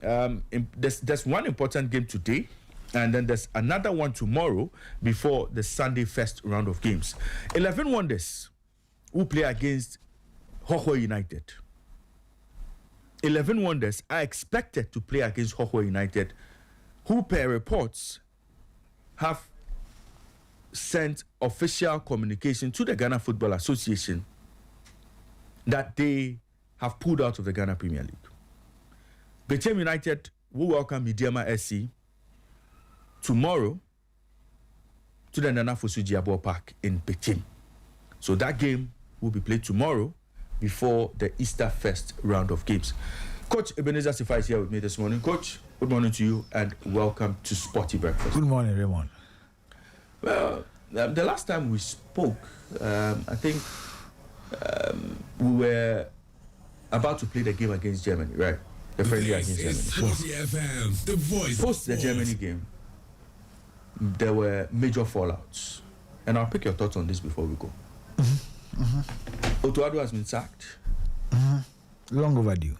There's one important game today, and then there's another one tomorrow before the Sunday first round of games. 11 Wonders who play against Hoho United. 11 Wonders are expected to play against Hoho United, who, per reports, have sent official communication to the Ghana Football Association that they have pulled out of the Ghana Premier League. Bechem United will welcome Midiama SC tomorrow to the Nana Fosu Jiabo Park in Bechem. So that game will be played tomorrow before the Easter first round of games. Coach Ebenezer Sifa is here with me this morning. Coach, good morning to you and welcome to Sporty Breakfast. Good morning, Raymond. Well, the last time we spoke, I think we were about to play the game against Germany, right? The friendly against Germany. Sporty FM, the voice. Post the Germany game, there were major fallouts. And I'll pick your thoughts on this before we go. Otuado has been sacked. Long overdue.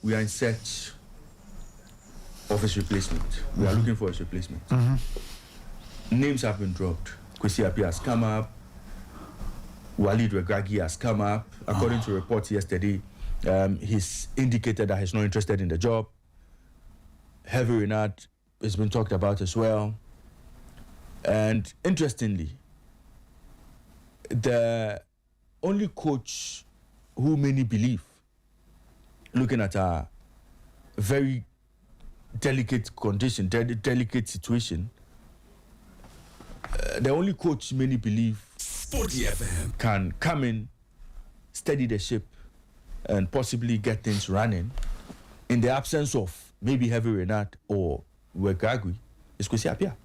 We are in search of his replacement. We are looking for his replacement. Names have been dropped. Kwesi Appiah has come up. Walid Regragui has come up. According to reports yesterday, he's indicated that he's not interested in the job. Hervé Renard has been talked about as well. And interestingly, the only coach who many believe, looking at a very delicate condition, delicate situation, the only coach many believe Sporty FM can come in, steady the ship, and possibly get things running in the absence of maybe Hervé Renard or Regragui is Kwesi Appiah.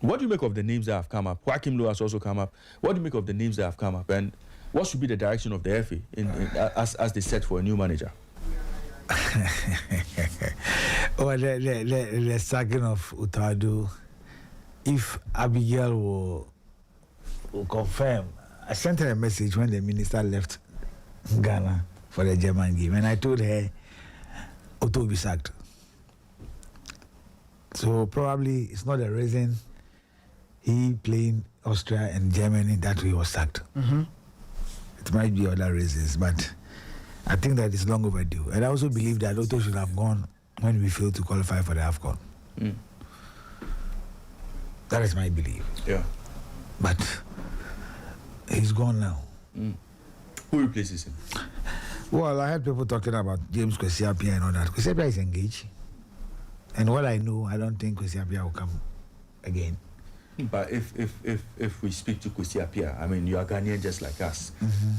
What do you make of the names that have come up? Joachim Low has also come up. What do you make of the names that have come up? And what should be the direction of the FA as they set for a new manager? Well, the sacking of Utado, if Abigail will confirm, I sent her a message when the minister left Ghana for the German game, and I told her Otto will be sacked. So probably it's not the reason he playing Austria and Germany that he was sacked. It might be other reasons, but I think that it's long overdue. And I also believe that Otto should have gone when we failed to qualify for the AFCON. That is my belief. Yeah. But he's gone now. Who replaces him? Well, I heard people talking about James Kwesi Appiah and all that. Kwesi Appiah is engaged. And what I know, I don't think Kwesi Appiah will come again. But if we speak to Kwesi Appiah, I mean, you are Ghanaian just like us.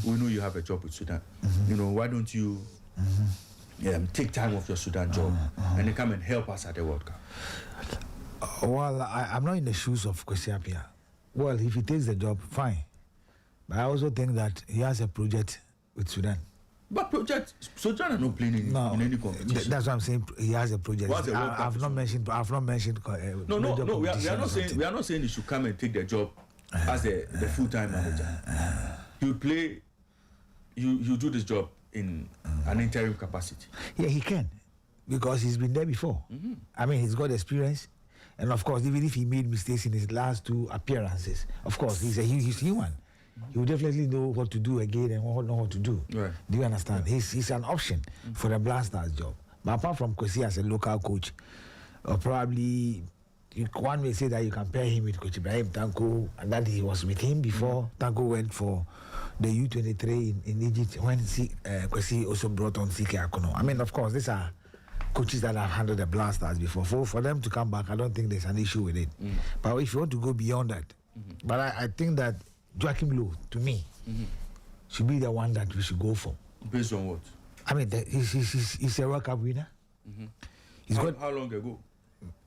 We know you have a job with Sudan. You know, why don't you take time off your Sudan job and then come and help us at the World Cup? Well, I'm not in the shoes of Kwesi Appiah. Well, if he takes the job, fine. But I also think that he has a project with Sudan. But project, Sudan are not playing in any competition. That's what I'm saying. He has a project. I've not mentioned. No. We are not saying he should come and take the job as the full-time manager. You play. You do this job in an interim capacity. Yeah, he can, because he's been there before. I mean, he's got experience, and of course, even if he made mistakes in his last two appearances, of course, he's human. He will definitely know what to do again and know what to do. Right. Do you understand? He's an option for the Black Stars job. But apart from Kwesi as a local coach, or probably one may say that you compare him with Coach Ibrahim Tanko, and that he was with him before Tanko went for the U23 in Egypt when Kwesi also brought on CK Akono. I mean, of course, these are coaches that have handled the Black Stars before. For them to come back, I don't think there's an issue with it. But if you want to go beyond that, but I think that Joachim Low, to me, should be the one that we should go for. Based on what? I mean, he's a World Cup winner. How long ago?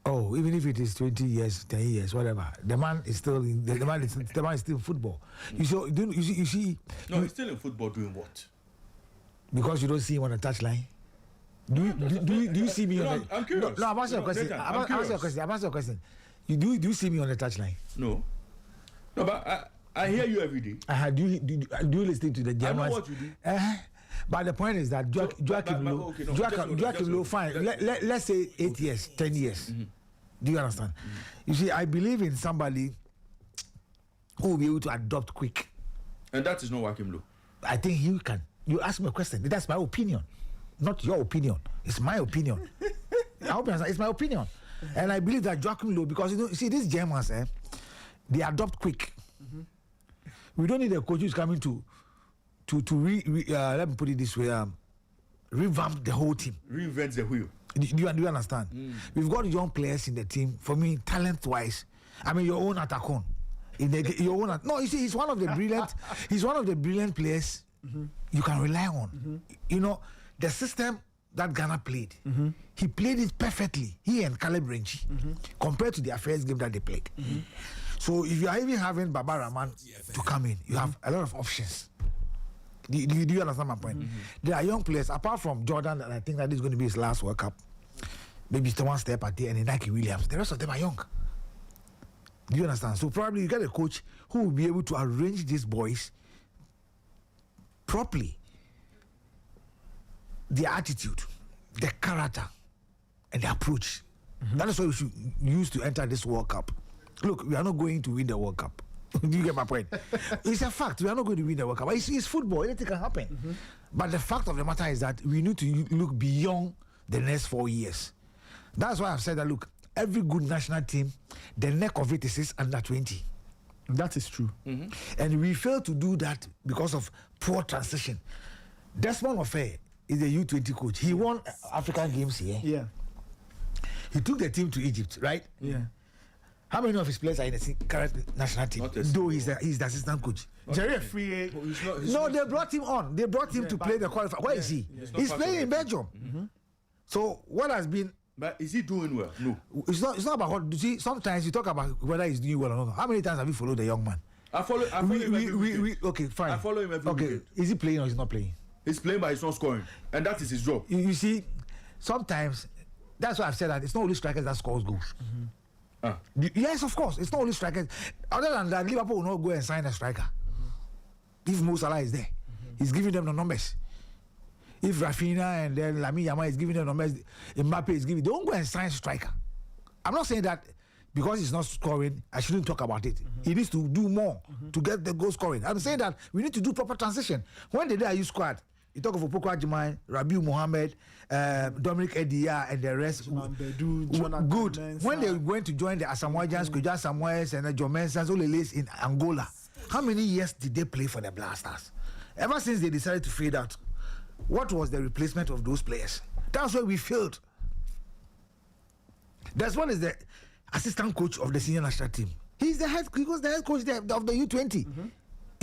Oh, even if it is 20 years, 10 years, whatever, the man is still in. The man is still in football. You see. No, he's still in football doing what? Because you don't see him on the touchline. Do you see me on the? I'm curious. No, I'm asking a question. I'm asking a question. Do you see me on the touchline? No, but I hear you every day. Do you listen to the Germans? I know what you do. But the point is that Joachim Low, fine. Let's say 8 years, 10 years. Do you understand? You see, I believe in somebody who will be able to adopt quick. And that is not Joachim Low. I think he can. You ask me a question. That's my opinion, not your opinion. It's my opinion. It's my opinion, and I believe that Joachim Low, because you see these Germans, they adopt quick. We don't need a coach who's coming to let me put it this way, revamp the whole team. Reinvent the wheel. Do you understand? We've got young players in the team. For me, talent-wise, I mean, your own Atakon. No, you see, he's one of the brilliant. He's one of the brilliant players you can rely on. You know, the system that Ghana played, he played it perfectly. He and Caleb Renchi, compared to their first game that they played. So if you are even having Baba Rahman to come in, you have a lot of options. Do you understand my point? There are young players, apart from Jordan, and I think that is going to be his last World Cup. Maybe it's the one step at the end, and Nike Williams. The rest of them are young. Do you understand? So probably you get a coach who will be able to arrange these boys properly. Their attitude, their character, and their approach. That is what we should use to enter this World Cup. Look, we are not going to win the World Cup. Do you get my point? It's a fact. We are not going to win the World Cup. It's football. Anything can happen. But the fact of the matter is that we need to look beyond the next 4 years. That's why I've said that, look, every good national team, the neck of it is under 20. That is true. And we fail to do that because of poor transition. Desmond Ofe is the U20 coach. He won African Games here. Yeah. He took the team to Egypt, right? Yeah. How many of his players are in the current national team? Though he's the assistant coach. Jerry Free. No, they brought him on. They brought him to play the qualifier. Where is he? He's playing in Belgium. So what has been? But is he doing well? No. It's not about what. You see, sometimes you talk about whether he's doing well or not. How many times have you followed the young man? I follow him every weekend. Okay, fine. I follow him every weekend. Is he playing or he's not playing? He's playing, but he's not scoring, and that is his job. You see, sometimes that's why I've said that it's not only strikers that scores goals. Yes, of course, it's not only strikers. Other than that, Liverpool will not go and sign a striker. If Mo Salah is there, he's giving them the numbers. If Rafinha and then Lamine Yamal is giving them numbers, Mbappe is giving. They won't go and sign a striker. I'm not saying that because he's not scoring, I shouldn't talk about it. He needs to do more to get the goal scoring. I'm saying that we need to do proper transition. When the day I use squad, you talk of Opoku Ajiman, Rabiu Mohammed, Dominic Edia, and the rest. Good. When they went to join the Asamoahs, Kuja Samuels, and John Mensah's Oleles in Angola, how many years did they play for the Blasters? Ever since they decided to fade out, what was the replacement of those players? That's why we failed. That's one is the assistant coach of the senior national team. He was the head coach of the U20.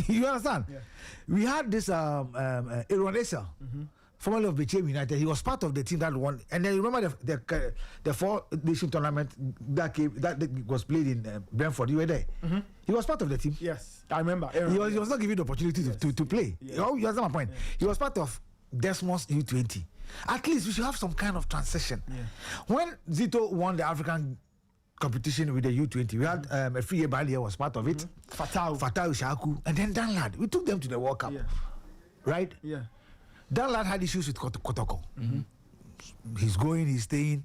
You understand? Yeah. We had this Aaron Esa, formerly of Bechem United. He was part of the team that won. And then remember the 4 nation tournament that was played in Brentford. You were there. He was part of the team. Yes, I remember. He was not given the opportunity to play. Yes. You understand my point? Yeah. He was part of Desmond's U20. At least we should have some kind of transition. Yeah. When Zito won the African competition with the U20, we had a free Balia was part of it. Fatau Shaku, and then Dan Lad. We took them to the World Cup. Yeah. Right? Yeah. Dan Lad had issues with Kotoko. He's going, he's staying,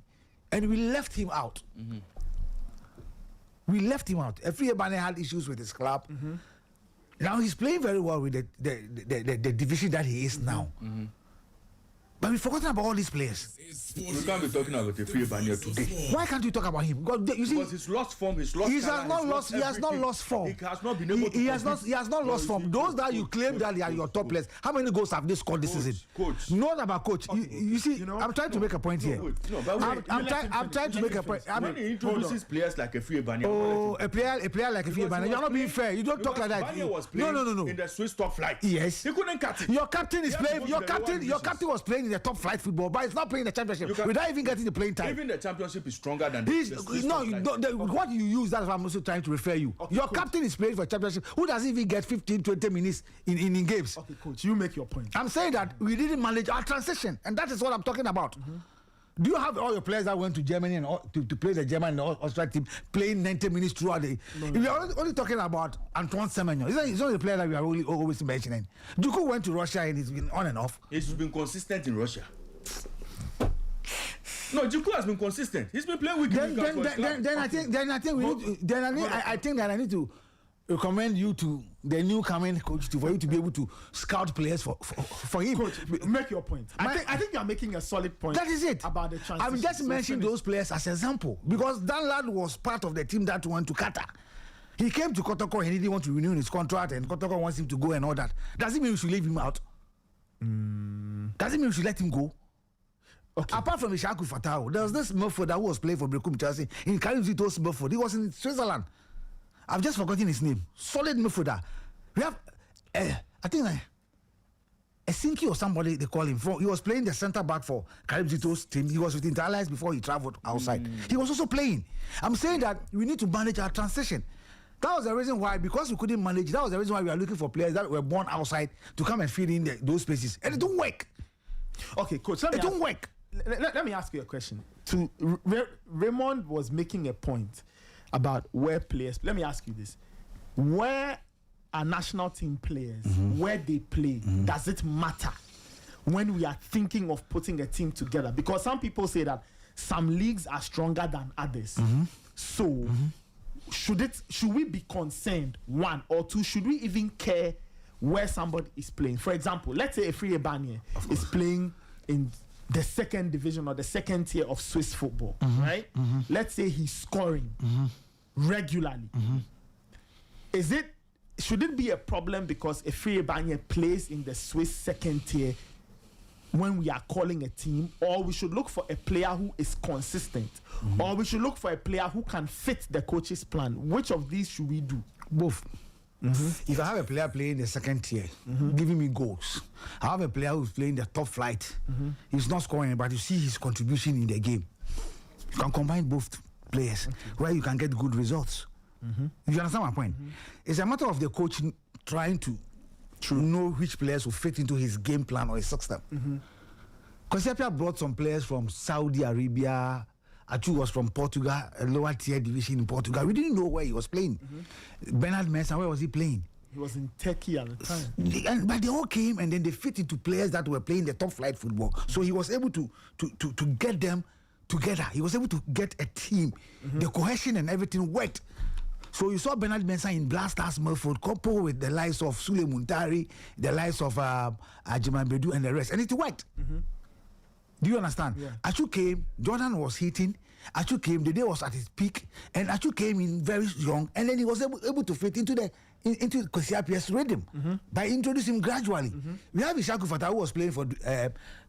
and we left him out. We left him out. Free Bane had issues with his club. Now he's playing very well with the division that he is now. But we've forgotten about all these players. We can't be talking about the free Bania today. Why can't you talk about him? You see, because he's lost form, he has not lost form. He has not been able to. He has not lost form. Those that you claim that they are your top players, how many goals have they scored this season? Coach. Not about coach. Okay, you see, I'm trying to make a point here. I'm trying to make a point. When he introduces players like a free Bania. Oh, a player like a free Bania. You're not being fair. You don't talk like that. Bania was playing in the Swiss top flight. Yes. He couldn't cut it. Your captain is playing. Your captain was playing in the top flight football, but it's not playing the championship without even getting the playing time. Even the championship is stronger than what you use. That's what I'm also trying to refer you. Okay, your coach. Captain is playing for championship. Who doesn't even get 15-20 minutes in games? Okay, coach, you make your point. I'm saying that we didn't manage our transition, and that is what I'm talking about. Do you have all your players that went to Germany and to play the German and Australia team playing 90 minutes throughout the? We are only talking about Antoine Semenyo. It's not the player that we are always mentioning. Duku went to Russia and he's been on and off. He's been consistent in Russia. No, Juku has been consistent. He's been playing with. Then I think I need to recommend you to the new coming coach for you to be able to scout players for him. Coach, make your point. I think you're making a solid point. That is it. About the transition. I'm just mentioning those players as example because that lad was part of the team that went to Qatar. He came to Kotoko and he didn't want to renew his contract and Kotoko wants him to go and all that. Does it mean we should leave him out? Does it mean we should let him go? Okay. Apart from Ishaku Fatao, there was this midfielder who was playing for Brekum Chelsea in Karim Zito's midfield. He was in Switzerland. I've just forgotten his name. Solid midfielder. We have, I think, Esinki or somebody they call him. He was playing the centre back for Karim Zito's team. He was with Interallies before he travelled outside. He was also playing. I'm saying that we need to manage our transition. That was the reason why, because we couldn't manage, that was the reason why we are looking for players that were born outside to come and fill in those spaces. And it don't work. Okay, coach. It don't work. Let me ask you a question. Raymond was making a point about where players. Let me ask you this: where are national team players, where they play, does it matter when we are thinking of putting a team together? Because some people say that some leagues are stronger than others. So, should we be concerned? One or two, should we even care where somebody is playing? For example, let's say a Free Banye is playing in the second division or the second tier of Swiss football, right? Let's say he's scoring regularly. Should it be a problem because a Free Banye plays in the Swiss second tier when we are calling a team, or we should look for a player who is consistent, or we should look for a player who can fit the coach's plan? Which of these should we do? Both. If I have a player playing the second tier, giving me goals, I have a player who's playing the top flight. He's not scoring, but you see his contribution in the game. You can combine both players where you can get good results. You understand my point? It's a matter of the coach trying to know which players will fit into his game plan or his system. Concepia brought some players from Saudi Arabia. Achu was from Portugal, a lower tier division in Portugal. We didn't know where he was playing. Bernard Mensah, where was he playing? He was in Turkey at the time. But they all came and then they fit into players that were playing the top flight football. So he was able to get them together. He was able to get a team. The cohesion and everything worked. So you saw Bernard Mensah in Blasters Milford coupled with the likes of Sule Muntari, the likes of Ajiman Bedu and the rest. And it worked. Do you understand? Yeah. Achu came, Jordan was hitting, Achu came, the day was at his peak, and Achu came in very young, and then he was able to fit into Kosiapia's rhythm by introducing him gradually. We have Ishaku Fata who was playing for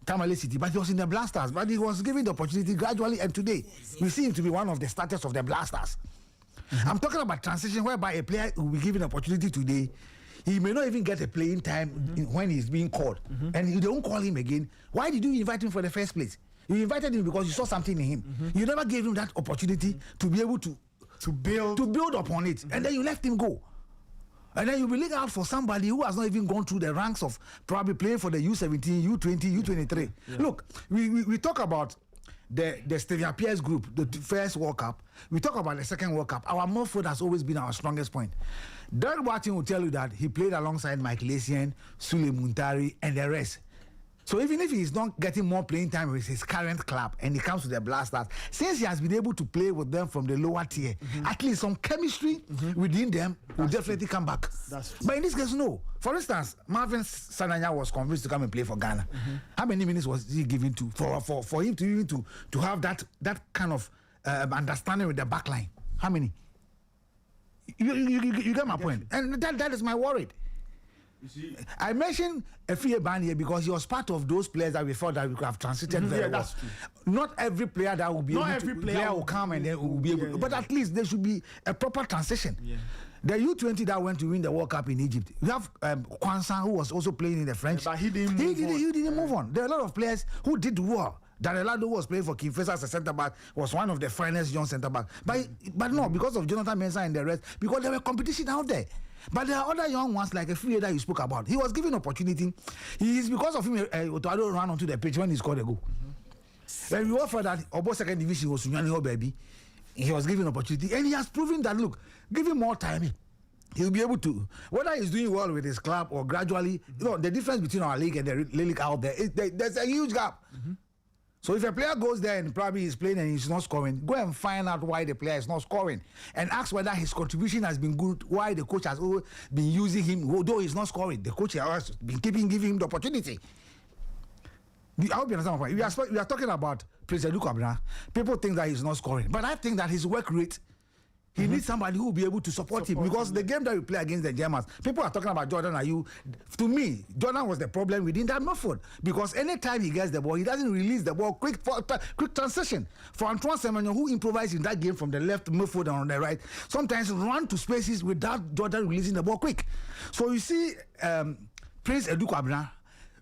Tamale City, but he was in the Blasters, but he was given the opportunity gradually, and today we see him to be one of the starters of the Blasters. I'm talking about transition whereby a player will be given opportunity today. He may not even get a playing time when he's being called. And you don't call him again. Why did you invite him for the first place? You invited him because you saw something in him. You never gave him that opportunity to be able to build upon it. And then you left him go. And then you'll be looking out for somebody who has not even gone through the ranks of probably playing for the U17, U20, U23. Look, we talk about the Stevia Pierce group, the first World Cup. We talk about the second World Cup. Our midfield has always been our strongest point. Derek Martin will tell you that he played alongside Mike Lassian, Sule Muntari, and the rest. So even if he's not getting more playing time with his current club and he comes to the Blasters, since he has been able to play with them from the lower tier, at least some chemistry within them will definitely come back. But in this case, no. For instance, Marvin Sananya was convinced to come and play for Ghana. How many minutes was he given to for him to even to have that kind of understanding with the back line? How many? You get my point, and that is my worry. You see, I mentioned Efie Banye because he was part of those players that we thought that we could have transited very well. That's true. Not every player that will be player will come and then will be able. But at least there should be a proper transition. The U20 that went to win the World Cup in Egypt. We have Kwanzaa, who was also playing in the French. But he didn't move on. There are a lot of players who did well. Darelado, who was playing for King Faisal as a centre back, was one of the finest young centre back. But no, because of Jonathan Mensah and the rest, because there were competition out there. But there are other young ones like a free that you spoke about. He was given opportunity. He is because of him. Otoado ran onto the pitch when he scored a goal. When we offered that about second division was Sunyani baby, he was given opportunity, and he has proven that. Look, give him more time. He'll be able to, whether he's doing well with his club or gradually, the difference between our league and the league out there, there's a huge gap. So if a player goes there and probably he's playing and he's not scoring, go and find out why the player is not scoring and ask whether his contribution has been good, why the coach has been using him, although he's not scoring. The coach has been giving him the opportunity. I hope you understand my point. We are talking about Prince Edu Kwabena. People think that he's not scoring, but I think that his work rate, he needs somebody who will be able to support him, because the game that we play against the Germans, people are talking about Jordan Ayew. To me, Jordan was the problem within that midfield, because anytime he gets the ball, he doesn't release the ball quick transition. For Antoine Semenyo, who improvised in that game from the left midfield and on the right, sometimes run to spaces without Jordan releasing the ball quick. So you see, Prince Edu Kwabena,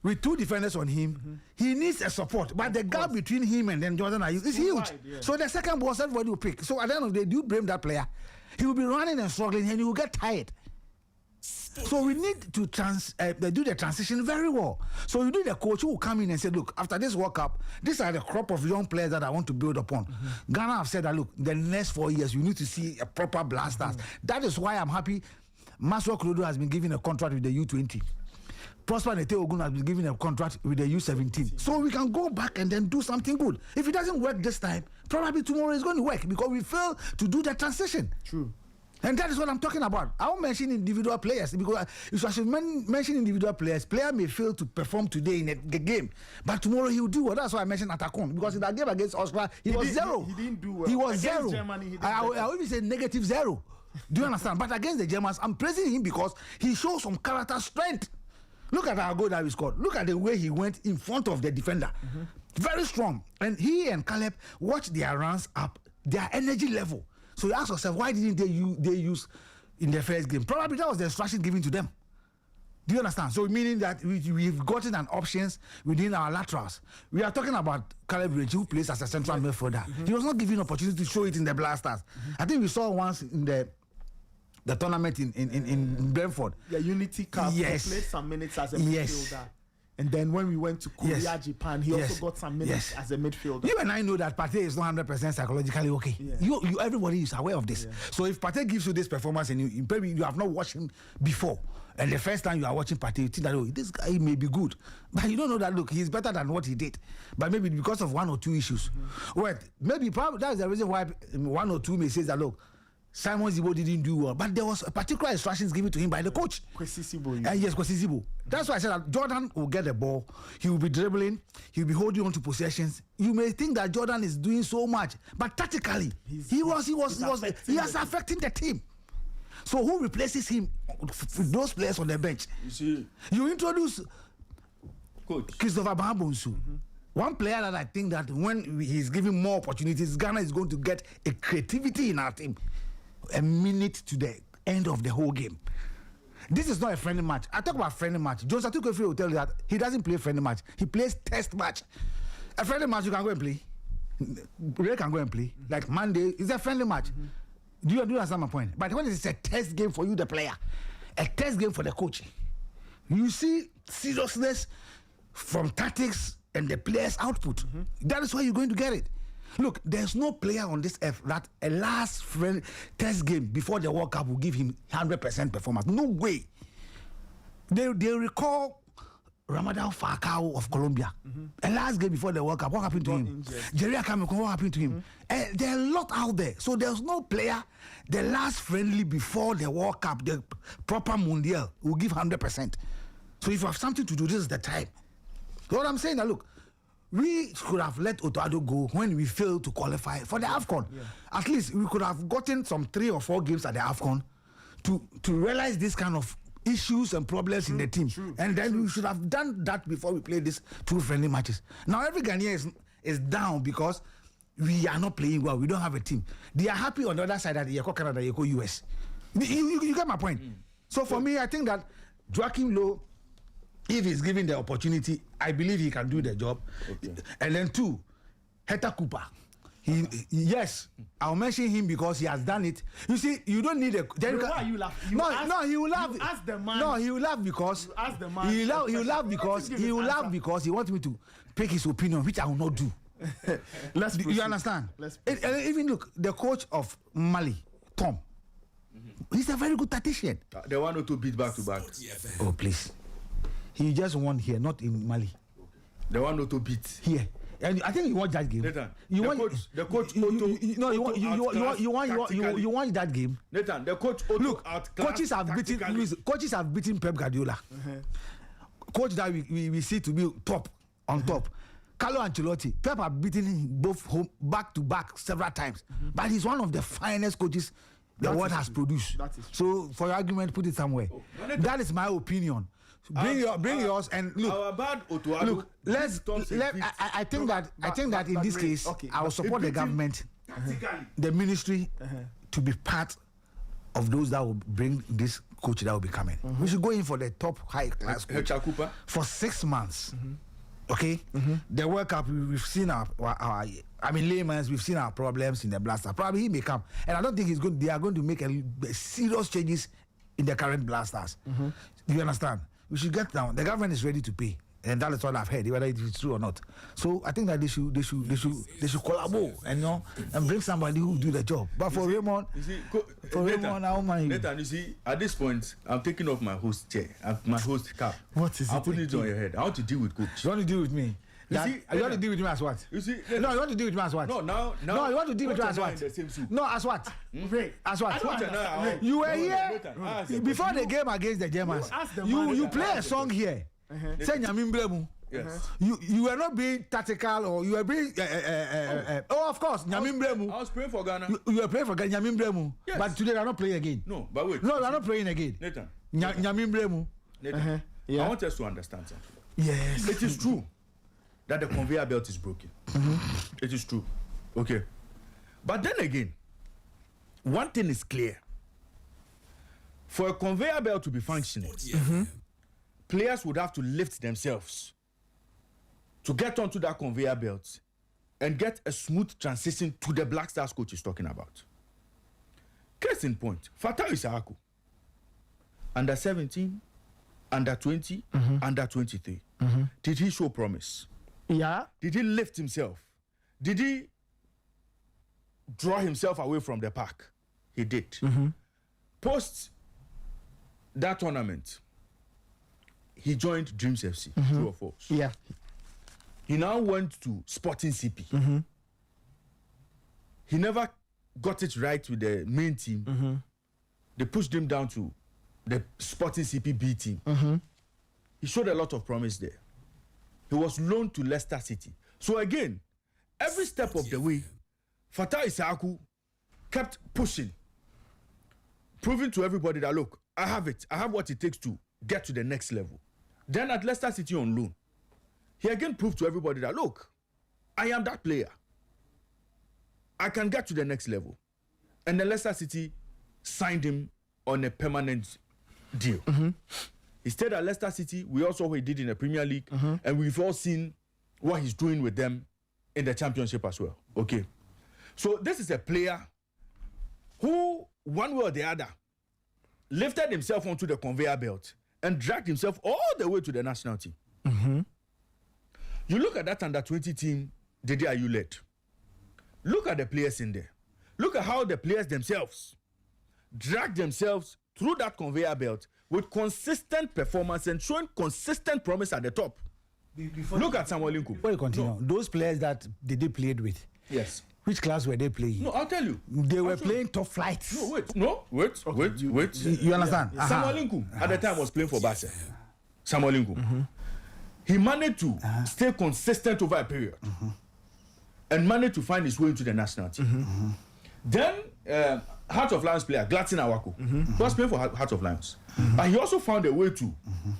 with two defenders on him, he needs a support. But the gap between him and then Jordan Ayew is huge. Wide, yeah. So the second ball, everybody will pick. So at the end of the day, do you blame that player? He will be running and struggling, and he will get tired. So we need to do the transition very well. So you do the coach who will come in and say, look, after this World Cup, these are the crop of young players that I want to build upon. Ghana have said that, look, the next 4 years, you need to see a proper blasters. That is why I'm happy Maswa Klodo has been given a contract with the U20. Prosper Nete Ogun has been given a contract with the U17. So we can go back and then do something good. If it doesn't work this time, probably tomorrow it's going to work, because we fail to do the transition. True. And that is what I'm talking about. I won't mention individual players, because if I should mention individual players, player may fail to perform today in the game, but tomorrow he will do well. That's why I mentioned Atakon, because in that game against Austria, he was zero. He didn't do well. He was against zero. Germany, I will even say negative zero. Do you understand? But against the Germans, I'm praising him because he shows some character strength. Look at our goal that we scored. Look at the way he went in front of the defender. Very strong. And he and Caleb watch their runs up, their energy level. So you ask yourself, why didn't they use in the first game? Probably that was the instruction given to them. Do you understand? So meaning that we've gotten an options within our laterals. We are talking about Caleb Ridge, who plays as a central midfielder. He was not given opportunity to show it in the Blasters. I think we saw once in the tournament in Brentford. Yeah, Unity Cup. Yes. He played some minutes as a midfielder. And then when we went to Korea, Japan, he also got some minutes as a midfielder. You and I know that Partey is not 100% psychologically okay. Yeah. You everybody is aware of this. Yeah. So if Partey gives you this performance and you maybe you have not watched him before, and the first time you are watching Partey, you think that this guy may be good, but you don't know that look, he's better than what he did. But maybe because of one or two issues, maybe probably that's the reason why one or two may say that look, Simon Zibo didn't do well, but there was a particular instructions given to him by the coach. Kwesi Zibo. Yes, Kwesi Zibo. That's why I said that Jordan will get the ball, he will be dribbling, he will be holding on to possessions. You may think that Jordan is doing so much, but tactically, he was affecting the team. So who replaces him with those players on the bench? You see, you introduce Coach Christopher Bahabonsu. One player that I think that when he's given more opportunities, Ghana is going to get a creativity in our team. A minute to the end of the whole game. This is not a friendly match. I talk about friendly match. Jones Atukofi will tell you that he doesn't play friendly match. He plays test match. A friendly match you can go and play. Ray can go and play. Like Monday is a friendly match. Do you understand my point? But when it's a test game for you, the player, a test game for the coach, you see seriousness from tactics and the player's output. That is why you're going to get it. Look, there's no player on this earth that a last test game before the World Cup will give him 100% performance. No way. They recall Ramadan Falcao of Colombia. A last game before the World Cup, what happened to him? Jerry Akameko, what happened to him? There are a lot out there. So there's no player, the last friendly before the World Cup, the proper Mundial, will give 100%. So if you have something to do, this is the time. So what I'm saying, now look, we could have let Otoado go when we failed to qualify for the AFCON. At least we could have gotten some 3 or 4 games at the AFCON to realize this kind of issues and problems in the team. And then we should have done that before we play these 2 friendly matches. Now every Ghanaian is down because we are not playing well. We don't have a team. They are happy on the other side that Yeko Canada, Yeko US. You get my point? So for me, I think that Joachim Low, if he's given the opportunity, I believe he can do the job. And then 2, Hector Cooper. Yes, I'll mention him because he has done it. You see, you don't need a. Why you laugh? He will laugh. You ask the man. No, he will laugh because. Ask the man. He will laugh because he wants me to pick his opinion, which I will not do. Let's You proceed. understand? Let's And even look, the coach of Mali, Tom, he's a very good tactician. They want to beat back to back. Sporty FM. Oh, please. He just won here, not in Mali. They want to beat. Here. And I think you watch that game. Nathan, You the want coach you Otto want that game. Nathan, the coach Otto Look, outclassed coaches have beaten tactically. coaches have beaten Pep Guardiola. Coach that we see to be top on top. Carlo Ancelotti, Pep have beaten him both home back to back several times. But he's one of the finest coaches the That world is has true. produced. That is So for your argument, put it somewhere. That is my opinion. Bring yours and look. Our bad Otto. Look, I think that in this case, okay, I will but support the government, tactically. the ministry, to be part of those that will bring this coach that will be coming. We should go in for the top high class coach Cooper. for 6 months. Okay, the World Cup we've seen our layman's, we've seen our problems in the Blaster. Probably he may come, and I don't think they are going to make a serious changes in the current Blasters. Do you understand? We should get down. The government is ready to pay, and that is all I've heard, whether it's true or not. So I think that they should collaborate and bring somebody who will do the job. But for Raymond, Raymond, I don't mind. Nathan, you see, at this point, I'm taking off my host chair, my host cap. What is I'm it putting it again? on your head. I want to deal with coach. You want to deal with me? You see, You want to deal with me as what? You see, No, you want to deal with me as what? No, now, No, you want to deal with me coach as and I what? in the same soup. No, as what? As what? Coach and I are- You were No, here Nathan, ask the before question. the game against the Germans. ask the You manager. play a song here. Say Nyamimbremu. Yes. You were not being tactical, or you were being oh, of course, Nyamimbremu. I was praying for Ghana. You were playing for Nyamimbremu. Yes. But today you are not playing again. No, but wait. No, you are not playing again. Nathan. Nyamimbremu. Nathan. Yeah. I want us to understand something. Yes. It is true that the conveyor belt is broken. It is true. Okay. But then again, one thing is clear. For a conveyor belt to be functioning, players would have to lift themselves to get onto that conveyor belt and get a smooth transition to the Black Stars coach is talking about. Case in point, Fatai Isaaku, under 17, under 20, under 23. Did he show promise? Yeah. Did he lift himself? Did he draw himself away from the pack? He did. Post that tournament, he joined Dreams FC, true or false. Yeah. He now went to Sporting CP. He never got it right with the main team. They pushed him down to the Sporting CP B team. He showed a lot of promise there. He was loaned to Leicester City. So again, every step of the way, Fatai Isaaku kept pushing, proving to everybody that, look, I have it. I have what it takes to get to the next level. Then at Leicester City on loan, he again proved to everybody that, look, I am that player. I can get to the next level. And the Leicester City signed him on a permanent deal. He stayed at Leicester City. We also saw what he did in the Premier League. And we've all seen what he's doing with them in the Championship as well. Okay. So this is a player who, one way or the other, lifted himself onto the conveyor belt and dragged himself all the way to the national team. You look at that under 20 team, Dede Ayew led. Look at the players in there. Look at how the players themselves dragged themselves through that conveyor belt with consistent performance and showing consistent promise at the top. Look at Samuel Nku. Before you continue, those players that they played with, Yes. which class were they playing? No, I'll tell you. They were I'll show you. playing top flights. Wait. You understand? Samuel Nku at the time was playing for Barca. Samuel Nku. He managed to stay consistent over a period and managed to find his way into the national team. Then, Heart of Lions player, Gladson Awako, was playing for Heart of Lions. But he also found a way to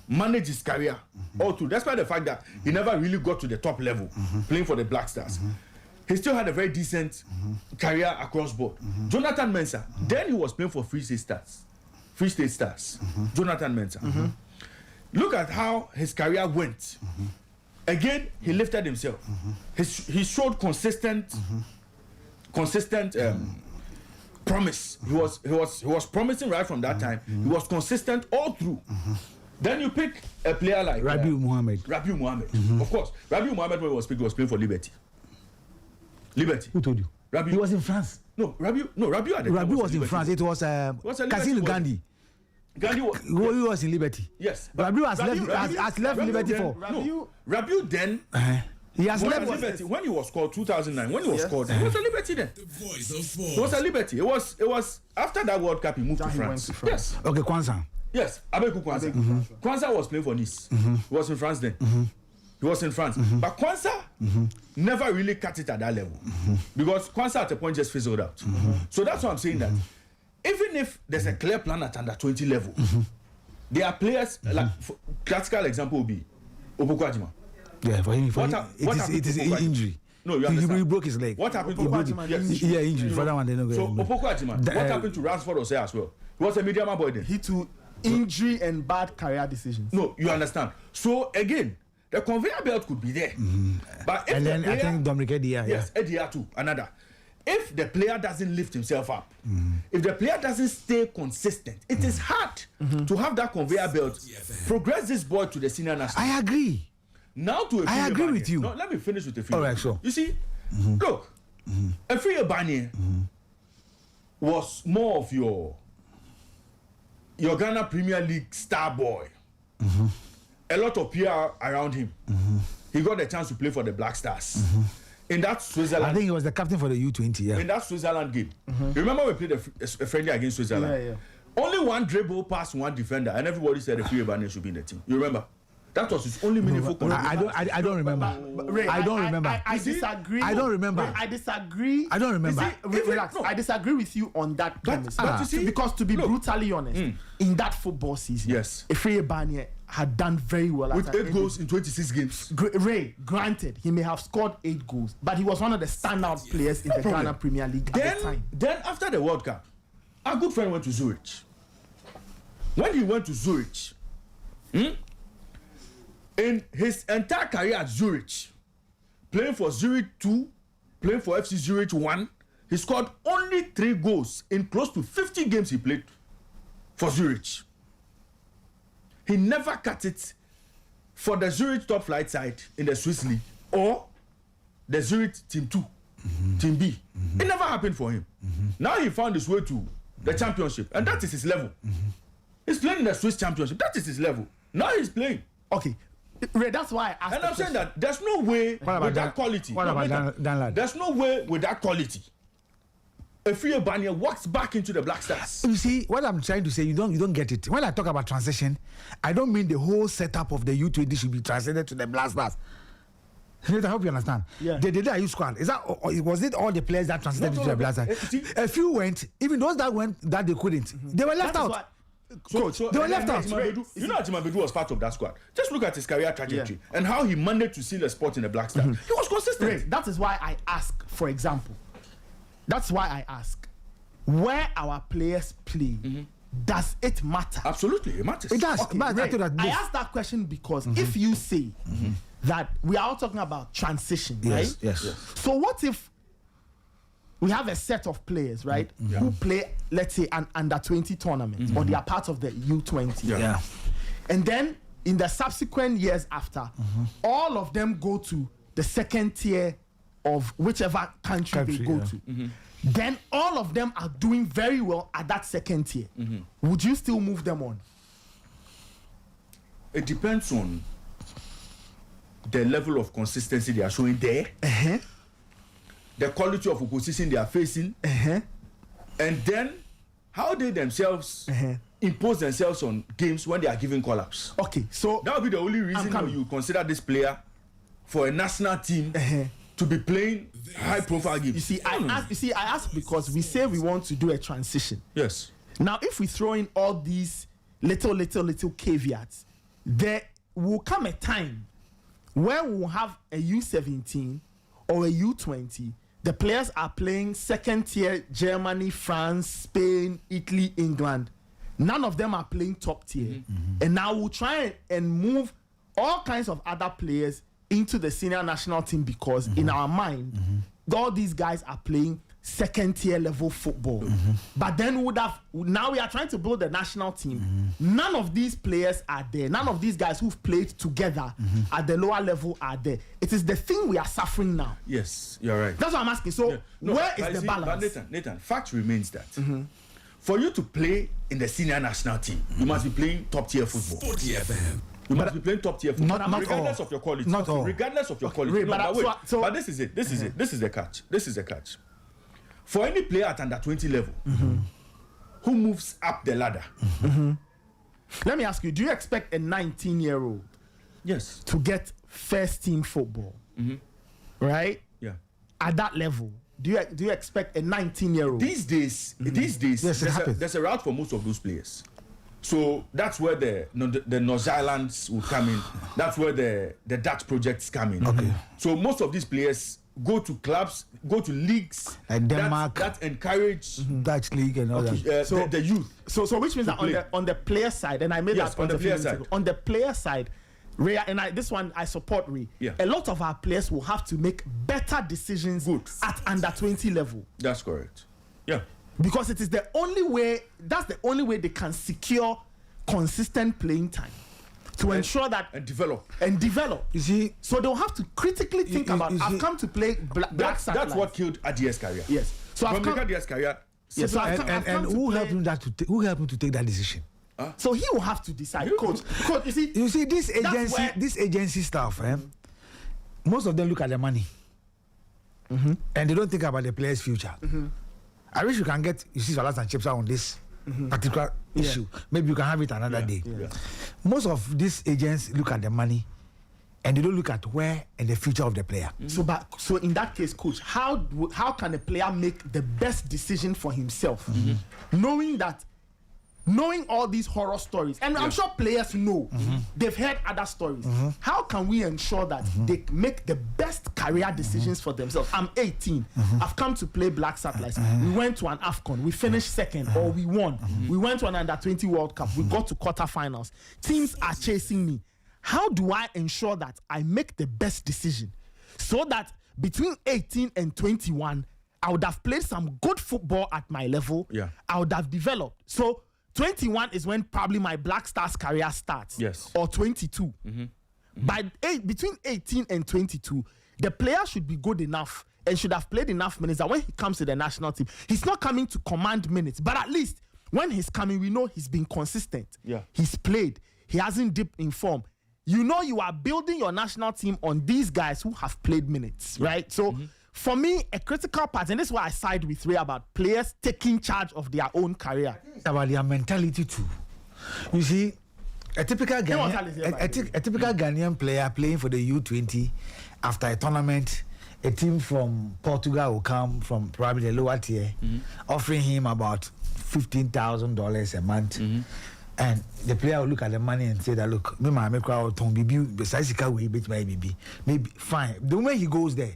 manage his career all through, despite the fact that he never really got to the top level playing for the Black Stars. He still had a very decent career across board. Jonathan Mensah, then he was playing for Free State Stars. Jonathan Mensah. Look at how his career went. Again, he lifted himself. He showed consistent promise. He was promising right from that time. He was consistent all through. Then you pick a player like Rabiu Mohammed. Of course, Rabiu Mohammed when he was playing for Liberty. Liberty. Who told you? Rabiu. He was in France. No, Rabiu at the time Rabiu was in Liberty. France. It was Cassine Gandhi. Gandhi was, He was in Liberty. yes. Rabiu has left Liberty for. Rabiu then. He has Was left. at Liberty when he was called 2009. When he was called, he was at Liberty then. The voice of sports. He was at Liberty. It was after that World Cup he moved to He went France. to France. Yes. Okay, Kwanzaa. Yes, Abeku Kwanzaa. Kwanzaa was playing for Nice. He was in France then. He was in France. But Kwanzaa never really cut it at that level. Because Kwanzaa at a point just fizzled out. So that's why I'm saying that even if there's a clear plan at under 20 level, there are players, like classical example would be Opoku Ajima. Yeah, for him, it is an injury. No, you understand. He broke his leg. What happened to Opoku Ajima? Ajima? Yes. Yeah, injury. For that one, they don't So go. Opoku Ajima, what happened to Rashford Osei as well? He was a media man boy then. He to injury and bad career decisions. No, you understand. So again, the conveyor belt could be there. But if And the then player, I think Dominic Edia. yes, Edia too, another. If the player doesn't lift himself up, if the player doesn't stay consistent, it is hard to have that conveyor belt progress this boy to the senior national. I agree. Now to a I agree with you. No, let me finish with the Efiri. All right, sure. You see, look, Efiri Banye was more of your Ghana Premier League star boy. A lot of PR around him. He got a chance to play for the Black Stars. In that I Switzerland, think he was the captain for the U20. Yeah. in that Switzerland game. You remember we played a friendly against Switzerland? Yeah. Only one dribble past one defender, and everybody said Efiri Banye should be in the team. You remember? That was his only meaningful contribution. I don't remember. Ray, I don't remember. I You see? disagree. I don't remember. Ray, I disagree. I don't remember. You see, Even- relax. no. I disagree with you on that premise. but you see, because to be look, brutally honest, in that football season, Yes. Efiri Banye had done very well. with at an 8 goals in 26 games. Ray, granted, he may have scored 8 goals, but he was one of the standout players in the problem. Ghana Premier League at the time. Then after the World Cup, our good friend went to Zurich. When he went to Zurich, in his entire career at Zurich, playing for Zurich 2, playing for FC Zurich 1, he scored only 3 goals in close to 50 games he played for Zurich. He never cut it for the Zurich top flight side in the Swiss League or the Zurich Team 2, Team B. It never happened for him. Now he found his way to the championship, and that is his level. He's playing in the Swiss championship. That is his level. Now he's playing. Okay, Ray, that's why I asked. And the I'm saying question. that there's no way about with that Dan- quality. what No, about later. Dan Lad? There's no way with that quality. Efiri Banye walks back into the Black Stars. You see, what I'm trying to say, you don't get it. When I talk about transition, I don't mean the whole setup of the U20 should be translated to the Black Stars. I hope you understand. Yeah. The data you squad, is that, or was it all the players that transited No, to the Black no, Stars? see- A few went, even those that went that they couldn't, they were left That is out. why- So they were and left then out. Ajimabedu- you know Ajimabedu was part of that squad. Just look at his career trajectory and how he managed to seal a spot in the Black Stars. He was consistent. Ray, that is why I ask, for example, that's why I ask, where our players play, does it matter? Absolutely, it matters. It does. Okay, but Ray, I thought that I this- asked that question because if you say that we are all talking about transition, right? yes. So what if we have a set of players, right, who play, let's say, an under-20 tournament, or they are part of the U20, Yeah. and then in the subsequent years after, all of them go to the second tier of whichever country they go yeah. to. Then all of them are doing very well at that second tier. Would you still move them on? It depends on the level of consistency they are showing there, the quality of opposition they are facing, and then how they themselves impose themselves on games when they are giving call-ups. Okay, so That would be the only reason coming. you consider this player for a national team to be playing high-profile games. you see, I ask because we say we want to do a transition. Yes. Now, if we throw in all these little caveats, there will come a time where we will have a U17 or a U20. The players are playing second tier Germany, France, Spain, Italy, England. None of them are playing top tier. And now we'll try and move all kinds of other players into the senior national team because in our mind, all these guys are playing second tier level football. But then now we are trying to build a national team. None of these players are there. None of these guys who've played together at the lower level are there. It is the thing we are suffering now. Yes, you're right. That's what I'm asking. So where is the balance? But Nathan, fact remains that for you to play in the senior national team, you must be playing top tier football. Sporty FM. You must be playing top tier football, Not regardless all. of your quality. Not all. Regardless of your quality. But this is it. This is it. This is the catch. This is the catch. For any player at under 20 level who moves up the ladder, Let me ask you: do you expect a 19-year-old yes, to get first team football? Right? yeah. At that level, do you expect a 19-year-old? These days, Yes, it happens. there's a route for most of those players. So that's where the North Islands will come in. That's where the Dutch projects come in. Okay. So most of these players go to clubs, go to leagues Like Denmark. that encourage Dutch league and all that. the youth. So which means that play. on the player side, and I made Yes, that point on the a few player minutes side. ago. On the player side, Ray, and this one I support Ray. Yeah. A lot of our players will have to make better decisions at under 20 level. That's correct. Yeah. Because it is the only way, that's the only way they can secure consistent playing time to ensure that And develop. You see, so they'll have to critically think you about, see- I've come to play black That's satellites. what killed Adia's career. Yes. So I've From come, Adia's career. yes, so I've and come to who play- helped him who helped him to take that decision? So he will have to decide. Coach, you see, You see, where- this agency stuff, most of them look at the money, and they don't think about the player's future. I wish you can get Salas and Chips on this particular issue. Maybe you can have it another day. Yeah. Most of these agents look at the money, and they don't look at where and the future of the player. So in that case, coach, how can a player make the best decision for himself, knowing all these horror stories, and I'm sure players know, they've heard other stories. How can we ensure that they make the best career decisions for themselves? I'm 18. I've come to play Black Satellites. We went to an AFCON. We finished second, or we won. We went to an under-20 World Cup. We got to quarterfinals. Teams are chasing me. How do I ensure that I make the best decision so that between 18 and 21, I would have played some good football at my level. Yeah. I would have developed. So 21 is when probably my Black Stars career starts. Yes. Or 22. Between 18 and 22, the player should be good enough and should have played enough minutes that when he comes to the national team, he's not coming to command minutes, but at least when he's coming, we know he's been consistent. Yeah. He's played. He hasn't dipped in form. You know you are building your national team on these guys who have played minutes, right? So for me, a critical part, and this is why I side with Ray about players taking charge of their own career. It's about their mentality too. You see, a typical Ghanaian player playing for the U20 after a tournament, a team from Portugal will come from probably the lower tier, offering him about $15,000 a month. And the player will look at the money and say that, look, maybe besides maybe fine. The moment he goes there,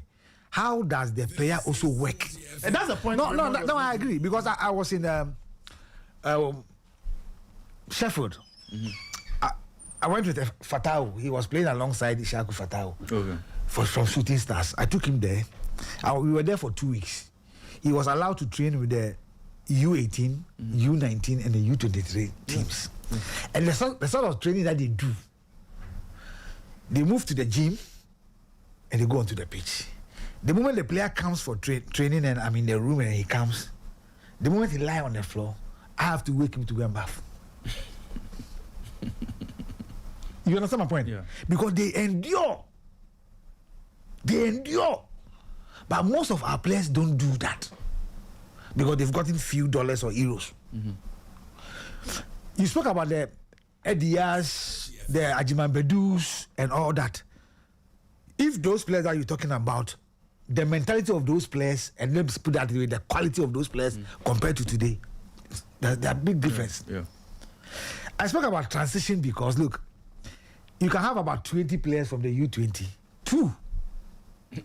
how does the player also work? And that's the point. No, I agree, because I was in Sheffield. I went with Fatau. He was playing alongside Ishaku Fatau from Shooting Stars. I took him there. We were there for 2 weeks. He was allowed to train with the U18, U19, and the U23 teams. And the sort of training that they do, they move to the gym and they go onto the pitch. The moment the player comes for training and I'm in the room and he comes, the moment he lie on the floor, I have to wake him to go and bath. You understand my point? Yeah. Because they endure. But most of our players don't do that because they've gotten few dollars or euros. You spoke about the Edias, the Ajimambedus, and all that. If those players that you're talking about, the mentality of those players, and let's put that way, the quality of those players compared to today, there's a big difference. Yeah. I spoke about transition because, look, you can have about 20 players from the U20. Two.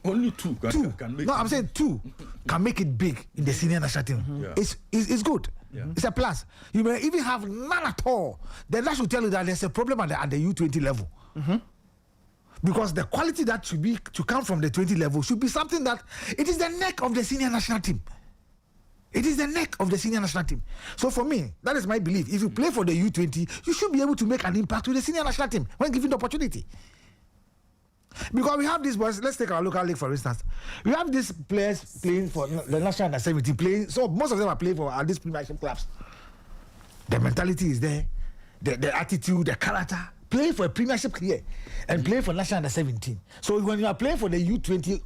Only two can make I'm saying two can make it big in the senior national team. Yeah. It's good. Yeah. It's a plus. You may even have none at all. Then that should tell you that there's a problem at the U20 level. Because the quality that should come from the 20 level should be something that it is the neck of the senior national team. It is the neck of the senior national team. So for me, that is my belief. If you play for the U20, you should be able to make an impact with the senior national team when given the opportunity. Because we have these boys, let's take our local league for instance. We have these players playing for the national under 17 playing, so most of them are playing for these premiership clubs. The mentality is there, the attitude, the character. Playing for a premiership here and playing for national under 17. So when you are playing for the U20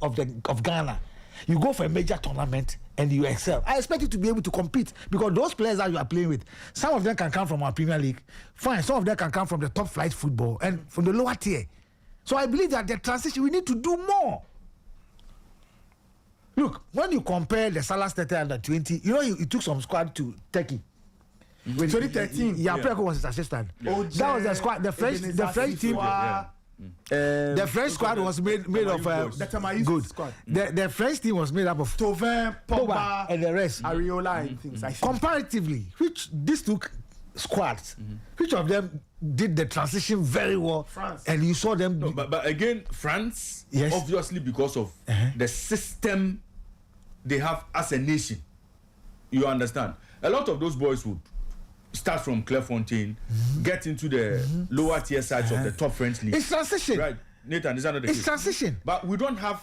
of Ghana, you go for a major tournament and you excel. I expect you to be able to compete because those players that you are playing with, some of them can come from our Premier League. Fine, some of them can come from the top flight football and from the lower tier. So I believe that the transition, we need to do more. Look, when you compare the Salah Tete under 20, you know, he took some squad to Turkey. In 2013, Preko was his assistant. That was the squad. The French team. The French squad was made of good. Squad. The French team was made up of Tovin, Pogba, and the rest. Areola and things. I think. Comparatively, which these two squads, which of them did the transition very well? France. And you saw them. No, but again, France, Yes. obviously because of the system they have as a nation. You understand? A lot of those boys would start from Clairefontaine, get into the lower tier sides of the top French league. It's transition. Right, Nathan, is that not the It's case? transition. But we don't have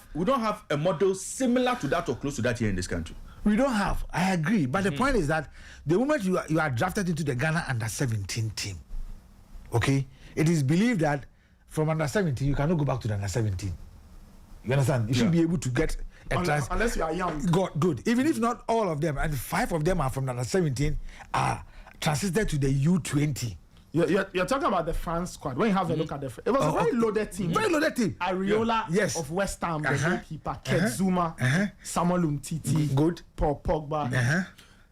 a model similar to that or close to that here in this country. We don't have. I agree. But the point is that the moment you are drafted into the Ghana under 17 team, okay, it is believed that from under 17 you cannot go back to the under 17. You understand? You should be able to get a Unless you are young. Good. Even if not all of them, and 5 of them are from the under 17, are transited to the U20. You're talking about the France squad. When you have a look at it was a very loaded team. Very loaded team. Areola Yes. of West Ham, the goalkeeper, Ket Zuma, Samuel Umtiti, Good. Paul Pogba,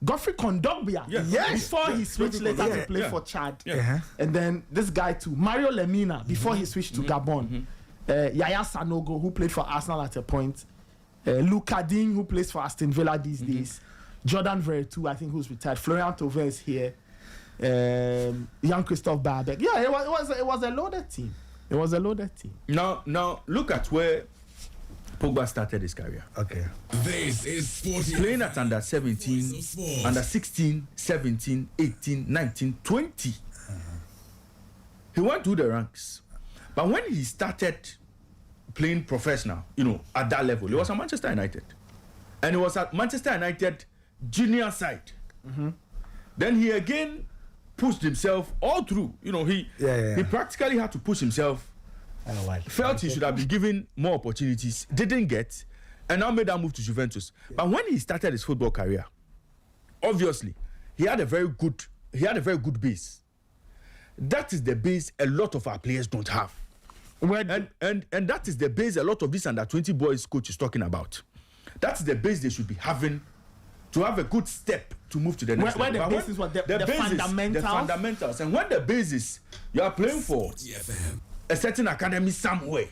Godfrey Kondogbia. Yes. Before he switched later to play for Chad, and then this guy too, Mario Lemina, before he switched to Gabon, Yaya Sanogo, who played for Arsenal at a point, Luka Ding, who plays for Aston Villa these days, Jordan Veretout, I think, who's retired, Florian Thauvin is here. Young Christophe Barbeck. Yeah, it was a loaded team. It was a loaded team. Now look at where Pogba started his career. Okay. This is Sporty. Playing at under 17, Voice of Sport. under 16, 17, 18, 19, 20. He went through the ranks. But when he started playing professional, at that level, it was at Manchester United. And it was at Manchester United junior side. Then he again pushed himself all through. He practically had to push himself. Felt he should have been given more opportunities, didn't get, and now made that move to Juventus. But when he started his football career, obviously he had a very good base. That is the base a lot of our players don't have. And that is the base a lot of these under 20 boys coach is talking about. That's the base they should be having to have a good step to move to the next level. The basis was the fundamentals. The fundamentals. And when the basis, you are playing for Sporty FM. a certain academy somewhere.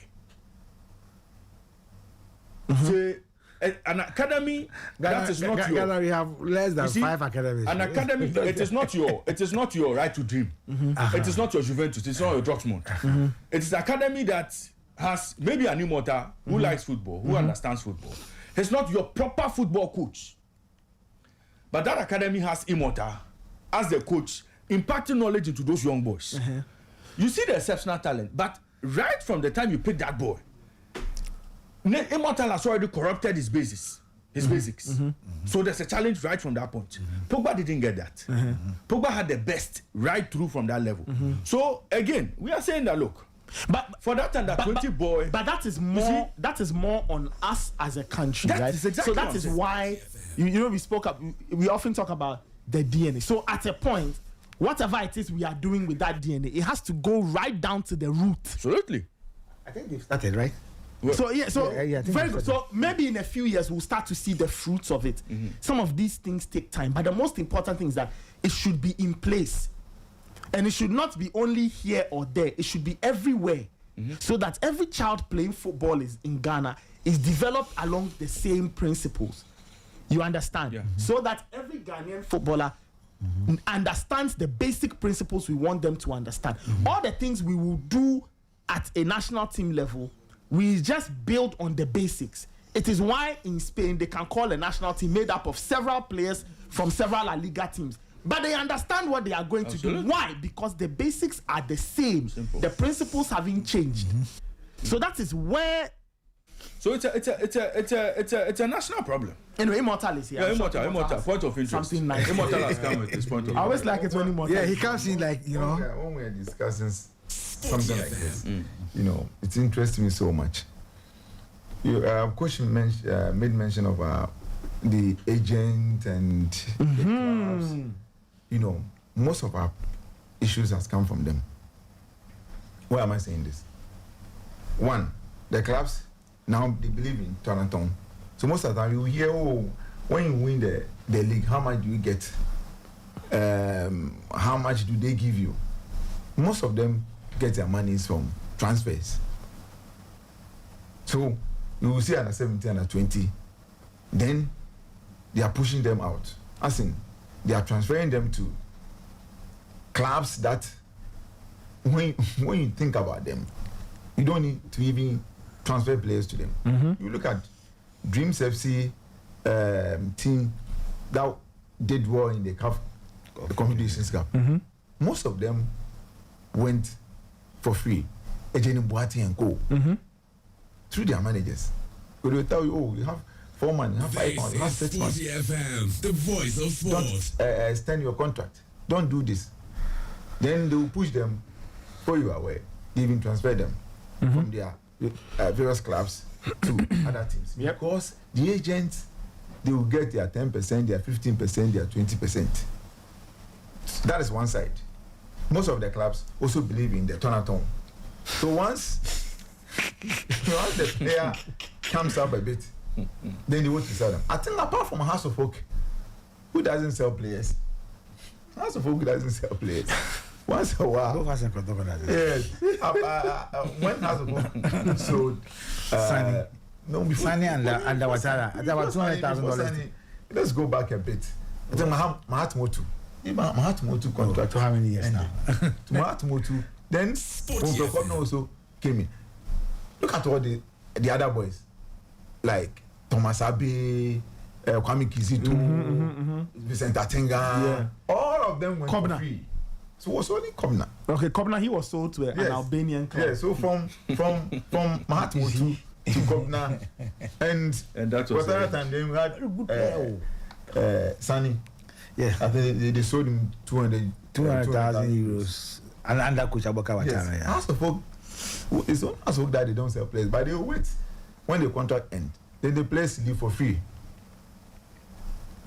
Say, an academy that is not your. Ghana, we have less than You see, 5 academies. An academy, it is not your right to dream. It is not your Juventus. It's not your Dortmund. It is an academy that has maybe an immortal who likes football, who understands football. It's not your proper football coach. But that academy has immortal as the coach, impacting knowledge into those young boys. You see the exceptional talent, but right from the time you pick that boy, immortal has already corrupted his basics. So there's a challenge right from that point. Pogba didn't get that. Pogba had the best right through from that level. So again, we are saying that look, but for that under 20 boy, but that is more. That is more on us as a country, That right? is exactly so what that I'm is saying. why we often talk about the DNA. So at a point, whatever it is we are doing with that DNA, it has to go right down to the root. absolutely. I think they've started, right? So I think very good. that's So maybe in a few years we'll start to see the fruits of it. Some of these things take time, but the most important thing is that it should be in place, and it should not be only here or there. It should be everywhere, so that every child playing football in Ghana is developed along the same principles. You understand? Yeah. So that every Ghanaian footballer understands the basic principles we want them to understand. All the things we will do at a national team level, we just build on the basics. It is why in Spain they can call a national team made up of several players from several La Liga teams. But they understand what they are going to do. Why? Because the basics are the same. Simple. The principles haven't changed. So that is where. So it's a national problem. Anyway, Immortal is here. Yeah, I'm sure Immortal. has Point of interest. Something nice. Immortal has come with this point of I always like it when Immortal. Yeah, he comes in like, you know. When we are discussing something like this, you know, it interests me so much. Coach made mention of the agent and the clubs. You know, most of our issues has come from them. Why am I saying this? One, the clubs now they believe in Toronto. So most of the time you hear, oh, when you win the league, how much do you get? How much do they give you? Most of them get their monies from transfers. So you will see under 17, under 20, then they are pushing them out. As in, they are transferring them to clubs that when you think about them, you don't need to even transfer players to them. You look at Dreams FC team that did well in the CAF Confederations Cup. Most of them went for free. Ejeni Boati and Co. Through their managers. But they will tell you, oh, you have 4 months, you have 5 months, you have 6 months. Sporty FM, the voice of sports. Don't extend your contract. Don't do this. Then they will push them, before you are aware, they even transfer them from their various clubs to other teams. Because the agents, they will get their 10%, their 15%, their 20%. That is one side. Most of the clubs also believe in the turn-a-turn. So once the player comes up a bit, then they want to sell them. I think apart from House of Folk, who doesn't sell players? House of Folk doesn't sell players. Once a while. Yes. When House of Folk sold Sani and Watara, about $200,000. Let's go back a bit. I think Mahat Motu contract. To how many years now? To Mahat Motu. Then Pomprokopno also came in. Look at all the other boys, like Thomas Abe, Kwame Kizito, Vincent Atenga. All of them went for free. So it was only Kobna. Okay, Kobna, he was sold to an Albanian club. Yeah, so from Mahat Motu to Kobna, and that was that time then we had Sani. Yeah, I think they sold him 200,000 euros. And under Coach Aboka Watara. Yes. House of Folk, it's on House of Folk that they don't sell players, but they will wait when the contract ends. Then the players leave for free.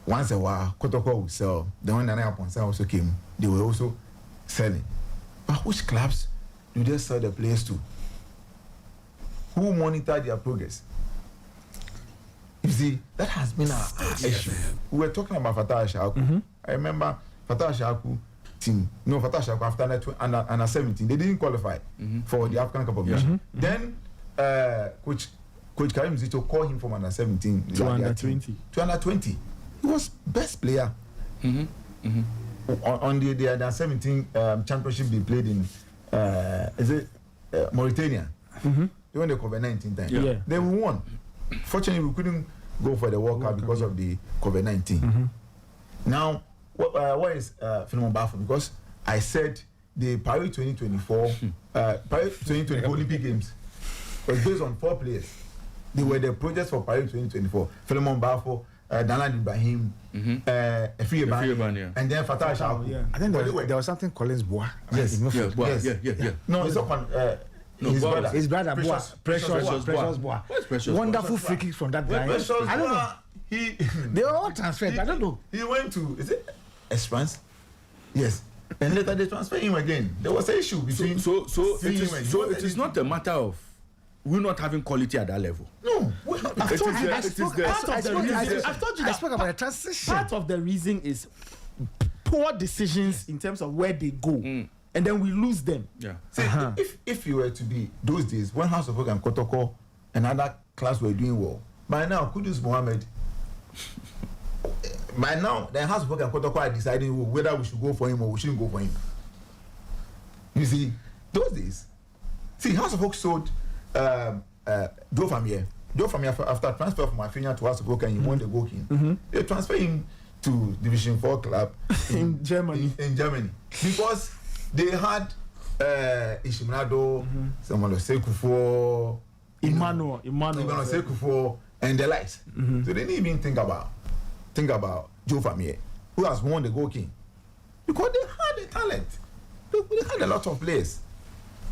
Once a while, Kotoko will sell. Then when Nana Aponsa also came, they were also selling. But which clubs do they sell the players to? Who monitor their progress? You see, that has been our issue. We were talking about Fatah Shaku. I remember Fatah Shaku team. No, Fatah Shaku after under 17, they didn't qualify for the African Cup of Nations. Then Coach Karim Zito called him from under 17 to under 20. To under 20. He was best player. On the under 17 championship they played in Mauritania. They won the COVID-19 time. Yeah. Then we won. Fortunately, we couldn't go for the World Cup because of the COVID-19. Now, what is Philemon Bafo? Because I said the Paris 2024 Paris 2024 Olympic Games was based on 4 players. They were the projects for Paris 2024. Philemon Bafo, Danlad Ibrahim, Efri Ebani, and then Fatah Shaku. I think there was something Collins Bois. Yes. Yeah. No, it's not. His brother Bois. Precious Bois. Where's Precious? Wonderful free kicks from that guy. Precious I don't know. They were all transferred. I don't know. He went to, is it Esperance? Yes. And later they transferred him again. There was an issue between. So it is not a matter of we're not having quality at that level. No. I spoke about the transition. Part of the reason is poor decisions in terms of where they go, and then we lose them. Yeah. See, if you were to be those days when House of Folk and Kotoko and other class were doing well, by now Kudus Mohammed. By now, the House of Folk and Kotoko are deciding whether we should go for him or we shouldn't go for him. You see, those days, House of Folk sold Dofamier Joe from after transfer from Afinia to Asukoka and he won the goalkeeper. They transfer him to Division 4 club in Germany. In Germany because they had Ishimnado, someone like Sekufo, Emmanuel Sekufo, and the likes. So they didn't even think about Joe Famier, who has won the goalkeeper because they had the talent. They had a lot of players,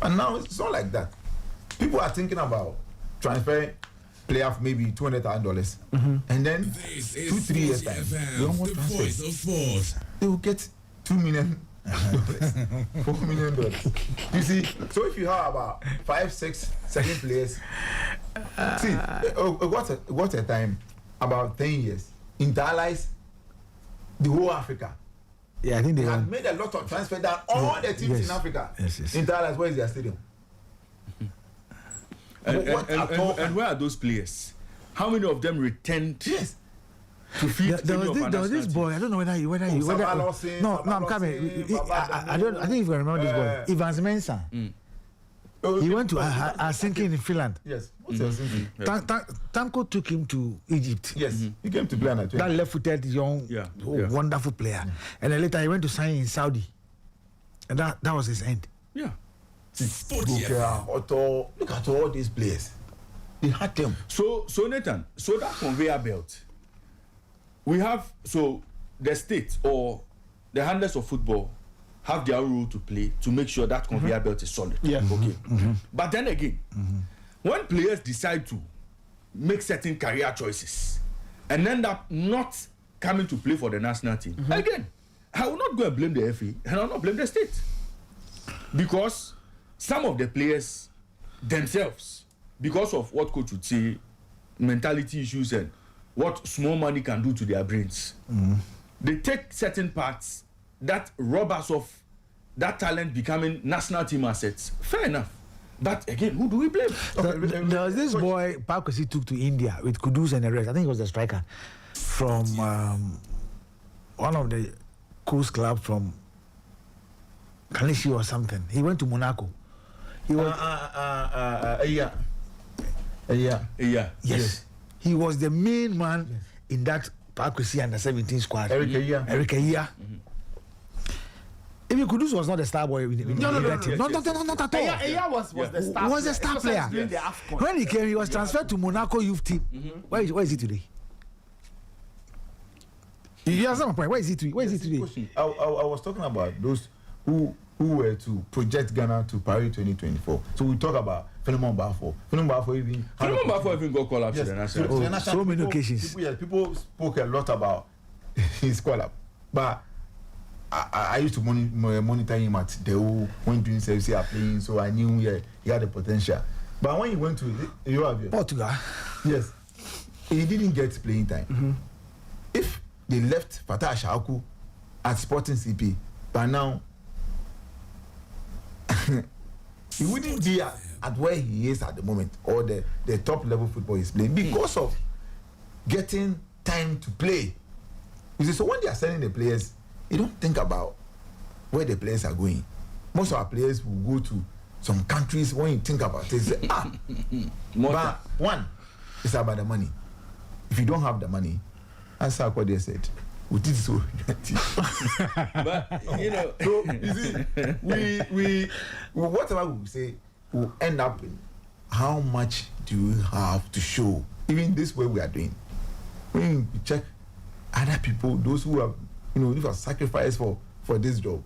and now it's not like that. People are thinking about transfer player for maybe $200,000, and then 2-3 years time, they don't want transfer. They will get $2 million, $4 million. You see, so if you have about 5-6 second players, see, what a time, about 10 years, internalize the whole Africa. Yeah, I think they have made a lot of transfer down all the teams in Africa. Yes. Internalize, where is their stadium? And where are those players? How many of them returned? Yes. To feed there was this boy. I don't know whether I'm coming. I think you can remember this boy, Evans Mensah. He went to Helsinki in Finland. Yes. What's Helsinki? Tanko took him to Egypt. Yes. He came to play on that left-footed young, wonderful player. And then later he went to sign in Saudi, and that was his end. Yeah. Sporty. Look at all these players. They had them. So Nathan, so that conveyor belt, we have, so the state or the handlers of football have their role to play to make sure that conveyor belt is solid. Yeah. Okay. But then again, when players decide to make certain career choices and end up not coming to play for the national team, again, I will not go and blame the FA and I will not blame the state. Because some of the players themselves, because of what coach would say, mentality issues and what small money can do to their brains, they take certain parts that rob us of that talent becoming national team assets. Fair enough. But again, who do we blame? There was this boy Pakwesi took to India with Kudus and the rest. I think he was the striker from one of the coast club from Kanishi or something. He went to Monaco. He was Yes. He was the main man in that Pakwesi under 17 squad. Eric Ayia. Even Kudus was not a star boy. Not at all. Ayia was the star. Was a star player. When he came, he was transferred to Monaco youth team. Where is he today? You understand my point? Where is he today? I was talking about those who were to project Ghana to Paris 2024. So we talk about Philemon Bafo. Philemon Bafo even got called up to the national team. So many occasions. People spoke a lot about his call up, but I used to monitor him at the when doing service playing, so I knew he had the potential. But when he went to Portugal, yes, he didn't get playing time. If they left Fatah Shaku at Sporting CP, by now he wouldn't be at where he is at the moment, or the top level football he's playing, because of getting time to play. You see, so when they are selling the players, you don't think about where the players are going. Most of our players will go to some countries. When you think about it, say, but one, it's about the money. If you don't have the money, as Sarkodie said, we did so. But you know, so you see, we whatever we say will end up in how much do you have to show. Even this way we are doing. When you check other people, those who have, who have sacrificed for this job.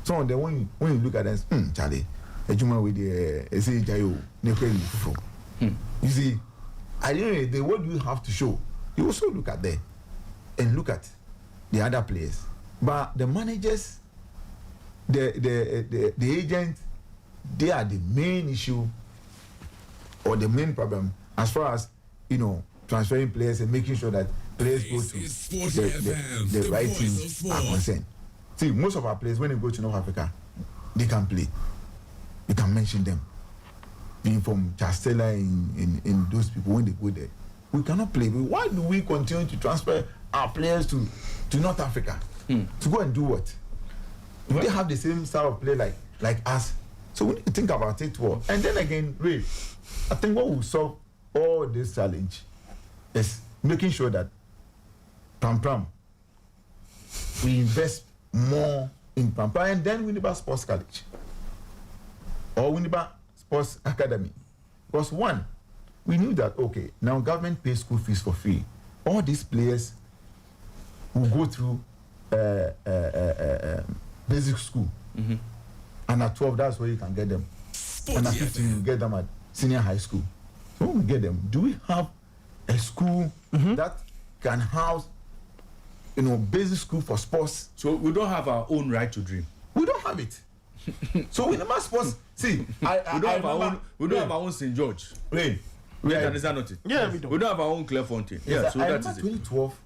Some of them, when you look at them, Charlie, with the you see, I don't know what do you have to show. You also look at them and look at the other players. But the managers, the agents, they are the main issue or the to problem as far as transferring players and making sure that players go to the right teams are concerned. See, most of our players, when they go to North Africa, they can play. You can mention them. Being from Chastela in those people, when they go there, we cannot play. Why do we continue to transfer our players to North Africa? To go and do what? Do they have the same style of play like us? So we need to think about it well. And then again, Ray, I think what will solve all this challenge is making sure that Pram we invest more in Pram and then Winneba Sports College or Winneba Sports Academy. Because one, we knew that okay, now government pays school fees for free. All these players will go through basic school. And at 12, that's where you can get them. Sporty And at 15, you get them at senior high school. So when we get them, do we have a school that can house, basic school for sports? So we don't have our own right to dream. We don't have it. So we never sports. See, We don't have our own St. George. Wait, Is that not it? Yeah, we don't. We don't have our own Clairefontaine. Yeah, so I that remember is it. 2012.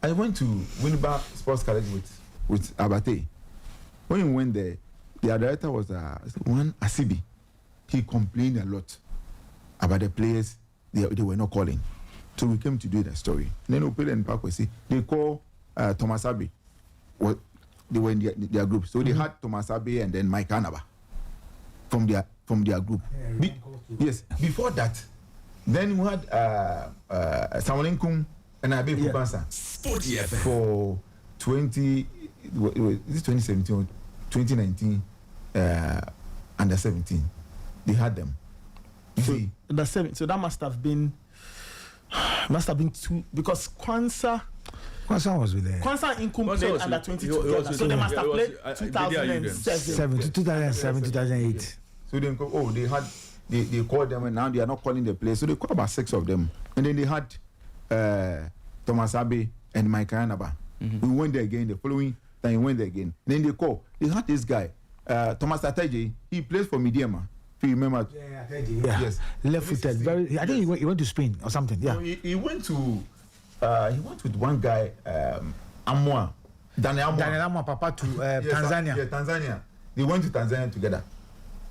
I went to Winneba Sports College with Abate. When we went there, the director was one Asibi. He complained a lot about the players they were not calling. So we came to do the story. And then Opel and Parkway, they call Thomas Abbey. Well, they were in their group. So they had Thomas Abbey and then Mike Anaba from their group. Yes, before that, then we had Samuel Nkum and Abe Kubansa Sporty FM. for 2017 or 2019 under 17. They had them. You see, So that must have been two, because Kwanzaa was with there. Kwanzaa Inkum Kwanzaa played was under with- 20 he was together. with- So they must yeah, have he was- played I- 2007. 2007, 2008. so they they called them and now they are not calling the players. So they called about 6 of them. And then they had Thomas Abe and Mike Anaba. We went there again the following time, we went there again. Then they called. They had this guy, Thomas Tateje. He plays for Midiama. If you remember. Yeah. Yes. Left-footed. Very. I think he went to Spain or something. Yeah. So he went with one guy, Amwa. Daniel Amwa Papa to Yes, Tanzania. Yeah, Tanzania. They went to Tanzania together.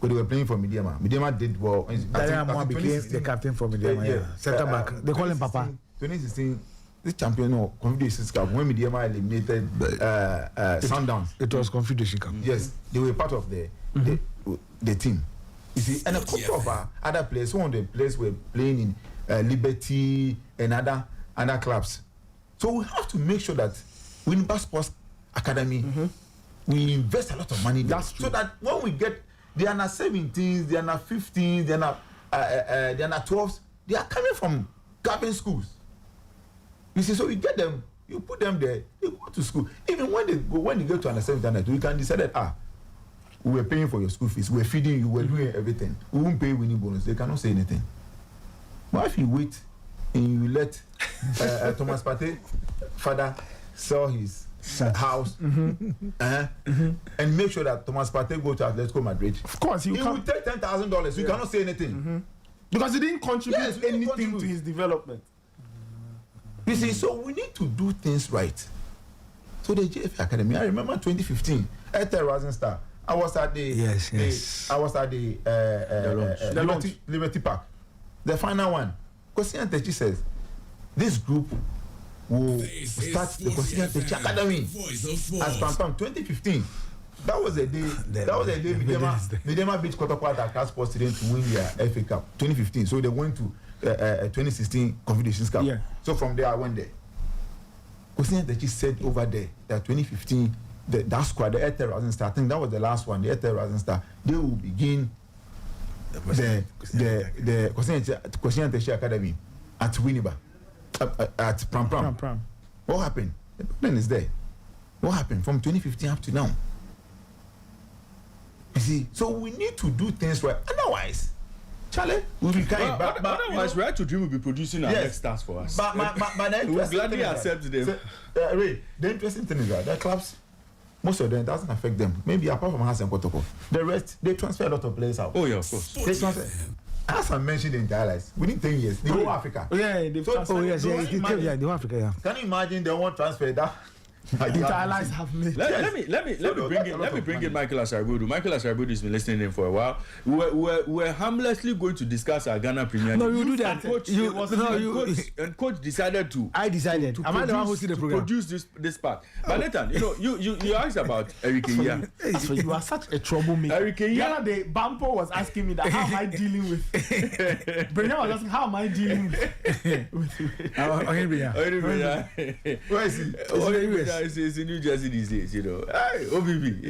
But they were playing for Midiama. Midiama did well. Daniel Amwa became the captain for Midiama. Yeah. Center back. They call him Papa. 2016, this champion of Confederations Cup, when Midiama eliminated Sundowns. It was Confederation Cup. Yes, they were part of the team. You see, and a couple of other players, some of the players were playing in Liberty and other clubs. So we have to make sure that Winneba Sports Academy, we invest a lot of money there. That's true. So that when we get the under 17s, the under 15s, the under 12s, they are coming from government schools. You see, so you get them, you put them there, they go to school. Even when they get to under 17, we can decide that we were paying for your school fees, we were feeding you, we were doing everything. We won't pay winning bonus. They cannot say anything. But if you wait and you let Thomas Partey, father, sell his house and make sure that Thomas Partey go to Atletico Madrid, Of course, he will take $10,000. You cannot say anything. because he didn't contribute Yes, he didn't anything contribute. to his development. You see, so we need to do things right. So the JFA Academy, I remember 2015, at Rising Star. I was at the I was at the Liberty Park, the final one. Kosian Techi says this group will start the Kosian Techi Academy as Pam 2015. That was a day. That was a day Midema beat Kotoko at Accra Sports Stadium to win their FA Cup 2015. So they went to 2016 Confederations Cup. Yeah. So from there I went there. Kosian Techi said over there that 2015. That squad, the Airtel Rising Star, I think that was the last one, the Airtel Rising Star, they will begin the Kosian Techi Academy at Winneba, at Pram. What happened? The plan is there. What happened from 2015 up to now? You see, so we need to do things right. Otherwise, Charlie, we'll be kind. But otherwise, Right to Dream will be producing our next stars for us. But the we will gladly accept them. Ray, the interesting thing is that the clubs, most of them doesn't affect them. Maybe apart from Hassan Kotoko, the rest they transfer a lot of players out. Oh yeah, of course. They transfer. As I mentioned in the highlights, within 10 years, the whole Africa. Yeah, they've So- transferred. Oh yes, So yeah, imagine- the Africa, yeah. Can you imagine they won't transfer that The allies have made. Let me bring in Michael Asaribudu. Michael Asaribudu has been listening in for a while. We're harmlessly going to discuss our Ghana Premier League. No, you do that. And coach decided to. I decided. Am I the one who see the program? Produce this part. But Nathan, you asked about Eric Eya. So you are such a troublemaker. Eric Eya. Ghana, the Bampo was asking me that. How am I dealing with? Brennan was asking, how am I dealing with? Where is he? It's in New Jersey these days, Hey, OBB.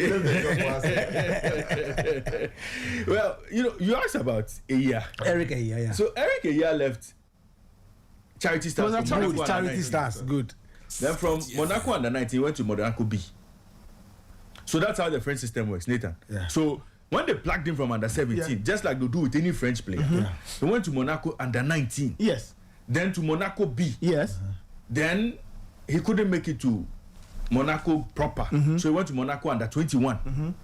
Well, you asked about Eya. Eric Eya, yeah. So Eric Eya left Charity Stars. Charity Stars, good. Then from Monaco under 19, he went to Monaco B. So that's how the French system works, Nathan. Yeah. So when they plugged him from under 17, just like they do with any French player, he went to Monaco under 19. Yes. Then to Monaco B. Yes. Then he couldn't make it to Monaco proper. So he went to Monaco under 21.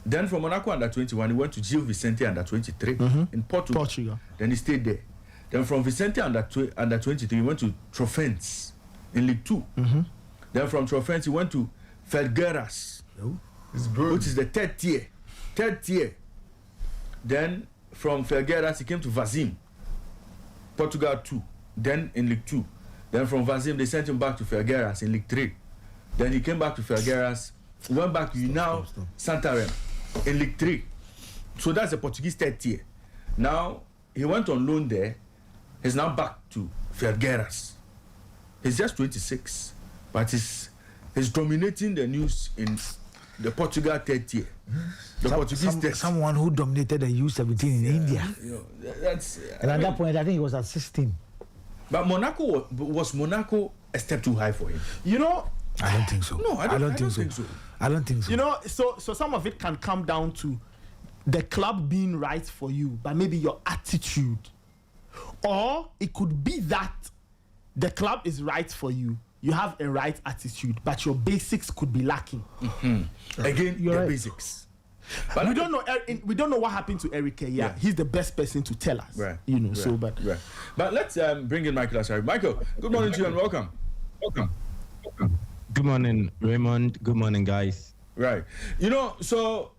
Then from Monaco under 21, he went to Gil Vicente under 23 in Portugal. Then he stayed there. Then from Vicente under 23, he went to Trofense in League 2. Then from Trofense, he went to Felgueiras, which is the third tier. Then from Felgueiras, he came to Vazim, Portugal 2. Then in League 2. Then from Vazim, they sent him back to Felgueiras in League 3. Then he came back to Felgueiras, went back to União Santarém in League 3. So that's the Portuguese third tier. Now, he went on loan there. He's now back to Felgueiras. He's just 26, but he's dominating the news in the Portugal third tier. Someone who dominated the U17 in India. That's. And at that point, I think he was at 16. But Monaco was Monaco a step too high for him? I don't think so. No, I don't think so. I don't think so. So some of it can come down to the club being right for you, but maybe your attitude. Or it could be that the club is right for you. You have a right attitude, but your basics could be lacking. Again, You're right. basics. But we don't know. We don't know what happened to Eric Eya. Yeah. He's the best person to tell us. Right. But let's bring in Michael Asari. Michael, good morning to you and welcome. Good morning, Raymond. Good morning, guys. Right. So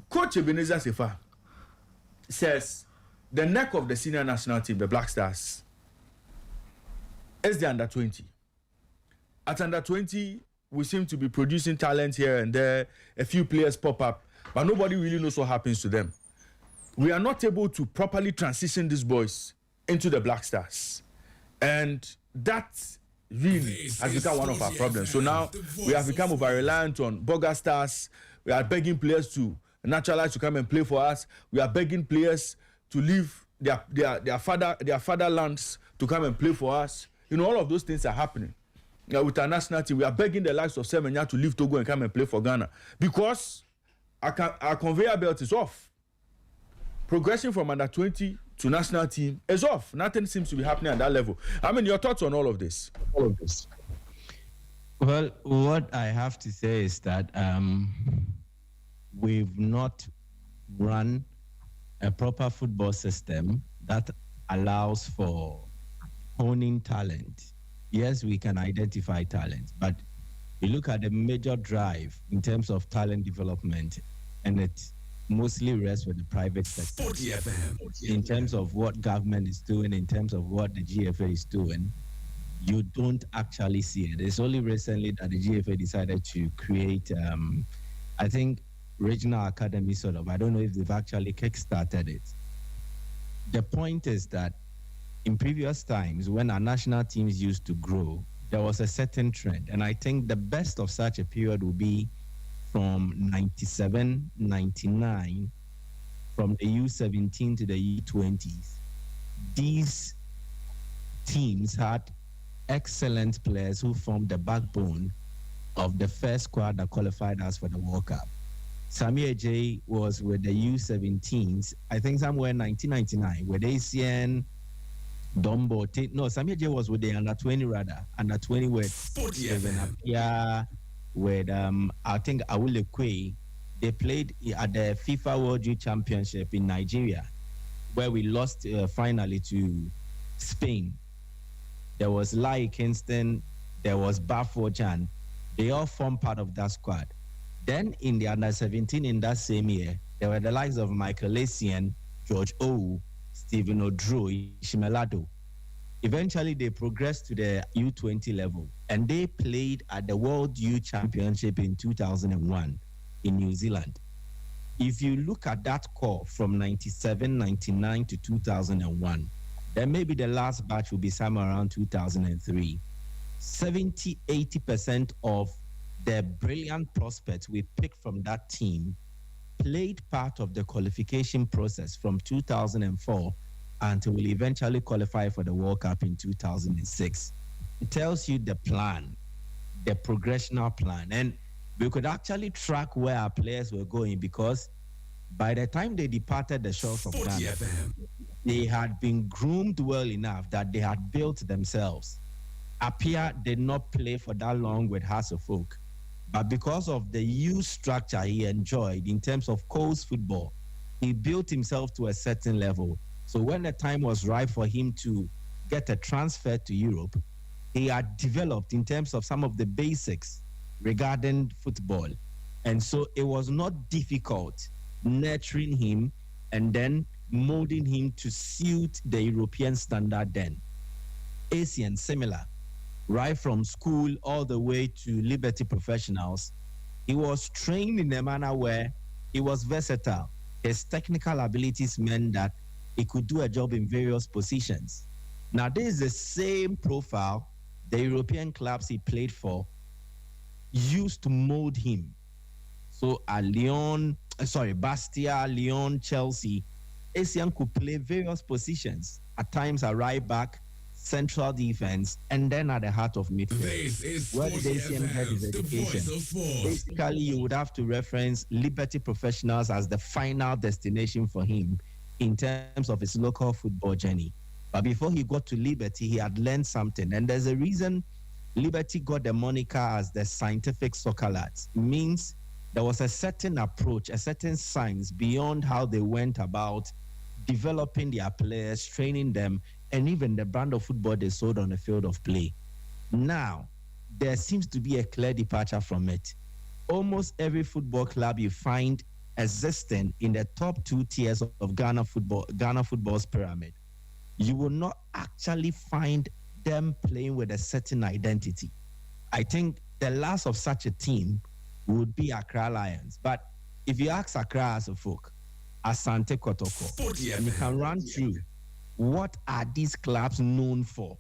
Coach Ebenezer Sefa says the neck of the senior national team, the Black Stars, is the under 20. At under 20, we seem to be producing talent here and there. A few players pop up, but nobody really knows what happens to them. We are not able to properly transition these boys into the Black Stars. And that really has become one of our problems. So now we have become over-reliant on Boga Stars. We are begging players to naturalize to come and play for us. We are begging players to leave their fatherlands to come and play for us. All of those things are happening. With our national team, we are begging the likes of Semenya to leave Togo and come and play for Ghana because our conveyor belt is off. Progression from under 20 to national team is off. Nothing seems to be happening at that level. Your thoughts on all of this? Well, what I have to say is that we've not run a proper football system that allows for honing talent. Yes, we can identify talent, but we look at the major drive in terms of talent development, and it mostly rests with the private sector. Sporty FM. In terms of what government is doing, in terms of what the GFA is doing, you don't actually see it. It's only recently that the GFA decided to create, I think, regional academy sort of. I don't know if they've actually kickstarted it. The point is that in previous times, when our national teams used to grow, there was a certain trend. And I think the best of such a period would be from 97, 99, from the U17 to the U20s. These teams had excellent players who formed the backbone of the first squad that qualified us for the World Cup. Sami Ajay was with the U17s, I think somewhere in 1999, with ACN, Dombo. No, Sami Ajay was with the under 20 rather. Under 20 with Steven Appiah, with I think Awule Kwe. They played at the FIFA World Youth Championship in Nigeria, where we lost finally to Spain. There was Lai Kingston, there was Bafo Chan. They all formed part of that squad. Then in the under-17 in that same year, there were the likes of Michael Essien, George Owu, Stephen Odro, Shimelado. Eventually, they progressed to the U20 level, and they played at the World Youth Championship in 2001 in New Zealand. If you look at that core from 97, 99 to 2001, then maybe the last batch will be somewhere around 2003. 70, 80% of the brilliant prospects we picked from that team played part of the qualification process from 2004 until we eventually qualify for the World Cup in 2006. It tells you the plan, the progressional plan. And we could actually track where our players were going, because by the time they departed the shores of Sporty Ghana, FM. they had been groomed well enough that they had built themselves. Apia did not play for that long with Hasselhoff, but because of the youth structure he enjoyed in terms of coast football, he built himself to a certain level. So when the time was right for him to get a transfer to Europe, he had developed in terms of some of the basics regarding football. And so it was not difficult nurturing him and then molding him to suit the European standard then. Asian, similar. Right from school all the way to Liberty Professionals, he was trained in a manner where he was versatile. His technical abilities meant that he could do a job in various positions. Now, this is the same profile the European clubs he played for used to mold him. So at Bastia, Lyon, Chelsea, Asian could play various positions, at times a right back, central defense, and then at the heart of midfield. This is Where Sporty did Asian get his FM, the education? voice of sport. Basically, you would have to reference Liberty Professionals as the final destination for him in terms of his local football journey. But before he got to Liberty, he had learned something. And there's a reason Liberty got the moniker as the scientific soccer lads. It means there was a certain approach, a certain science beyond how they went about developing their players, training them, and even the brand of football they sold on the field of play. Now, there seems to be a clear departure from it. Almost every football club you find existing in the top 2 tiers of Ghana football's pyramid, you will not actually find them playing with a certain identity. I think the last of such a team would be Accra Lions. But if you ask Accra as a folk, Asante Kotoko, Sporty and you FM. can run through what are these clubs known for.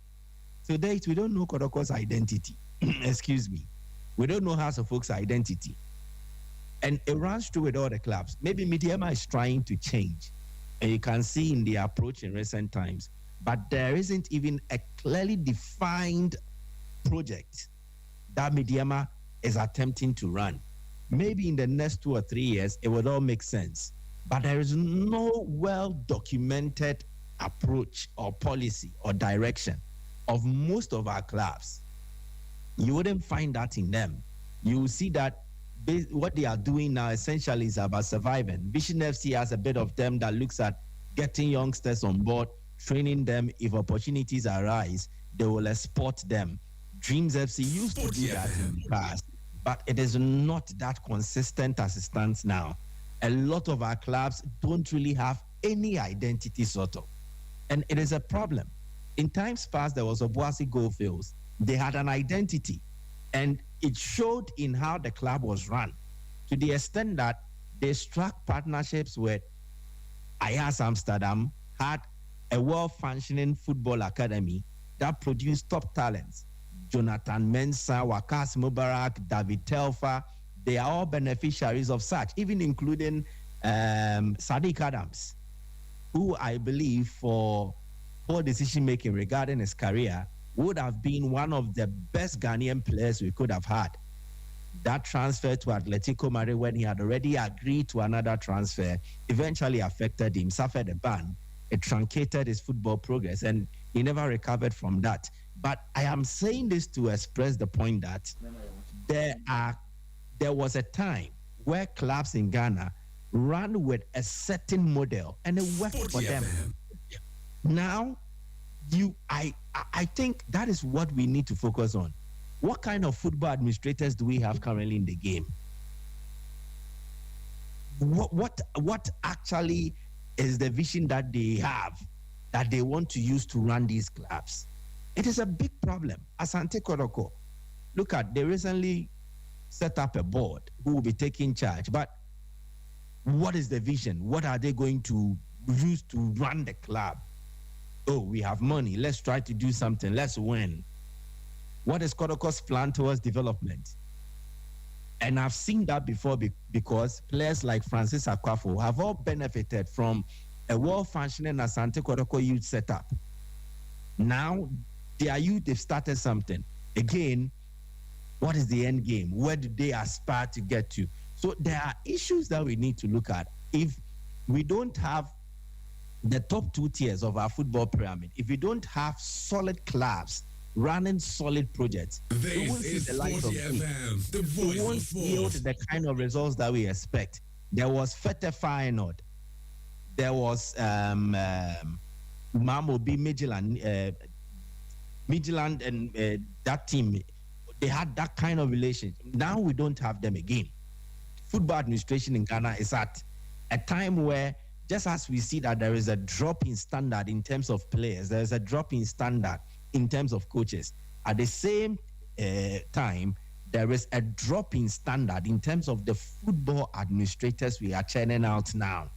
To date, we don't know Kotoko's identity. Excuse me. We don't know House of Folks' identity. And it runs through with all the clubs. Maybe Midiama is trying to change. And you can see in the approach in recent times. But there isn't even a clearly defined project that Midiama is attempting to run. Maybe in the next 2 or 3 years, it would all make sense. But there is no well-documented approach or policy or direction of most of our clubs. You wouldn't find that in them. You will see that what they are doing now essentially is about surviving. Vision FC has a bit of them that looks at getting youngsters on board, training them. If opportunities arise, they will export them. Dreams FC used to do that in the past, but it is not that consistent as it stands now. A lot of our clubs don't really have any identity, sort of. And it is a problem. In times past, there was Obuasi Goldfields. They had an identity, and it showed in how the club was run, to the extent that they struck partnerships with Ajax Amsterdam, had a well-functioning football academy that produced top talents. Jonathan Mensah, Wakas Mubarak, David Telfa, they are all beneficiaries of such, even including Sadiq Adams, who I believe for poor decision-making regarding his career would have been one of the best Ghanaian players we could have had. That transfer to Atletico Madrid, when he had already agreed to another transfer, eventually affected him, suffered a ban. It truncated his football progress, and he never recovered from that. But I am saying this to express the point that there was a time where clubs in Ghana ran with a certain model, and it worked for them. Now, I think that is what we need to focus on. What kind of football administrators do we have currently in the game? What actually is the vision that they have that they want to use to run these clubs? It is a big problem. Asante Kotoko, look at, they recently set up a board who will be taking charge. But what is the vision? What are they going to use to run the club? Oh, we have money. Let's try to do something. Let's win. What is Kotoko's plan towards development? And I've seen that before because players like Francis Akwafo have all benefited from a well-functioning Asante Kotoko youth setup. Now, their youth, they've started something. Again, what is the end game? Where do they aspire to get to? So there are issues that we need to look at. If we don't have the top 2 tiers of our football pyramid, if we don't have solid clubs running solid projects, we won't see the light of day. We won't yield the kind of results that we expect. There was Fete Feyenoord. There was Mamobi Midtjylland, and that team. They had that kind of relationship. Now we don't have them again. Football administration in Ghana is at a time where, just as we see that there is a drop in standard in terms of players, there is a drop in standard in terms of coaches. At the same time, there is a drop in standard in terms of the football administrators we are churning out now.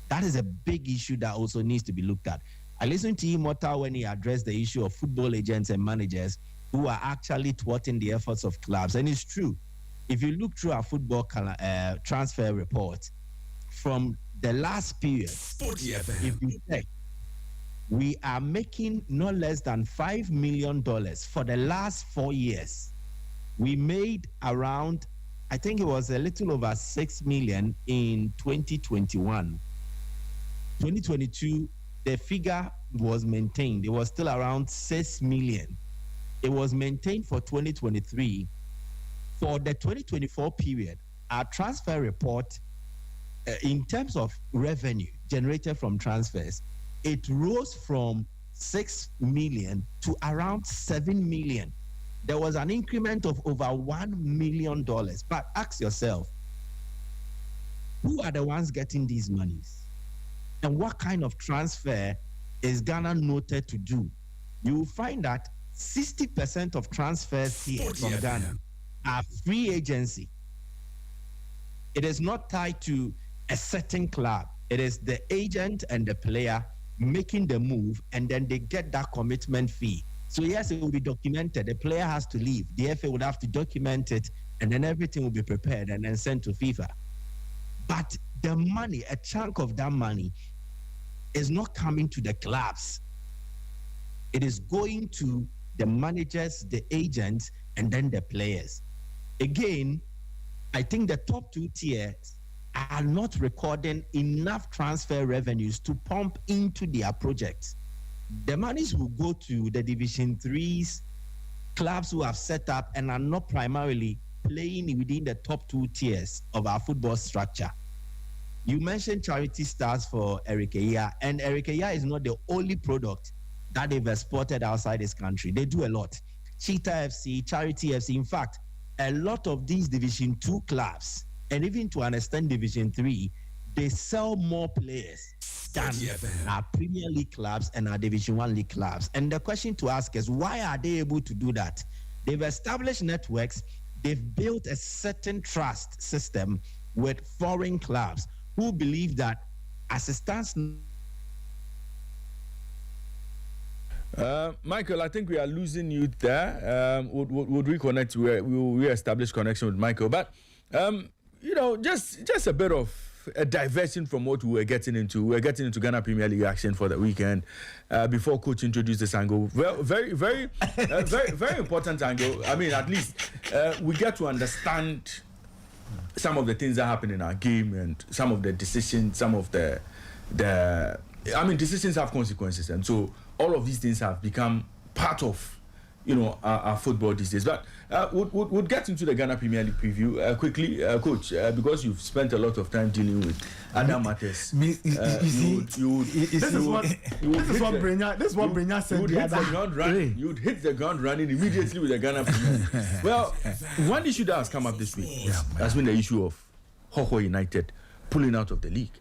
That is a big issue that also needs to be looked at. I listened to Immortal when he addressed the issue of football agents and managers who are actually thwarting the efforts of clubs. And it's true. If you look through our football transfer report from the last period, Sporty FM. if you check, we are making no less than $5 million for the last 4 years. We made around, I think it was a little over 6 million in 2021. 2022, the figure was maintained. It was still around 6 million. It was maintained for 2023. For the 2024 period, our transfer report, in terms of revenue generated from transfers, it rose from 6 million to around 7 million. There was an increment of over $1 million. But ask yourself, who are the ones getting these monies? And what kind of transfer is Ghana noted to do? You will find that 60% of transfers here from Ghana are free agency. It is not tied to a certain club. It is the agent and the player making the move, and then they get that commitment fee. So yes, it will be documented. The player has to leave. The FA would have to document it, and then everything will be prepared and then sent to FIFA. But the money, a chunk of that money, is not coming to the clubs. It is going to the managers, the agents, and then the players. Again, I think the top 2 tiers are not recording enough transfer revenues to pump into their projects. The monies will go to the Division 3s, clubs who have set up and are not primarily playing within the top 2 tiers of our football structure. You mentioned Charity Stars for Eric Eya, and Eric Eya is not the only product that they've exported outside this country. They do a lot. Cheetah FC, Charity FC. In fact, a lot of these Division 2 clubs, and even to an extent Division 3, they sell more players than our Premier League clubs and our Division 1 league clubs. And the question to ask is, why are they able to do that? They've established networks. They've built a certain trust system with foreign clubs who believe that as it stands. Michael, I think we are losing you there. Would reconnect? We'll re-establish connection with Michael. But just a bit of a diversion from what we were getting into. We were getting into Ghana Premier League action for the weekend. Before Coach introduced this angle, well, very important angle. I mean, at least we get to understand some of the things that happen in our game and some of the decisions. Some of the decisions have consequences, and so all of these things have become part of our football these days. But we'll get into the Ghana Premier League preview quickly, Coach, because you've spent a lot of time dealing with other matters. This is what Brenya said. You'd hit the ground running immediately with the Ghana Premier League. Well, one issue that has come up this week has been the issue of Hoho United pulling out of the league.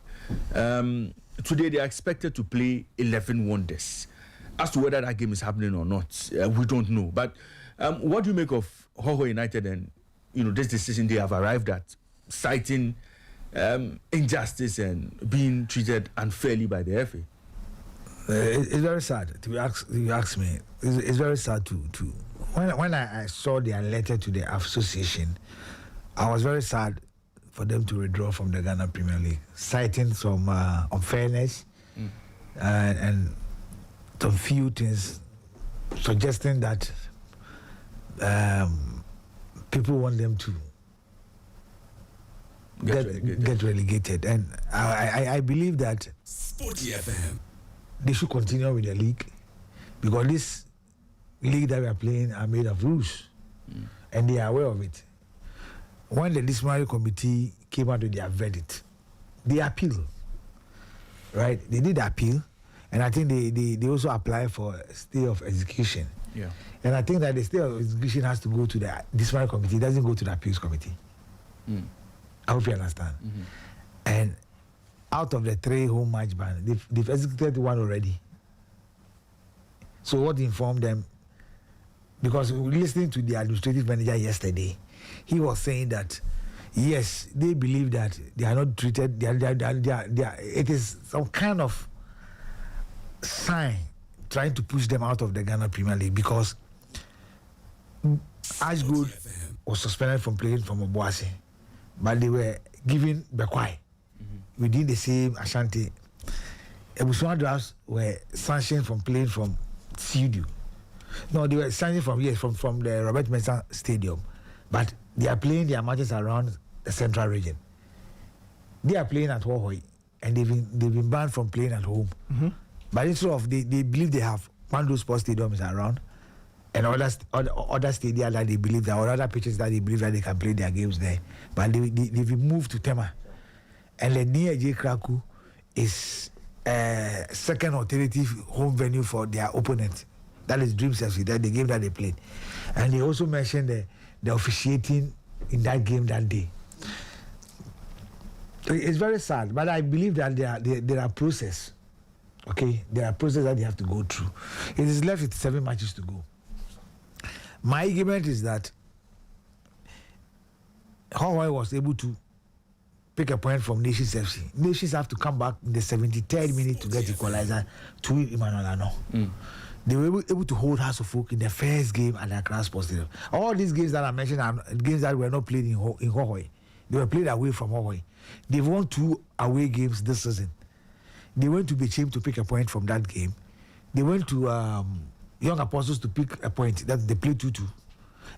Today they are expected to play 11 Wonders. As to whether that game is happening or not, we don't know. But what do you make of Hoho United and this decision they have arrived at, citing injustice and being treated unfairly by the FA? It's very sad. You ask me. It's very sad to when I saw their letter to the association, I was very sad for them to withdraw from the Ghana Premier League, citing some unfairness and some few things, suggesting that people want them to get relegated. And I believe that Sporty FM. they should continue with the league, because this league that we are playing are made of rules, and they are aware of it. When the disciplinary committee came out with their verdict, they appealed. Right? They did appeal. And I think they also apply for a stay of execution. Yeah. And I think that the stay of execution has to go to the disciplinary committee. It doesn't go to the appeals committee. I hope you understand. And out of the 3 home match ban, they've executed 1 already. So what informed them, because listening to the administrative manager yesterday, he was saying that yes, they believe that they are not treated, it is some kind of sign trying to push them out of the Ghana Premier League, because Ashgood was suspended from playing from Obuasi, but they were given Bekwai within the same Ashanti. Ebusua Drafts were sanctioned from playing from Studio. No, they were sanctioned from the Robert Mensah Stadium, but they are playing their matches around the Central Region. They are playing at Hohoi, and they've been banned from playing at home. But instead of they believe they have Mando Sports Stadiums around, and other stadia that they believe that, or other pitches that they believe that they can play their games there. But they've been moved to Tema, and the near J Kraku is second alternative home venue for their opponent. That is Dreams FC, that the game that they played. And they also mentioned the officiating in that game that day. It's very sad, but I believe that there are process. Okay, there are processes that they have to go through. It is left with 7 matches to go. My argument is that Hawaii was able to pick a point from Nations FC. Nations have to come back in the 73rd minute to get equalizer to Emmanuel Ano. They were able to hold House of Folk in the first game at the Accra Sports Stadium. All these games that I mentioned are games that were not played in Hawaii. They were played away from Hawaii. They've won 2 away games this season. They went to Bechem to pick a point from that game. They went to Young Apostles to pick a point that they played 2-2.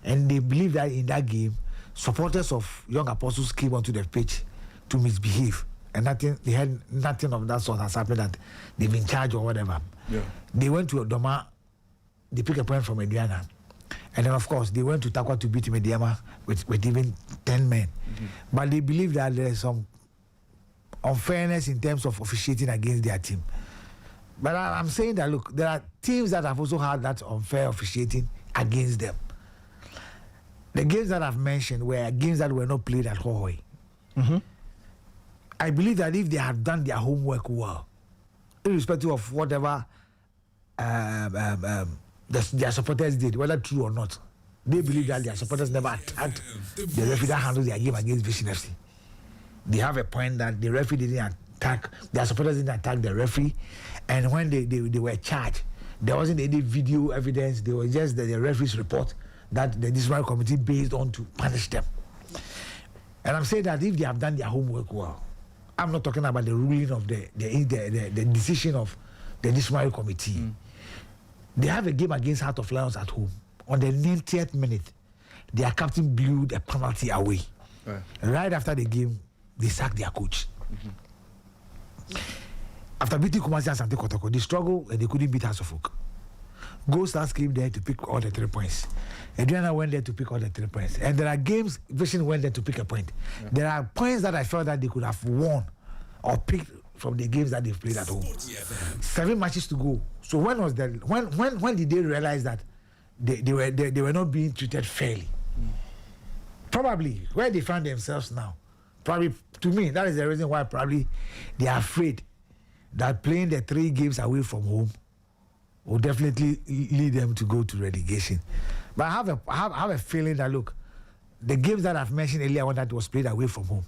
And they believe that in that game, supporters of Young Apostles came onto the pitch to misbehave. And they had nothing of that sort has happened, that they've been charged or whatever. Yeah. They went to Odoma, they picked a point from Mediana. And then, of course, they went to Takwa to beat Mediama with even 10 men. But they believe that there is some unfairness in terms of officiating against their team. But I'm saying that, look, there are teams that have also had that unfair officiating against them. The games that I've mentioned were games that were not played at Hawaii. I believe that if they had done their homework well, irrespective of whatever their supporters did, whether true or not, they believe that their supporters never attacked the referee that handles their game against Vision FC. They have a point that the referee didn't attack, their supporters didn't attack the referee, and when they were charged, there wasn't any video evidence, there was just the referee's report that the disciplinary committee based on to punish them. And I'm saying that if they have done their homework well, I'm not talking about the ruling of the decision of the disciplinary committee. They have a game against Heart of Lions at home. On the 90th minute, their captain blew the penalty away. Right after the game, they sacked their coach. After beating Kumasi and Sante Kotoko, they struggled and they couldn't beat House of Folk. Gold Stars came there to pick all the 3 points. Adriana went there to pick all the 3 points. And there are games Vision went there to pick a point. Yeah. There are points that I felt that they could have won or picked from the games that they've played at home. 7 matches to go. So when did they realize that they were not being treated fairly? Probably where they find themselves now. Probably, to me, that is the reason why probably they are afraid that playing the 3 games away from home will definitely lead them to go to relegation. But I have a feeling that, look, the games that I've mentioned earlier, one that was played away from home,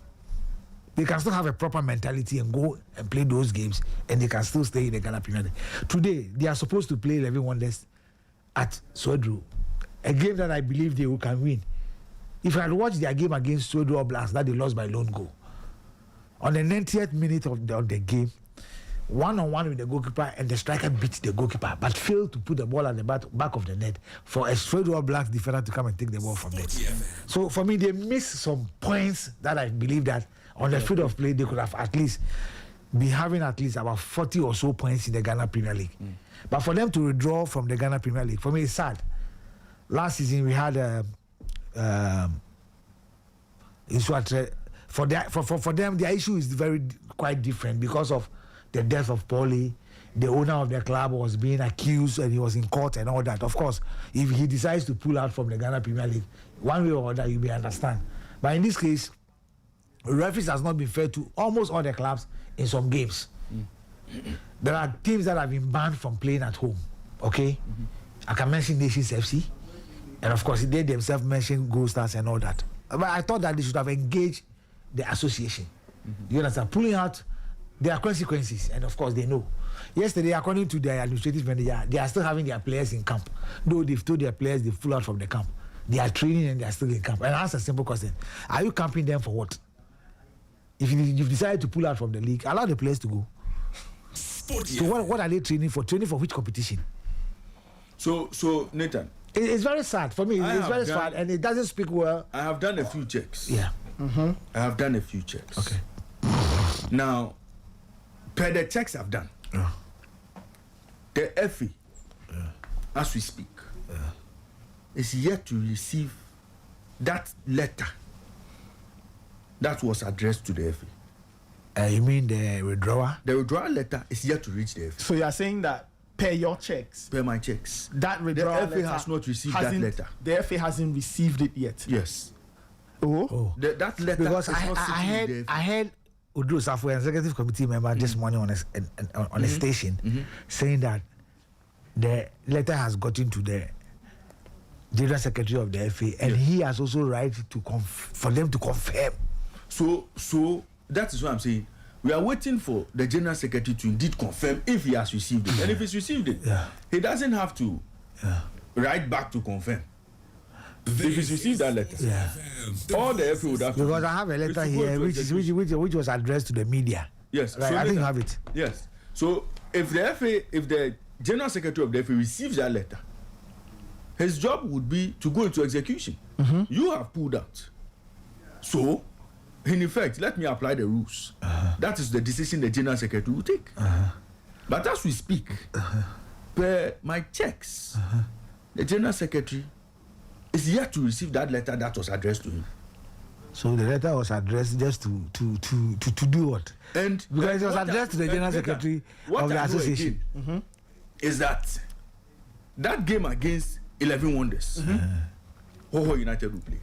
they can still have a proper mentality and go and play those games, and they can still stay in the Ghana Premier League. Today, they are supposed to play 11 Wonders at Swedru, a game that I believe they can win. If I had watched their game against Swedru Blast that they lost by lone goal, on the 90th minute of the game, one-on-one with the goalkeeper, and the striker beat the goalkeeper, but failed to put the ball at the back of the net for a Swedru Blast defender to come and take the ball from there. So for me, they missed some points that I believe that on the field of play, they could have at least be having at least about 40 or so points in the Ghana Premier League. But for them to withdraw from the Ghana Premier League, for me, it's sad. Last season, we had for them, their issue is quite different because of the death of Paulie. The owner of the club was being accused and he was in court and all that. Of course, if he decides to pull out from the Ghana Premier League, one way or other, you may understand. But in this case, referees has not been fair to almost all the clubs in some games. There are teams that have been banned from playing at home. Okay? I can mention Nations FC. And of course, they themselves mentioned Gold Stars and all that. But I thought that they should have engaged the association. You understand? Pulling out, there are consequences. And of course, they know. Yesterday, according to their administrative manager, they are still having their players in camp. Though they've told their players they pull out from the camp. They are training and they are still in camp. And I ask a simple question. Are you camping them for what? If you've decided to pull out from the league, allow the players to go. Sporty. So what are they training for? Training for which competition? So Nathan. It's very sad for me. It's very sad, and it doesn't speak well. I have done a few checks. Yeah. I have done a few checks. Okay. Now, per the checks I've done, the FA, as we speak, is yet to receive that letter that was addressed to the FA. You mean the withdrawal? The withdrawal letter is yet to reach the FA. So you are saying that per your checks, Per my checks, that withdrawal the FA has not received that letter. The FA hasn't received it yet. Yes. Oh. That letter Because is not sitting with the I heard Udo Safo, executive committee member, this morning on a station saying that the letter has gotten to the general secretary of the FA, and he has also right to for them to confirm. So that is what I'm saying. We are waiting for the general secretary to indeed confirm if he has received it. And if he's received it, he doesn't have to write back to confirm. If he's received that letter, all the FA would have to. Because I have a letter here which was addressed to the media. Yes. Right, So I think you have it. Yes. So if the general secretary of the FA receives that letter, his job would be to go into execution. You have pulled out. So, in effect, let me apply the rules. That is the decision the general secretary will take. But as we speak, per my checks, the general secretary is yet to receive that letter that was addressed to him. So the letter was addressed just to do what? And because it was addressed to the general secretary of the association. Is that game against 11 Wonders, Hoho United will play.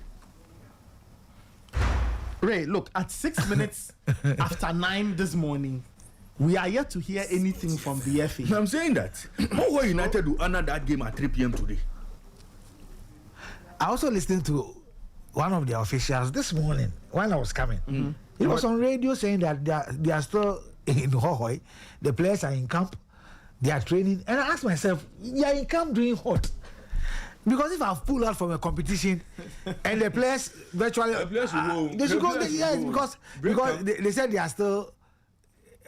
Ray, look, at 6 minutes after 9 this morning, we are yet to hear anything from the FA. I'm saying that Hoho United will honor that game at 3 p.m. today. I also listened to one of the officials this morning when I was coming. He was on radio saying that they are still in Hohoi. The players are in camp. They are training. And I asked myself, you are in camp doing what? Because if I've pulled out from a competition and the players virtually... they should go... Yes, because they said they are still...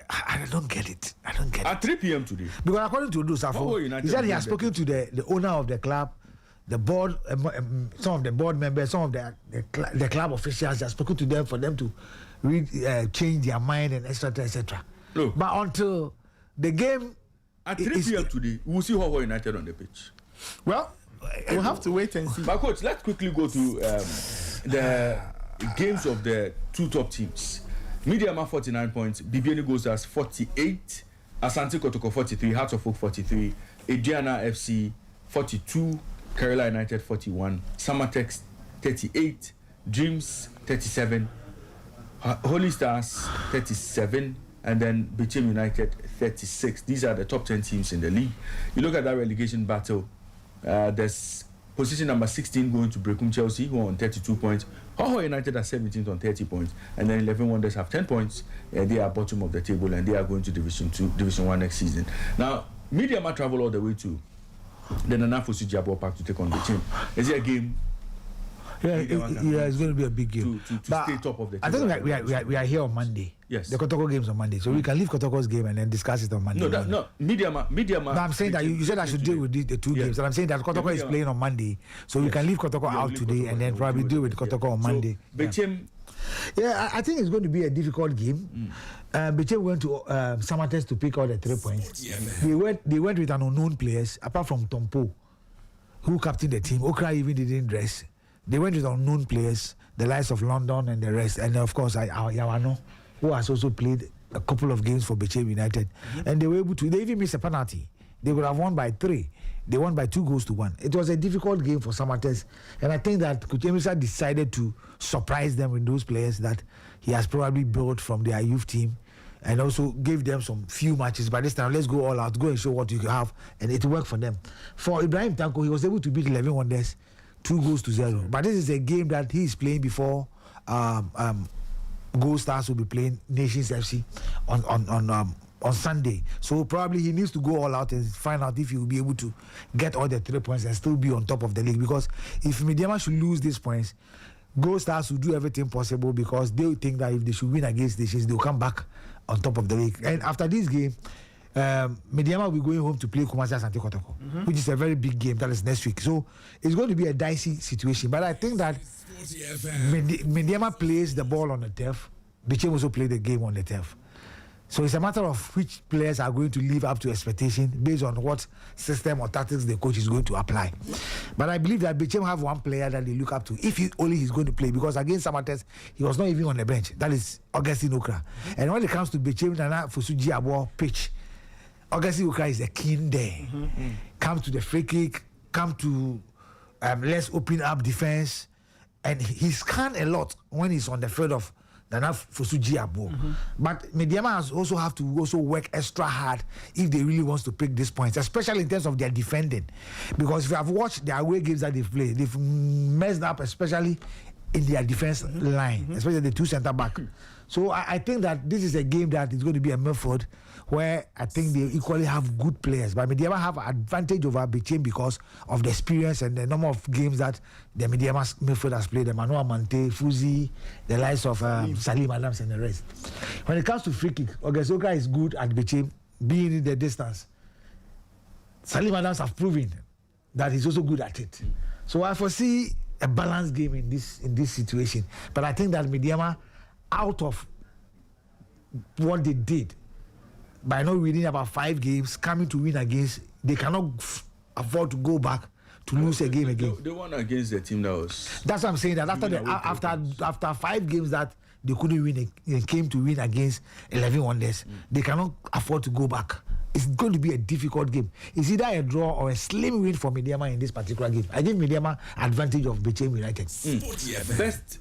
I don't get it. At 3 p.m. today. Because according to Dusafo, he said he has spoken to the owner of the club, the board, some of the board members, some of the club officials. He has spoken to them for them to change their mind and etc. Look, but until the game... At 3 p.m. today, we will see Hoho United on the pitch. Well, we'll have to wait and see. But coach, let's quickly go to the games of the two top teams. Mediama 49 points, Bibiani Gold Stars 48, Asante Kotoko 43, Hearts of Oak 43, Adriana FC 42, Kerala United 41, Samatex 38, Dreams 37, Holy Stars 37, and then Bechem United 36. These are the top 10 teams in the league. You look at that relegation battle, there's position number 16 going to Brekum Chelsea, who are on 32 points. Hoho United are 17th on 30 points, and then 11 Wonders have 10 points. They are bottom of the table, and they are going to Division 1 next season. Now, Mediama travel all the way to the Nana Fosu Jabo Park to take on the team. Is it a game? Yeah, it's going to be a big game. To stay top of the table. I think we are here on Monday. Yes. The Kotoko game's on Monday, so we can leave Kotoko's game and then discuss it on Monday. No, Mediama. No, I'm saying that you said I should deal with the two games, and I'm saying that Kotoko is playing on Monday, so we can leave Kotoko out today and then probably deal with Kotoko on Monday. Bechem. Yeah, I think it's going to be a difficult game. Bechem went to Samatex to pick out the 3 points. They went with an unknown players, apart from Tompo, who captained the team. Okra even didn't dress. They went with unknown players, the likes of London and the rest, and of course Yawano, who has also played a couple of games for Bechem United, and they were able to. They even missed a penalty. They would have won by 3. They won by 2-1. It was a difficult game for Samatex, and I think that Coach Emisa decided to surprise them with those players that he has probably built from their youth team, and also gave them some few matches. By this time, let's go all out, go and show what you have, and it worked for them. For Ibrahim Tanko, he was able to beat 11 Wonders 2-0. But this is a game that he is playing before Gold Stars will be playing Nations FC on Sunday. So probably he needs to go all out and find out if he will be able to get all the 3 points and still be on top of the league. Because if Mediama should lose these points, Gold Stars will do everything possible, because they will think that if they should win against Nations, they will come back on top of the league. And after this game, Mediama will be going home to play Kumasi Asante Kotoko, which is a very big game. That is next week. So it's going to be a dicey situation. But I think that Mediama plays the ball on the turf. Bechem also play the game on the turf. So it's a matter of which players are going to live up to expectation based on what system or tactics the coach is going to apply. But I believe that Bechem have one player that they look up to if he's going to play, because against Samatex, he was not even on the bench. That is Augustine Okra. And when it comes to Bechem Nana Fosuji Abo pitch, Augustine Okra is a king there. Come to the free kick, come to let's open up defense. And he scanned a lot when he's on the field of Nana Fosuji Abo. But Mediama has also have to also work extra hard if they really want to pick these points, especially in terms of their defending. Because if you have watched their away games that they've played, they've messed up, especially in their defense line, especially the 2 center back. So I think that this is a game that is going to be a Milford, where I think they equally have good players. But Mediama have advantage over Bechem because of the experience and the number of games that the Mediama midfield has played. The Manoa Mante, Fuzi, the likes of Salim Adams and the rest. When it comes to free kick, Ogesoka is good at Bechem, being in the distance. Salim Adams have proven that he's also good at it. So I foresee a balanced game in this situation. But I think that Mediama, out of what they did, by not winning about 5 games, coming to win against, they cannot afford to go back to lose a game again. They won against the team that was. That's what I'm saying. That after 5 games that they couldn't win, they came to win against 11 Wonders. They cannot afford to go back. It's going to be a difficult game. It's either a draw or a slim win for Mediama in this particular game. I give Mediama advantage of Bechem United. Best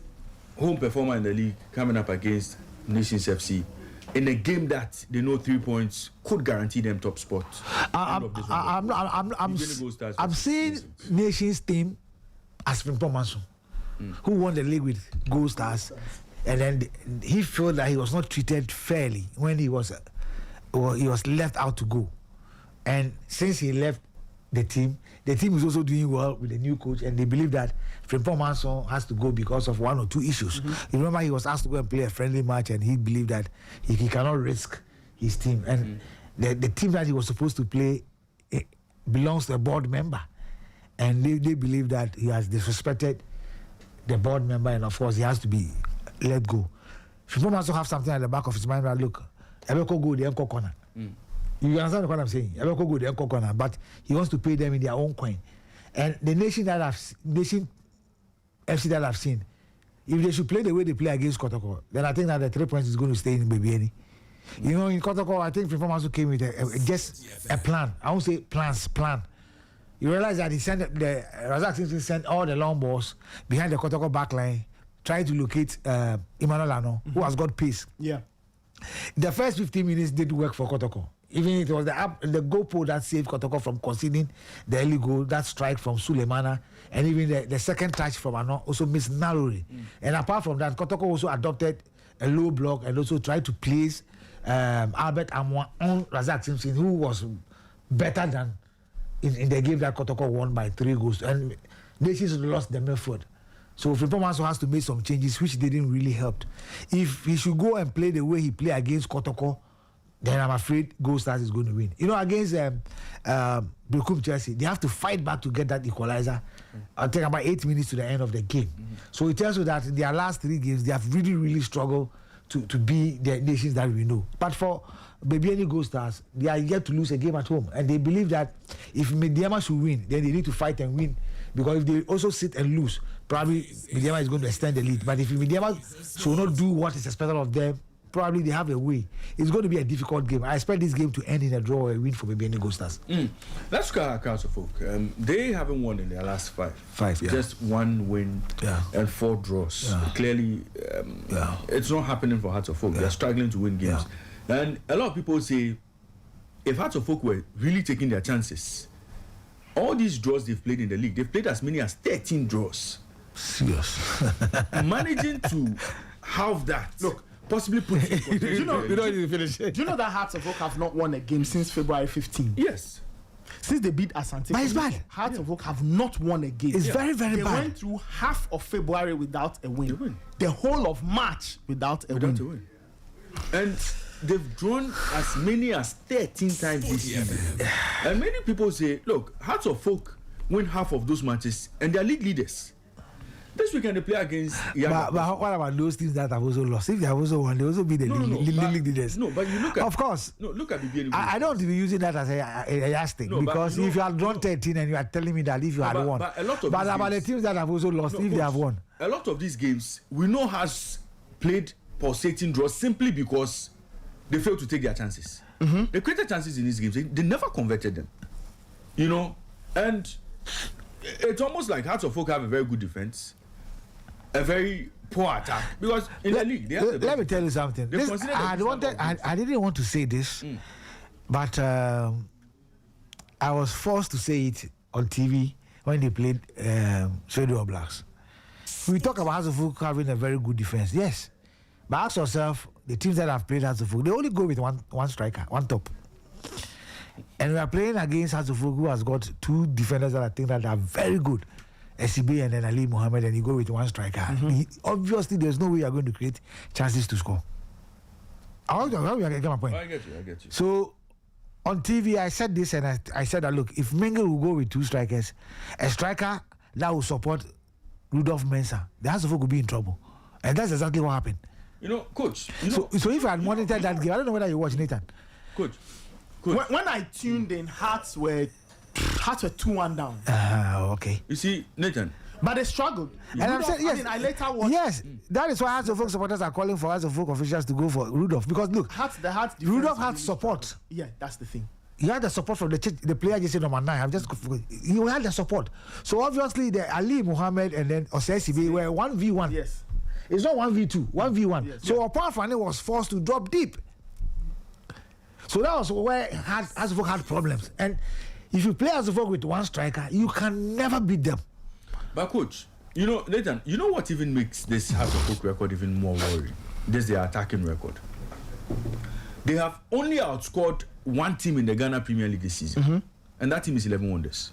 home performer in the league coming up against Nations FC in a game that they know 3 points could guarantee them top spot. I'm seeing Nations team as Frimpong Manson, who won the league with Gold Stars, and then he felt that he was not treated fairly when he was left out to go. And since he left the team is also doing well with the new coach, and they believe that Frimpong Manson has to go because of 1 or 2 issues. You remember he was asked to go and play a friendly match, and he believed that he cannot risk his team. And the team that he was supposed to play belongs to a board member, and they believe that he has disrespected the board member, and of course he has to be let go. Frimpong Manson have something at the back of his mind that look, Ebeko go the Emko corner. You understand what I'm saying? But he wants to pay them in their own coin. And the nation FC that I've seen, if they should play the way they play against Kotoko, then I think that the 3 points is going to stay in Babiani. You know, in Kotoko, I think performance came with just a plan. I won't say plan. You realize that Razak Simpson sent all the long balls behind the Kotoko back line, trying to locate Emmanuel Ano, who has got pace. Yeah. The first 15 minutes did work for Kotoko. Even it was the goal pole that saved Kotoko from conceding the early goal, that strike from Sulemana, and even the second touch from Ano also missed narrowly. And apart from that, Kotoko also adopted a low block and also tried to place Albert Amwa on Razak Simpson, who was better than in the game that Kotoko won by 3 goals. And Nations lost the midfield. So Frimpong also has to make some changes, which didn't really help. If he should go and play the way he played against Kotoko, then I'm afraid Gold Stars is going to win. You know, against Bekum Chelsea, they have to fight back to get that equalizer. I'll take about 8 minutes to the end of the game. So it tells you that in their last 3 games, they have really, really struggled to be the nations that we know. But for Babiani Gold Stars, they are yet to lose a game at home. And they believe that if Mediama should win, then they need to fight and win. Because if they also sit and lose, probably Mediama is going to extend the lead. But if Mediama should not do what is expected of them, probably they have a way. It's going to be a difficult game. I expect this game to end in a draw or a win for Babiani Gold Stars. Let's look at Council Folk. They haven't won in their last 5. 5, yeah. Just 1 win and 4 draws. Yeah. Clearly, it's not happening for Hearts of Folk. They're struggling to win games. And a lot of people say, if Hearts of Folk were really taking their chances, all these draws they've played in the league, they've played as many as 13 draws. Serious. Managing to have that. Look, possibly put you know finish. Do you know that Hearts of Oak have not won a game since February 15? Yes. Since they beat Asante. But it's bad. Hearts of Oak have not won a game. It's very, very they bad. They went through half of February without a win. The whole of March without a win. And they've drawn as many as 13 times this season. And many people say, look, Hearts of Folk win half of those matches and they're league leaders. This weekend they play against but what about those teams that have also lost? If they have also won, they also be the league leaders. No, but you look at... Of course. No, look at the I don't be using that as a yardstick, because if you had drawn 13 and you are telling me that if you had won. But a lot of about the teams that have also lost, if they have won. A lot of these games, we know has played pulsating draws simply because they failed to take their chances. They created chances in these games. They never converted them. You know? And it's almost like Hearts of Folk have a very good defense, a very poor attack, because in the league they have the best. Let me tell you something. I didn't want to say this, but I was forced to say it on TV when they played Shredo Blacks. We talk about Hearts of Folk having a very good defense, yes, but ask yourself, the teams that have played Hearts of Folk, they only go with one striker, one top. And we are playing against Hearts of Folk, who has got 2 defenders that I think that are very good, SCB and then Ali Mohammed, and you go with one striker. Obviously, there's no way you are going to create chances to score. How you get my point? I get you. So, on TV, I said this, and I said that, look, if Mengel will go with 2 strikers, a striker that will support Rudolph Mensah, the Hearts of Folk will be in trouble. And that's exactly what happened. You know, Coach. So if I had monitored that game, I don't know whether you watched, Nathan. Coach. When I tuned in, Hearts were 2-1 down. Okay. You see, Nathan. But they struggled. And I'm saying, yes. I later watched. Yes, that is why Hearts of Folk supporters are calling for Hearts of Folk officials to go for Rudolph. Because look, Rudolph had support. Yeah, that's the thing. He had the support from the player just said number 9. He had the support. So obviously the Ali Mohammed and then Osesibe were 1v1. Yes. It's not 1v2, 1v1. Yes. So apart from it was forced to drop deep. So that was where Hearts of Folk had problems. And if you play Hearts of Folk with one striker, you can never beat them. But Coach, you know, Nathan, you know what even makes this Hearts of Folk record even more worrying? This is their attacking record. They have only outscored one team in the Ghana Premier League this season. And that team is 11 Wonders.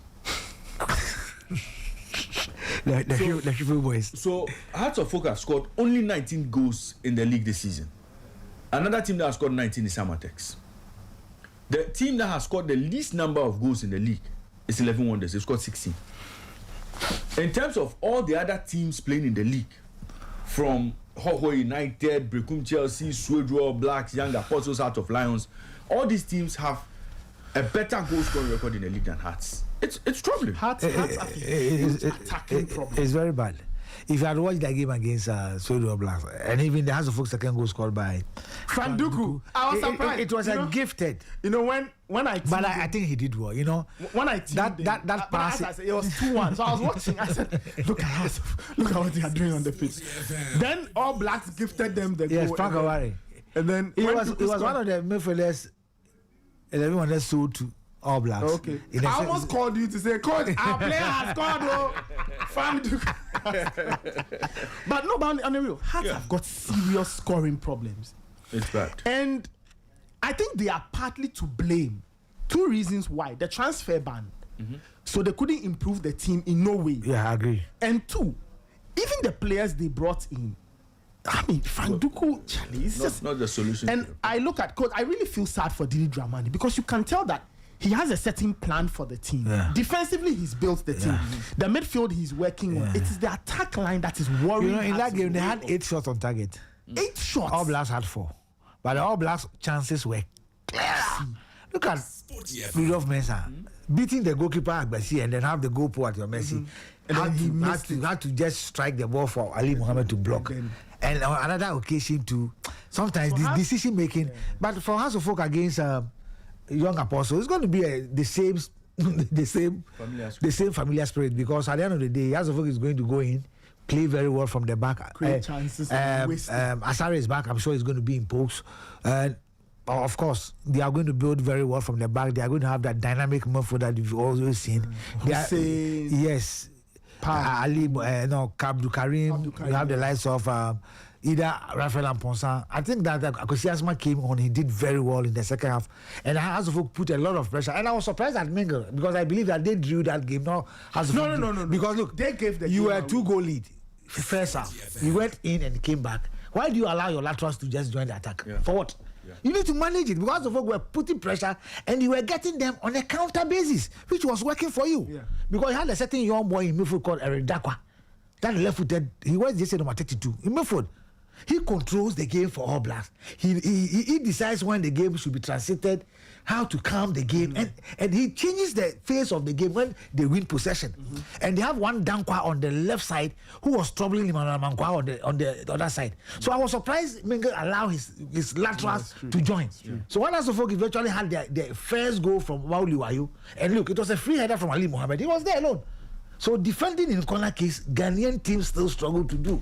The Triple Boys. So Hearts of Folk have scored only 19 goals in the league this season. Another team that has scored 19 is Samatex. The team that has scored the least number of goals in the league is 11 Wonders. They've scored 16. In terms of all the other teams playing in the league, from Hoho United, Brekum Chelsea, Swedro, Blacks, Young Apostles, Heart of Lions, all these teams have a better goal scoring record in the league than Hearts. It's troubling. Hearts have a huge attacking problem. It's very bad. If you had watched that game against Sporty Blacks, and even the House of Folk second goal scored by Frank Duku, I was surprised. It was a gifted. You know when I. But I think he did well. You know when I that pass. I said, it was 2-1. So I was watching. I said, look at what they are doing on the pitch. Then All Blacks gifted them the goal. Yes, Frank Awari. And then it was one of the midfielders. 11 was sold to All Blacks. Okay. I almost called you to say, Coach, our player has scored. Frank Duku. But no, but on the real, Hearts have got serious scoring problems. It's bad. And I think they are partly to blame. 2 reasons why. The transfer ban. So they couldn't improve the team in no way. Yeah, I agree. And 2, even the players they brought in, I mean, Frank Duku, Charlie, it's just not the solution. And I look at Coach, I really feel sad for Didi Dramani because you can tell that he has a certain plan for the team. Yeah. Defensively, he's built the team. The midfield he's working on. It is the attack line that is worrying. You know, in that game, they had off. 8 shots on target. 8 shots. All Blacks had 4. But the All Blacks' chances were clear. Look at Rudolph Mensah beating the goalkeeper Agbasi and then have the goal pole at your mercy. And then he had to just strike the ball for Ali Mohammed to block. And on another occasion to sometimes the decision making. But for House of Folk against Young Apostle, it's going to be the same familiar spirit, because at the end of the day, House of Folk is going to go in, play very well from the back. Create chances. Asare is back. I'm sure he's going to be in post. Of course, they are going to build very well from the back. They are going to have that dynamic midfield that you've always seen. Yes. Ali, Kabdu Karim. You have the likes of either Raphael and Ponsan. I think that Akosi Asma came on. He did very well in the second half, and House of Folk put a lot of pressure. And I was surprised at Mingle because I believe that they drew that game. No. Because look, they gave the you were 2-goal lead first half. You went in and came back. Why do you allow your laterals to just join the attack? For what? You need to manage it, because the folk were putting pressure and you were getting them on a counter basis, which was working for you. Because you had a certain young boy in midfield called Eric Dakwa, that left-footed. He was just number 32 in midfield. He controls the game for All Blacks. He decides when the game should be transited, how to calm the game, and he changes the face of the game when they win possession. And they have one Dankwa on the left side who was troubling him, and Mankwa on the other side. So I was surprised Mingle allowed his laterals to join. So when House of Folk eventually had their first goal from Mauli Wayu, and look, it was a free header from Ali Mohammed. He was there alone. So defending in corner case, Ghanaian teams still struggle to do.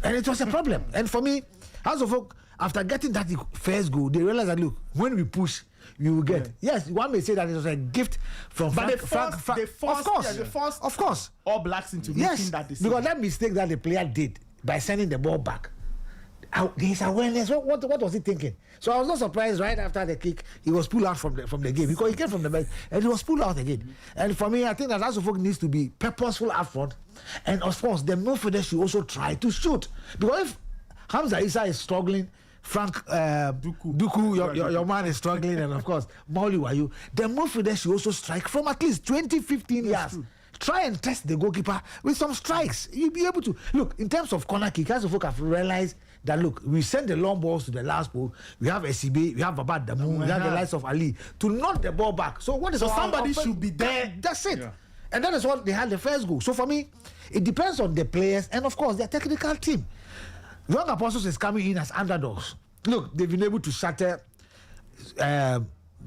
And it was a problem. And for me, House of Folk, after getting that first goal, they realized that, look, when we push, we will get. Yes, one may say that it was a gift from But Frank. they forced Of course. All Blacks into making that decision. Because that mistake that the player did by sending the ball back, his awareness, what was he thinking? So I was not surprised right after the kick, he was pulled out from the game, because he came from the bench and he was pulled out again. And for me, I think that House of Folk needs to be purposeful up front, and of course, the midfielder should also try to shoot. Because if Hamza Issa is struggling, Frank Duku, your man is struggling, and of course, Mauli Wayu, the midfielder should also strike from at least 20-15 yards. Try and test the goalkeeper with some strikes. You'll be able to. Look, in terms of corner kick, House of Folk have realized that, look, we send the long balls to the last ball. We have SCB, we have Babad Damu, we have the likes of Ali to knock the ball back. So what is somebody should be there. That's it. And that is what they had the first goal. So for me, it depends on the players and of course their technical team. Young Apostles is coming in as underdogs. Look, they've been able to shatter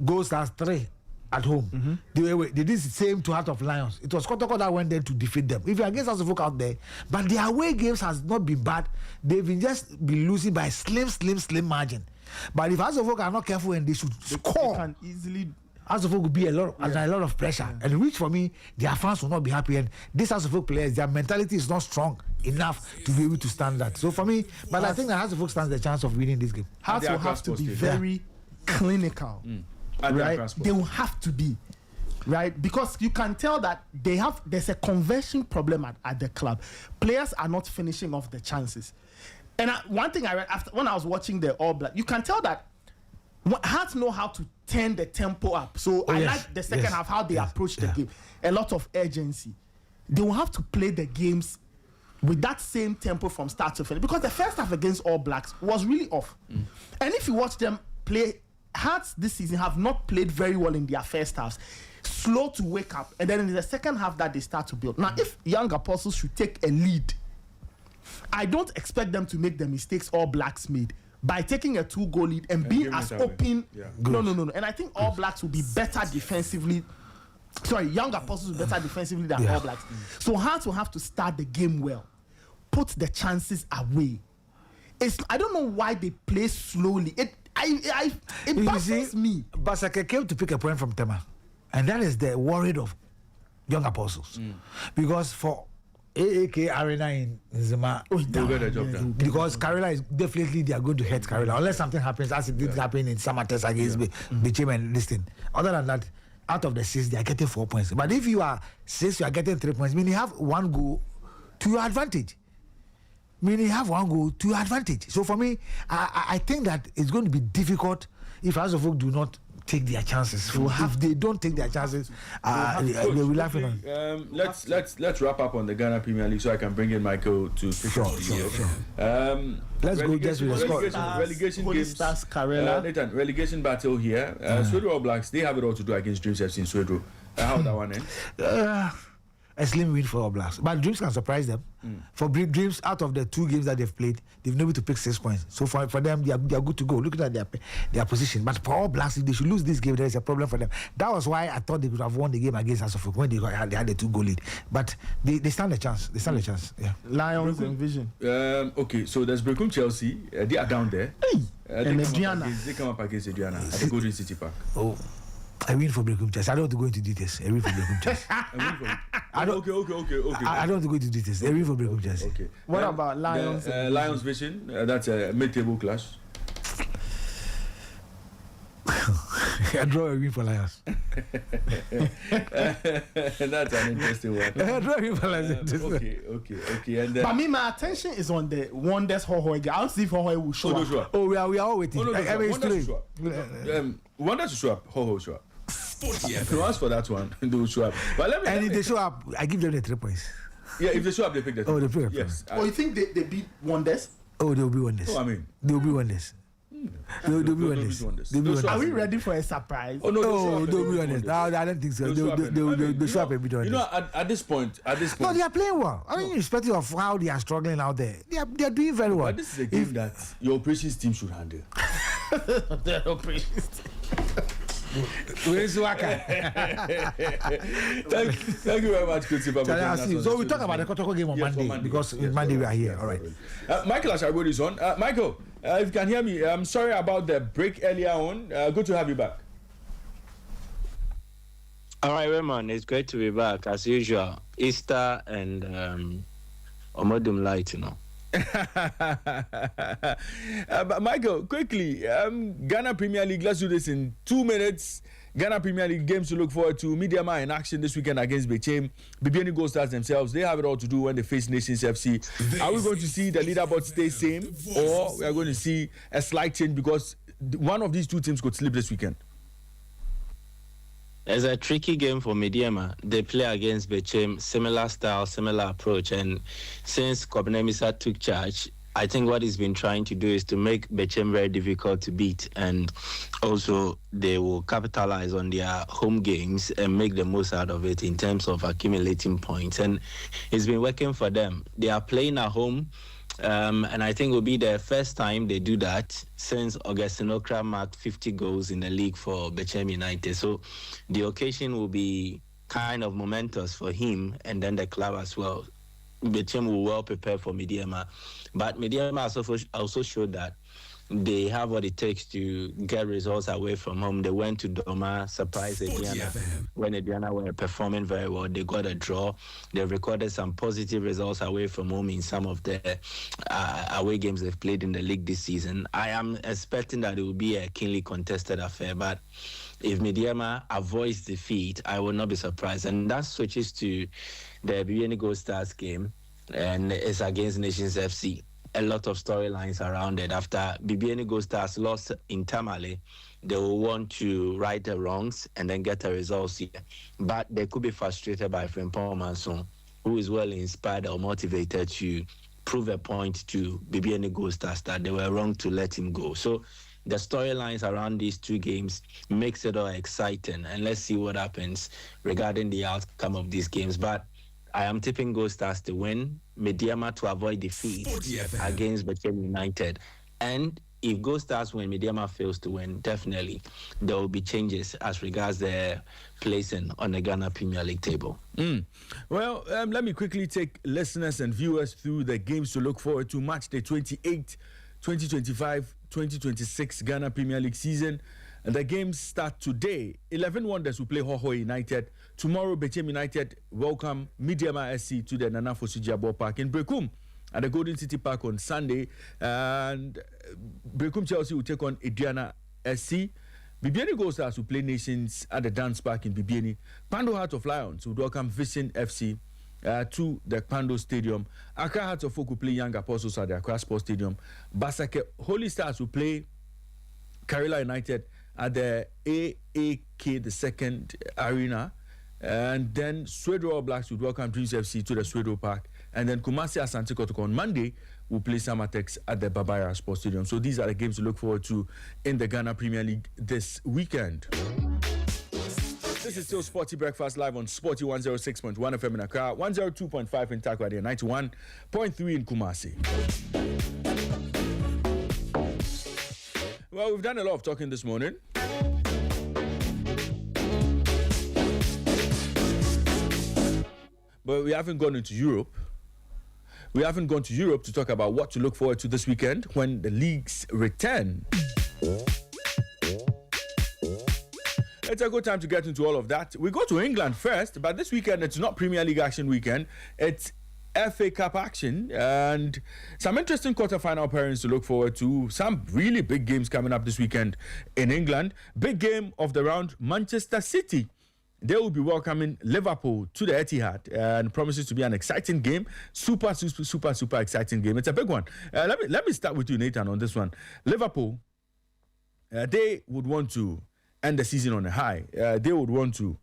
Gold Stars 3 at home. They did the same to Heart of Lions. It was Kotoko that went there to defeat them. If you're against House of Folk out there, but their away games has not been bad. They've been losing by slim margin. But if House of Folk are not careful and they should score, they can easily. House of Folk will be under a lot of pressure, and which for me, their fans will not be happy. And this House of Folk players, their mentality is not strong enough to be able to stand that. So for me, but I think that House of Folk stands the chance of winning this game. Hearts will have to be very clinical. Right? They will have to be, right? Because you can tell that there's a conversion problem at the club. Players are not finishing off the chances. And one thing I read when I was watching the All Black, you can tell that Hearts know how to turn the tempo up. So I like the second half, how they approach the game. A lot of urgency. They will have to play the games with that same tempo from start to finish. Because the first half against All Blacks was really off. And if you watch them play Hearts this season have not played very well in their first halves. Slow to wake up, and then in the second half that they start to build. Now, if Young Apostles should take a lead, I don't expect them to make the mistakes All Blacks made by taking a 2-goal lead and being as open. Yeah. No. And I think All Blacks will be better defensively. Sorry, Young Apostles will be better defensively than All Blacks. So Hearts will have to start the game well, put the chances away. I don't know why they play slowly. It baffles me. Basake came to pick a point from Tema, and that is the worry of Young Apostles, because for AAK Arena in Zima, they'll get the job done. because Karela is definitely they are going to hurt Karela unless something happens as it did happen in Samates against Bichim and this thing. Other than that, out of the 6 they are getting 4 points. But if you are 6, you are getting 3 points. Meaning you have 1 goal to your advantage. So for me, I think that it's going to be difficult if House of Folk do not take their chances. If they don't take their chances, they will laugh on. Let's wrap up on the Ghana Premier League so I can bring in Michael to pick up the deal. Let's go just with the score. Relegation games. Stars, Karela. Nathan, relegation battle here. Swedro All Blacks, they have it all to do against Dreams FC in Swedro. How that one end? A slim win for All Blacks, but Dreams can surprise them. For Dreams, out of the 2 games that they've played, they've been able to pick 6 points. So for them, they are good to go. Look at their position. But for All Blacks, if they should lose this game, there is a problem for them. That was why I thought they could have won the game against Asofo when they had the 2-goal lead. But they stand a chance. Yeah. Lions and Vision. Okay, so there's Brekum Chelsea. They are down there. And Adriana. They come up against Adriana at the Golden City Park. Oh. I win for Brekum Chelsea. I don't want to go into details. I win for Brekum Chelsea. Okay. I don't want to go into details. I win for Brekum Chelsea. Okay. What about Lions? Lions Vision. That's a mid-table clash. I draw a win for Lions. That's an interesting one. I draw a win for Lions. Okay. And but me, my attention is on the Wonders Hohoe. I'll see if Hohoe will show up. Oh, we are all waiting. Wonders to show up. Ho show up. Sporty If you ask for that one, they will show up. But if they show up, I give them the 3 points. Yeah, if they show up, they pick the. Oh, they pick the. Yes. You think they beat Wonders? Oh, they'll be Wonders. They'll be Wonders. They'll be Wonders. Are we ready for a surprise? Oh no, they'll be Wonders. No, I don't think so. They'll show up a bit Wonders. You know, at this point. No, they are playing well. I mean, irrespective of how they are struggling out there, they are doing very well. But this is a game that your operations team should handle. The operations team. Where's Waka? Thank you very much, Kuti. So we talk about the Kotoko game on Monday because Monday we are here. All right. Michael Asharwood is on. Michael, if you can hear me, I'm sorry about the break earlier on. Good to have you back. All right, Raymond, it's great to be back as usual. Easter and Omodum Light, you know. But Michael, quickly, Ghana Premier League, let's do this in 2 minutes. Ghana Premier League games to look forward to. Midiama in action this weekend against Bechem. Bibiani Gold Stars themselves, they have it all to do when they face Nations FC. Are we going to see the leaderboard stay same, or we are going to see a slight change because one of these 2 teams could slip this weekend? It's a tricky game for Midiama. They play against Bechem, similar style, similar approach. And since Kobnemisa took charge, I think what he's been trying to do is to make Bechem very difficult to beat. And also, they will capitalize on their home games and make the most out of it in terms of accumulating points. And it's been working for them. They are playing at home. And I think it will be the first time they do that since Augustine Okra marked 50 goals in the league for Bechem United. So the occasion will be kind of momentous for him and then the club as well. Bechem will well prepare for Midiama. But Midiama also showed that they have what it takes to get results away from home. They went to Doma, surprised Ediana. When Ediana were performing very well, they got a draw. They recorded some positive results away from home in some of the away games they've played in the league this season. I am expecting that it will be a keenly contested affair, but if Midiama avoids defeat, I will not be surprised. And that switches to the Bibiani Gold Stars game, and it's against Nations FC. A lot of storylines around it. After Bibiani Gold Stars lost in Tamale, they will want to right the wrongs and then get the results here. But they could be frustrated by Frimpong Manson, who is well inspired or motivated to prove a point to Bibiani Gold Stars that they were wrong to let him go. So the storylines around these two games makes it all exciting. And let's see what happens regarding the outcome of these games. But I am tipping Gold Stars to win, Mediama to avoid defeat Sporty FM. against Bachem United. And if Gold Stars win, Mediama fails to win, definitely there will be changes as regards their placing on the Ghana Premier League table. Well, let me quickly take listeners and viewers through the games to look forward to. Match day 28, 2025-2026 Ghana Premier League season. And the games start today. 11 Wonders will play Hoho United. Tomorrow, Bachem United welcome Mediama SC to the Nana Fosu Park in Brekum at the Golden City Park on Sunday. And Brekum Chelsea will take on Adriana SC. Bibiani Gold Stars will play Nations at the Dance Park in Bibiani. Pando Heart of Lions will welcome Vision FC to the Pando Stadium. Accra Hearts of Oak will play Young Apostles at the Accra Sports Stadium. Basake Holy Stars will play Karela United at the AAK, the second arena. And then Sweden All Blacks would welcome Dreams FC to the Sweden Park. And then Kumasi Asante Kotoko on Monday will play Samatex at the Babaya Sports Stadium. So these are the games to look forward to in the Ghana Premier League this weekend. This is still Sporty Breakfast live on Sporty 106.1 FM in Accra, 102.5 in Takoradi, and 91.3 in Kumasi. Well, we've done a lot of talking this morning. But we haven't gone into Europe. We haven't gone to Europe to talk about what to look forward to this weekend when the leagues return. It's a good time to get into all of that. We go to England first, but this weekend it's not Premier League action weekend. It's FA Cup action and some interesting quarterfinal pairings to look forward to. Some really big games coming up this weekend in England. Big game of the round, Manchester City. They will be welcoming Liverpool to the Etihad and promises to be an exciting game. Super exciting game. It's a big one. Let me start with you, Nathan, on this one. Liverpool, they would want to end the season on a high. They would want to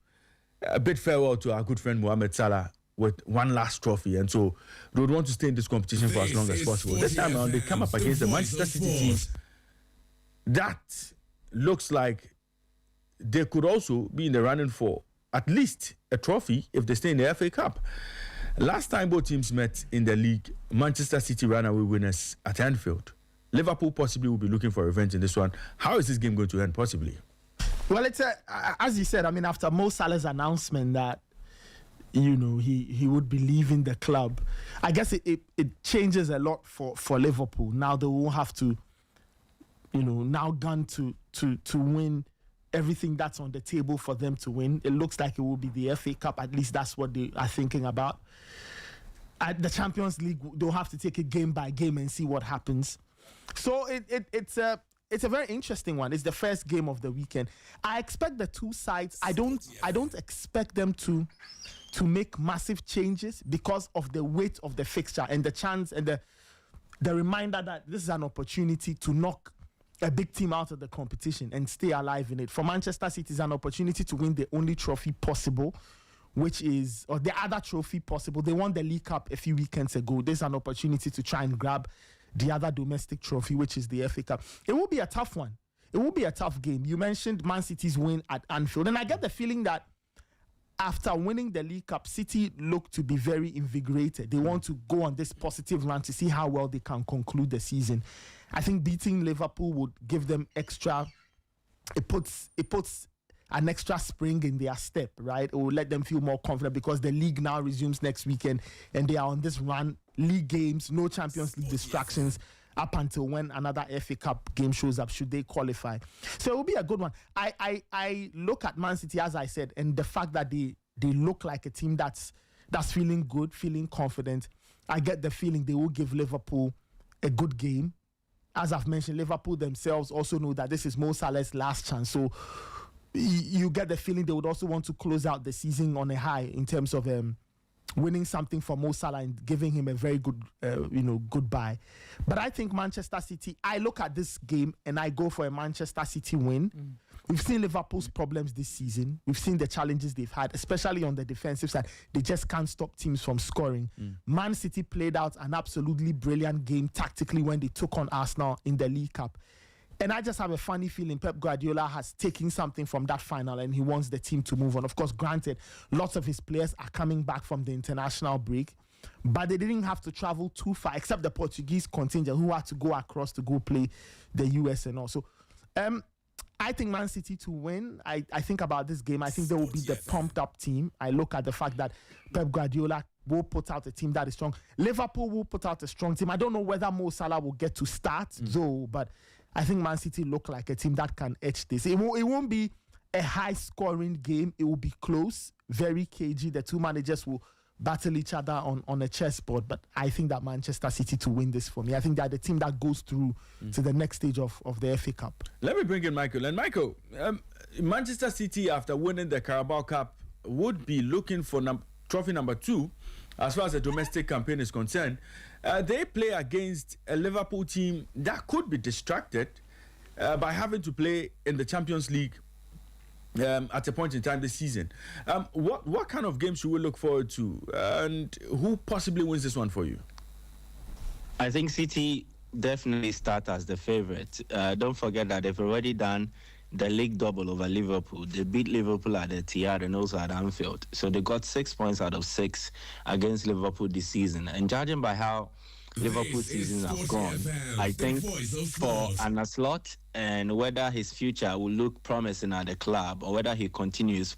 bid farewell to our good friend Mohamed Salah with one last trophy, and so they would want to stay in this competition for as long as possible. This time around, they come up against the Manchester City team. That looks like they could also be in the running for at least a trophy if they stay in the FA Cup. Last time both teams met in the league, Manchester City ran away winners at Anfield. Liverpool possibly will be looking for revenge in this one. How is this game going to end possibly? Well, it's as you said, I mean, after Mo Salah's announcement that, you know, he would be leaving the club, I guess it changes a lot for Liverpool. Now they won't have to, you know, now gone to win everything that's on the table for them to win. It looks like it will be the FA Cup. At least that's what they are thinking about. At the Champions League, they'll have to take it game by game and see what happens. So it's a very interesting one. It's the first game of the weekend. I expect the two sides. I don't expect them to make massive changes because of the weight of the fixture and the chance and the reminder that this is an opportunity to knock a big team out of the competition and stay alive in it. For Manchester City, it's an opportunity to win the only trophy possible, which is, or the other trophy possible. They won the League Cup a few weekends ago. There's an opportunity to try and grab the other domestic trophy, which is the FA Cup. It will be a tough one. It will be a tough game. You mentioned Man City's win at Anfield, and I get the feeling that after winning the League Cup, City look to be very invigorated. They want to go on this positive run to see how well they can conclude the season. I think beating Liverpool would give them extra. It puts an extra spring in their step, right? It will let them feel more confident because the league now resumes next weekend and they are on this run. League games, no Champions League distractions up until when another FA Cup game shows up, should they qualify. So it will be a good one. I look at Man City, as I said, and the fact that they look like a team that's feeling good, feeling confident. I get the feeling they will give Liverpool a good game. As I've mentioned, Liverpool themselves also know that this is Mo Salah's last chance. So you get the feeling they would also want to close out the season on a high in terms of winning something for Mo Salah and giving him a very good, goodbye. But I think Manchester City, I look at this game and I go for a Manchester City win. We've seen Liverpool's problems this season. We've seen the challenges they've had, especially on the defensive side. They just can't stop teams from scoring. Man City played out an absolutely brilliant game tactically when they took on Arsenal in the League Cup. And I just have a funny feeling Pep Guardiola has taken something from that final and he wants the team to move on. Of course, granted, lots of his players are coming back from the international break, but they didn't have to travel too far, except the Portuguese contingent who had to go across to go play the US and also. I think Man City to win. I think about this game. I think they will be the pumped up team. I look at the fact that Pep Guardiola will put out a team that is strong. Liverpool will put out a strong team. I don't know whether Mo Salah will get to start though, but I think Man City look like a team that can edge this. It won't be a high scoring game. It will be close, very cagey. The two managers will battle each other on a chessboard, but I think that Manchester City to win this for me. I think they're the team that goes through to the next stage of the FA Cup. Let me bring in Michael. And Michael, Manchester City, after winning the Carabao Cup, would be looking for trophy number 2 as far as the domestic campaign is concerned. They play against a Liverpool team that could be distracted by having to play in the Champions League at a point in time this season. What kind of game should we look forward to, and who possibly wins this one for you? I think City definitely start as the favourite. Don't forget that they've already done the league double over Liverpool. They beat Liverpool at the Etihad and also at Anfield. So they got 6 points out of 6 against Liverpool this season. And judging by how Liverpool seasons have gone, I think for Arne Slot and whether his future will look promising at the club or whether he continues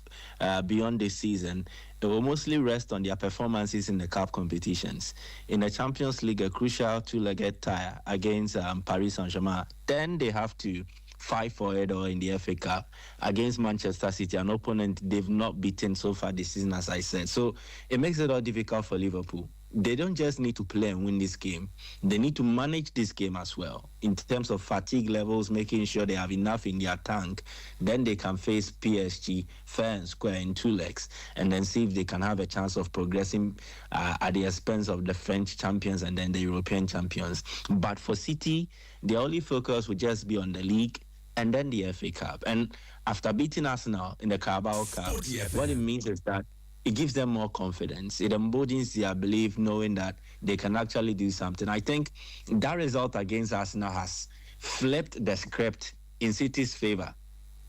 beyond this season, it will mostly rest on their performances in the cup competitions. In the Champions League, a crucial 2-legged tie against Paris Saint-Germain, then they have to fight for it or in the FA Cup against Manchester City, an opponent they've not beaten so far this season, as I said. So it makes it all difficult for Liverpool. They don't just need to play and win this game. They need to manage this game as well in terms of fatigue levels, making sure they have enough in their tank. Then they can face PSG fair and square in 2 legs and then see if they can have a chance of progressing at the expense of the French champions and then the European champions. But for City, their only focus would just be on the league and then the FA Cup. And after beating Arsenal in the Carabao Cup, what it means is that it gives them more confidence. It emboldens their belief, knowing that they can actually do something. I think that result against Arsenal has flipped the script in City's favour.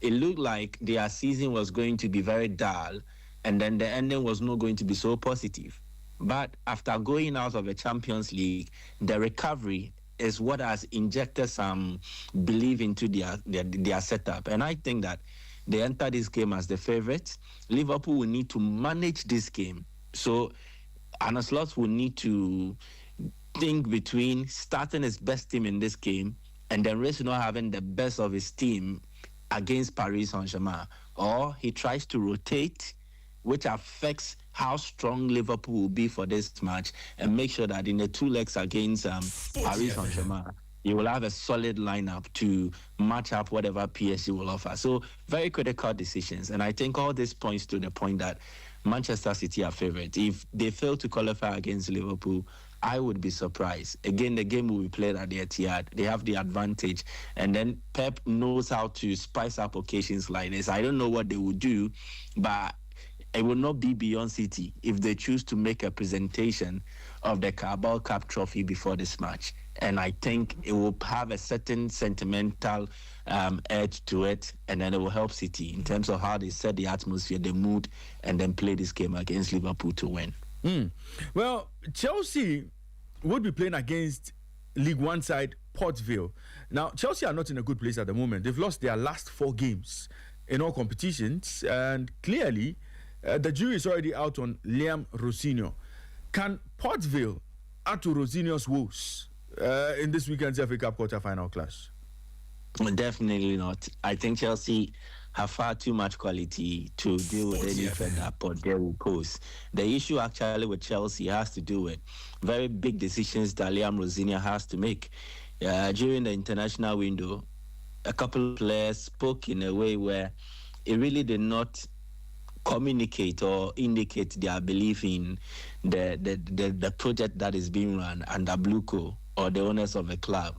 It looked like their season was going to be very dull, and then the ending was not going to be so positive. But after going out of the Champions League, the recovery is what has injected some belief into their setup. And I think that they enter this game as the favourites. Liverpool will need to manage this game. So Arne Slot will need to think between starting his best team in this game and then risk not having the best of his team against Paris Saint-Germain. Or he tries to rotate, which affects how strong Liverpool will be for this match, and make sure that in the 2 legs against Paris Saint-Germain, you will have a solid lineup to match up whatever PSG will offer. So very critical decisions. And I think all this points to the point that Manchester City are favourites. If they fail to qualify against Liverpool, I would be surprised. Again, the game will be played at the Etihad. They have the advantage. And then Pep knows how to spice up occasions like this. I don't know what they will do, but it will not be beyond City if they choose to make a presentation of the Carabao Cup trophy before this match. And I think it will have a certain sentimental edge to it, and then it will help City in terms of how they set the atmosphere, the mood, and then play this game against Liverpool to win. Well, Chelsea would be playing against League One side Port Vale. Now, Chelsea are not in a good place at the moment. They've lost their last 4 games in all competitions, and clearly the jury is already out on Liam Rosinho. Can Port Vale add to Rosinho's woes in this weekend's FA Cup quarter-final clash? Definitely not. I think Chelsea have far too much quality to deal with any threat that Port Vale will pose. The issue actually with Chelsea has to do with very big decisions that Liam Rosinho has to make. During the international window, a couple of players spoke in a way where it really did not communicate or indicate their belief in the project that is being run under Bluco or the owners of the club.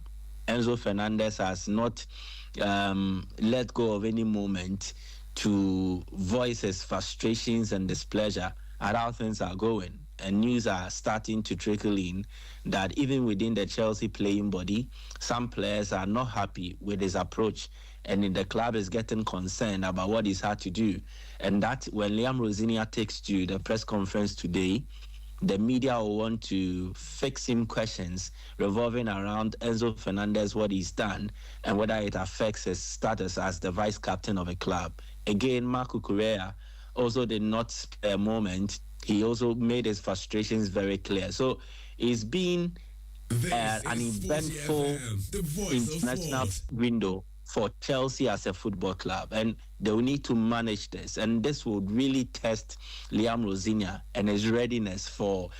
Enzo Fernandez has not let go of any moment to voice his frustrations and displeasure at how things are going. and news are starting to trickle in that even within the Chelsea playing body, some players are not happy with his approach, and the club is getting concerned about what he's had to do. And that when Liam Rosinia takes to the press conference today, the media will want to fix him questions revolving around Enzo Fernandez, what he's done, and whether it affects his status as the vice captain of a club. Again, Marco Correa also did not spare a moment. He also made his frustrations very clear. So it's been an eventful international window for Chelsea as a football club, and they will need to manage this, and this would really test Liam Rosinia and his readiness for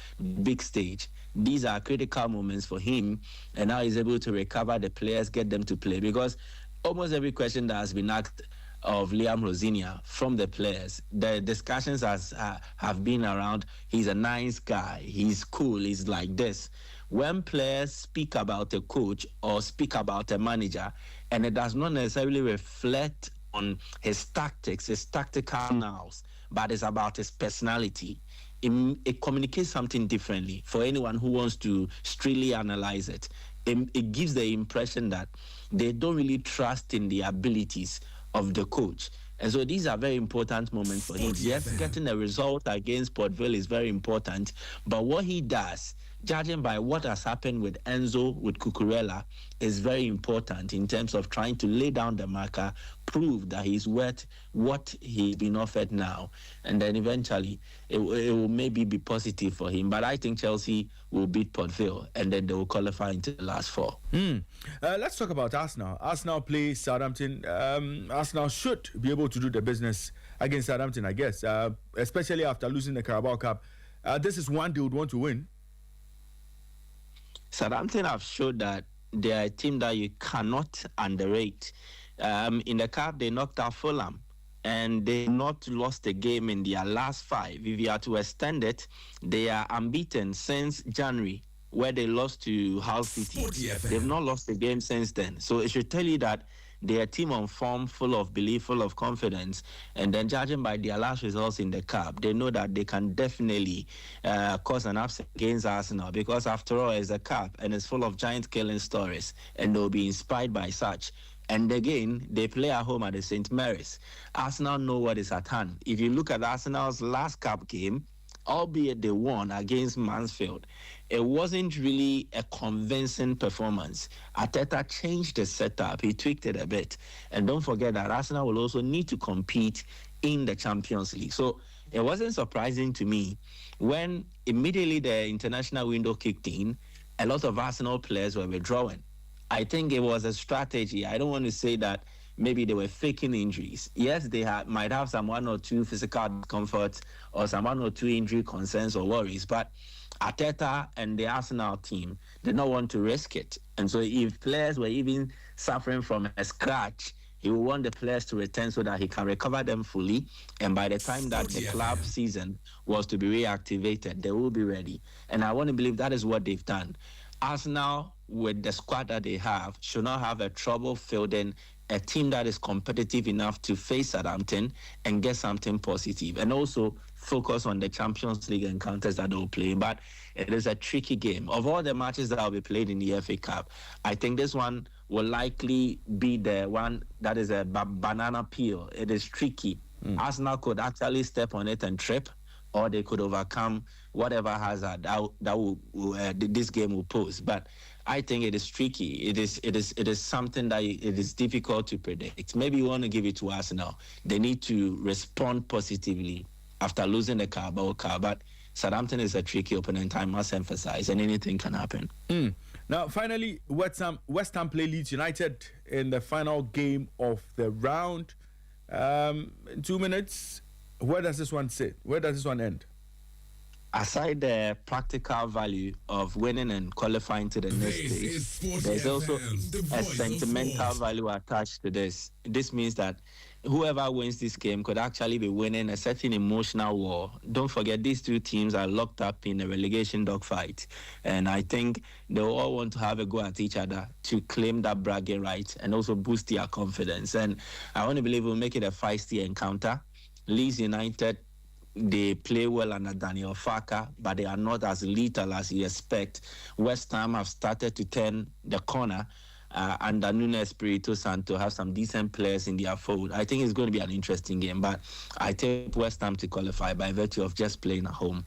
big stage. These are critical moments for him, and now he's able to recover the players, get them to play, because almost every question that has been asked of Liam Rosinia from the players, the discussions have been around, he's a nice guy, he's cool, he's like this. When players speak about a coach or speak about a manager, and it does not necessarily reflect on his tactics, his tactical nous, but it's about his personality, it communicates something differently for anyone who wants to strictly analyze it. It gives the impression that they don't really trust in the abilities of the coach. And so these are very important moments for him. Yes, getting a result against Port Vale is very important, but what he does, judging by what has happened with Enzo, with Cucurella, is very important in terms of trying to lay down the marker, prove that he's worth what he's been offered now, and then eventually it will maybe be positive for him. But I think Chelsea will beat Port Vale, and then they will qualify into the last four. Let's talk about Arsenal. Arsenal play Southampton. Arsenal should be able to do the business against Southampton, I guess, especially after losing the Carabao Cup. This is one they would want to win. Southampton have showed that they are a team that you cannot underrate. In the cup, they knocked out Fulham, and they not lost a game in their last 5. If you are to extend it, they are unbeaten since January, where they lost to Hull City. They've not lost a game since then. So it should tell you that they're a team on form, full of belief, full of confidence. And then judging by their last results in the cup, they know that they can definitely cause an upset against Arsenal, because after all, it's a cup and it's full of giant killing stories, and they'll be inspired by such. And again, they play at home at the St. Mary's. Arsenal know what is at hand. If you look at Arsenal's last cup game, albeit they won against Mansfield, it wasn't really a convincing performance. Arteta changed the setup. He tweaked it a bit. And don't forget that Arsenal will also need to compete in the Champions League. So it wasn't surprising to me when immediately the international window kicked in, a lot of Arsenal players were withdrawing. I think it was a strategy. I don't want to say that maybe they were faking injuries. Yes, they might have some 1 or 2 physical discomforts or some 1 or 2 injury concerns or worries, but Arteta and the Arsenal team did not want to risk it. And so if players were even suffering from a scratch, he will want the players to return so that he can recover them fully. And by the time that the club season was to be reactivated, they will be ready. And I want to believe that is what they've done. Arsenal, with the squad that they have, should not have a trouble fielding a team that is competitive enough to face Southampton and get something positive, and also focus on the Champions League encounters that they'll play. But it is a tricky game. Of all the matches that will be played in the FA Cup, I think this one will likely be the one that is a banana peel. It is tricky. Arsenal could actually step on it and trip, or they could overcome whatever hazard that this game will pose. But I think it is tricky. It is something that it is difficult to predict. Maybe you want to give it to Arsenal. They need to respond positively after losing the Carabao Cup. But Southampton is a tricky opponent, I must emphasize, and anything can happen. Now, finally, West Ham play Leeds United in the final game of the round. In 2 minutes, where does this one sit? Where does this one end? Aside the practical value of winning and qualifying to the next stage, there's also a sentimental value attached to this. This means that whoever wins this game could actually be winning a certain emotional war. Don't forget, these two teams are locked up in a relegation dogfight, and I think they all want to have a go at each other to claim that bragging right and also boost their confidence. And I want to believe we'll make it a feisty encounter. Leeds United they play well under Daniel Farker, but they are not as lethal as you expect. West Ham have started to turn the corner under Nuno Espirito Santo, have some decent players in their fold. I think it's going to be an interesting game, but I take West Ham to qualify by virtue of just playing at home.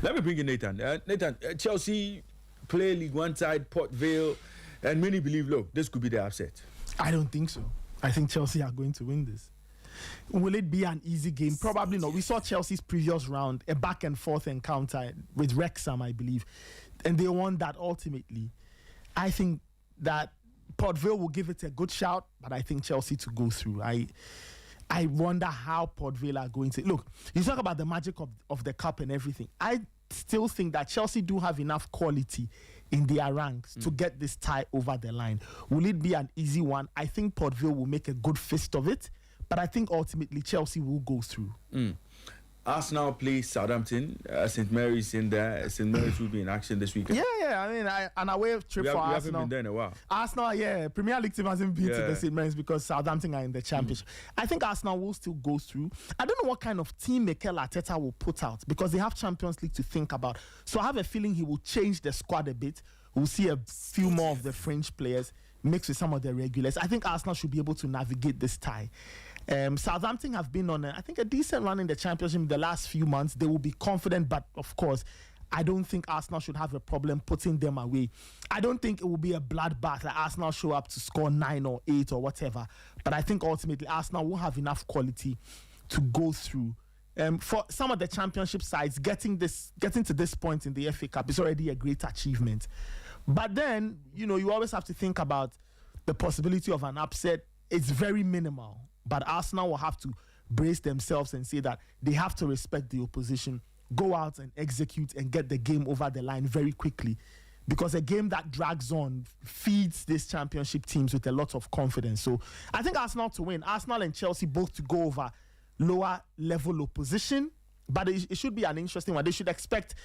Let me bring in Nathan. Nathan, Chelsea play League One side, Port Vale, and many believe, look, this could be the upset. I don't think so. I think Chelsea are going to win this. Will it be an easy game? Probably not. We saw Chelsea's previous round, a back and forth encounter with Wrexham, I believe, and they won that ultimately. I think that Port Vale will give it a good shout, but I think Chelsea to go through. I wonder how Port Vale are going to... Look, you talk about the magic of the cup and everything. I still think that Chelsea do have enough quality in their ranks to get this tie over the line. Will it be an easy one? I think Port Vale will make a good fist of it, but I think ultimately Chelsea will go through. Arsenal play Southampton. St. Mary's in there. St. Mary's will be in action this weekend. Yeah. I mean, an away trip for Arsenal. We haven't been there in a while. Arsenal, Premier League team hasn't been to the St. Mary's because Southampton are in the Championship. I think Arsenal will still go through. I don't know what kind of team Mikel Arteta will put out because they have Champions League to think about. So I have a feeling he will change the squad a bit. We'll see a few more of the French players mixed with some of the regulars. I think Arsenal should be able to navigate this tie. Southampton have been on, I think, a decent run in the Championship in the last few months. They will be confident, but of course, I don't think Arsenal should have a problem putting them away. I don't think it will be a bloodbath like Arsenal show up to score 9 or 8 or whatever. But I think ultimately Arsenal will have enough quality to go through. For some of the Championship sides, getting to this point in the FA Cup is already a great achievement. But then, you always have to think about the possibility of an upset. It's very minimal. But Arsenal will have to brace themselves and say that they have to respect the opposition, go out and execute and get the game over the line very quickly. Because a game that drags on feeds these Championship teams with a lot of confidence. So I think Arsenal to win. Arsenal and Chelsea both to go over lower level opposition. But it should be an interesting one. They should expect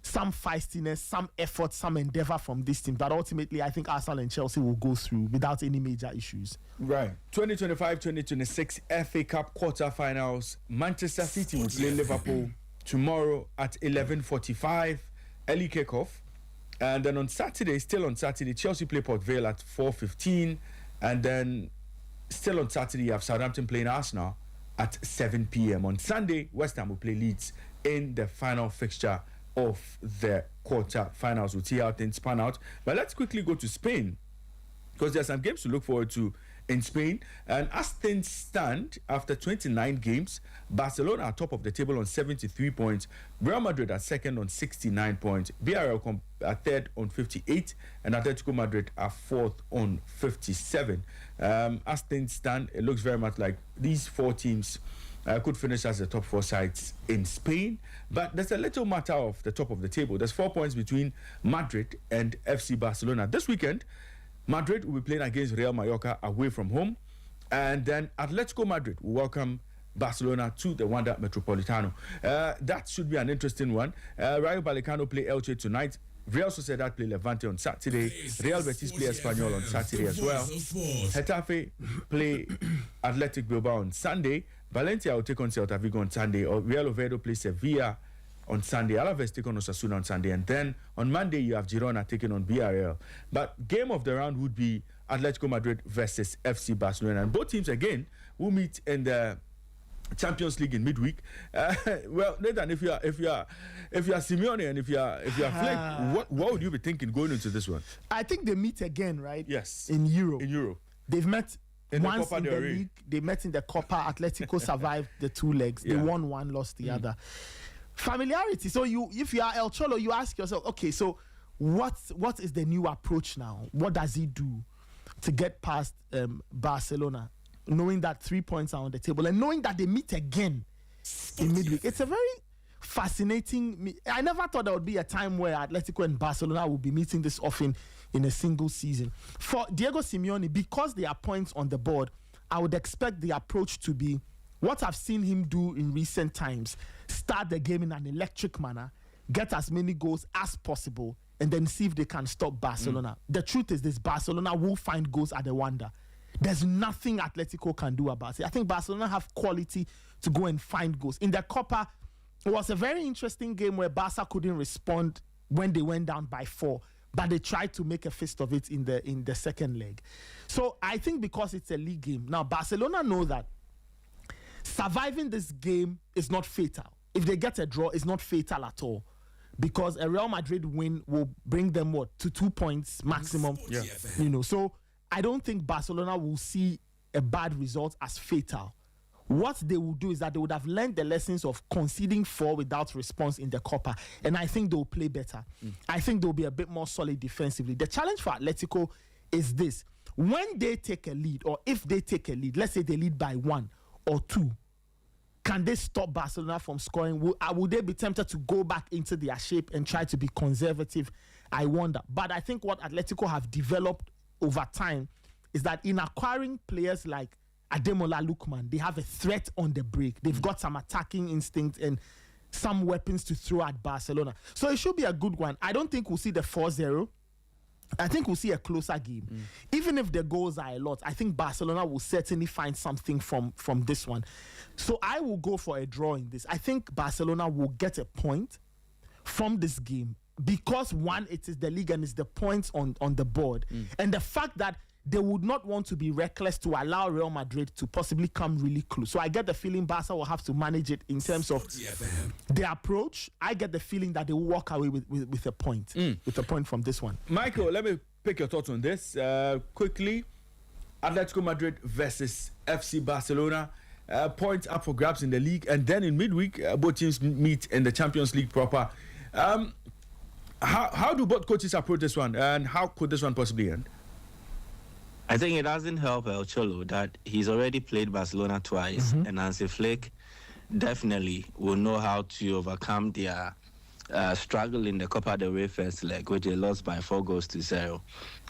some feistiness, some effort, some endeavor from this team. But ultimately, I think Arsenal and Chelsea will go through without any major issues. Right. 2025-2026 FA Cup quarterfinals. Manchester City will play Liverpool tomorrow at 11:45, early kickoff. And then on Saturday, Chelsea play Port Vale at 4:15. And then still on Saturday, you have Southampton playing Arsenal at 7 p.m. On Sunday, West Ham will play Leeds in the final fixture of the quarter-finals. We'll see how things pan out. But let's quickly go to Spain, because there's some games to look forward to in Spain. And as things stand, after 29 games, Barcelona are top of the table on 73 points. Real Madrid are second on 69 points. Villarreal are third on 58. And Atletico Madrid are fourth on 57. As things stand, it looks very much like these four teams could finish as the top four sides in Spain. But there's a little matter of the top of the table. There's 4 points between Madrid and FC Barcelona. This weekend, Madrid will be playing against Real Mallorca away from home. And then Atletico Madrid will welcome Barcelona to the Wanda Metropolitano. That should be an interesting one. Rayo Vallecano play Elche tonight. Real Sociedad play Levante on Saturday. Real Betis play Espanyol on Saturday as well. Getafe play Athletic Bilbao on Sunday. Valencia will take on Celta Vigo on Sunday. Or Real Oviedo play Sevilla on Sunday. Alaves take on Osasuna on Sunday. And then on Monday, you have Girona taking on Villarreal. But game of the round would be Atletico Madrid versus FC Barcelona. And both teams, again, will meet in the Champions League in midweek. Well, Nathan, if you are Simeone and if you are Flick, what would you be thinking going into this one? I think they meet again, right? Yes. In Europe. In Europe. They've met once Copa in the del Rey. league. They met in the Copa. Atletico survived the 2 legs. They won one, lost the other. Familiarity. So if you are El Cholo, you ask yourself, okay, so what is the new approach now? What does he do to get past Barcelona? Knowing that 3 points are on the table and knowing that they meet again in midweek. It's a very fascinating... I never thought there would be a time where Atletico and Barcelona would be meeting this often in a single season. For Diego Simeone, because there are points on the board, I would expect the approach to be what I've seen him do in recent times. Start the game in an electric manner, get as many goals as possible, and then see if they can stop Barcelona. The truth is this, Barcelona will find goals at the Wanda. There's nothing Atletico can do about it. I think Barcelona have quality to go and find goals. In the Copa, it was a very interesting game where Barca couldn't respond when they went down by 4, but they tried to make a fist of it in the second leg. So I think because it's a league game, now Barcelona know that surviving this game is not fatal. If they get a draw, it's not fatal at all, because a Real Madrid win will bring them to 2 points maximum. Sporty Yeah. FM. So I don't think Barcelona will see a bad result as fatal. What they will do is that they would have learned the lessons of conceding 4 without response in the Copa, and I think they'll play better. I think they'll be a bit more solid defensively. The challenge for Atletico is this: when they take a lead, or if they take a lead, let's say they lead by 1 or 2, can they stop Barcelona from scoring? Will they be tempted to go back into their shape and try to be conservative? I wonder. But I think what Atletico have developed over time is that in acquiring players like Ademola Lookman, they have a threat on the break. They've got some attacking instinct and some weapons to throw at Barcelona. So it should be a good one. I don't think we'll see the 4-0. I think we'll see a closer game. Even if the goals are a lot, I think Barcelona will certainly find something from this one. So I will go for a draw in this. I think Barcelona will get a point from this game because, one, it is the league and it's the points on the board. And the fact that they would not want to be reckless to allow Real Madrid to possibly come really close. So I get the feeling Barca will have to manage it in terms of Sporty FM. their approach. I get the feeling that they will walk away with a point, with a point from this one. Michael, let me pick your thoughts on this quickly. Atletico Madrid versus FC Barcelona. Points up for grabs in the league, and then in midweek, both teams meet in the Champions League proper. How do both coaches approach this one, and how could this one possibly end? I think it doesn't help El Cholo that he's already played Barcelona twice, and Hansi Flick definitely will know how to overcome their struggle in the Copa del Rey first leg, which they lost by 4-0.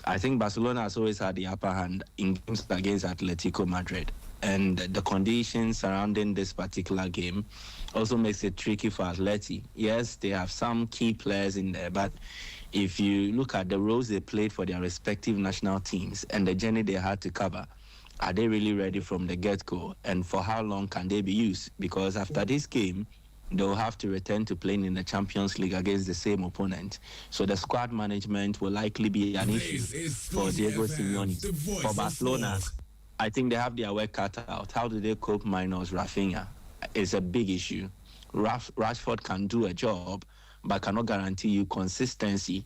I think Barcelona has always had the upper hand in games against Atletico Madrid, and the conditions surrounding this particular game also makes it tricky for Atleti. Yes, they have some key players in there, but if you look at the roles they played for their respective national teams and the journey they had to cover, are they really ready from the get-go? And for how long can they be used? Because after this game, they'll have to return to playing in the Champions League against the same opponent. So the squad management will likely be an issue This is for Sporty Diego FM, Simeone. the voice For of Barcelona, sport. I think they have their work cut out. How do they cope minus Rafinha? It's a big issue. Rashford can do a job, but cannot guarantee you consistency.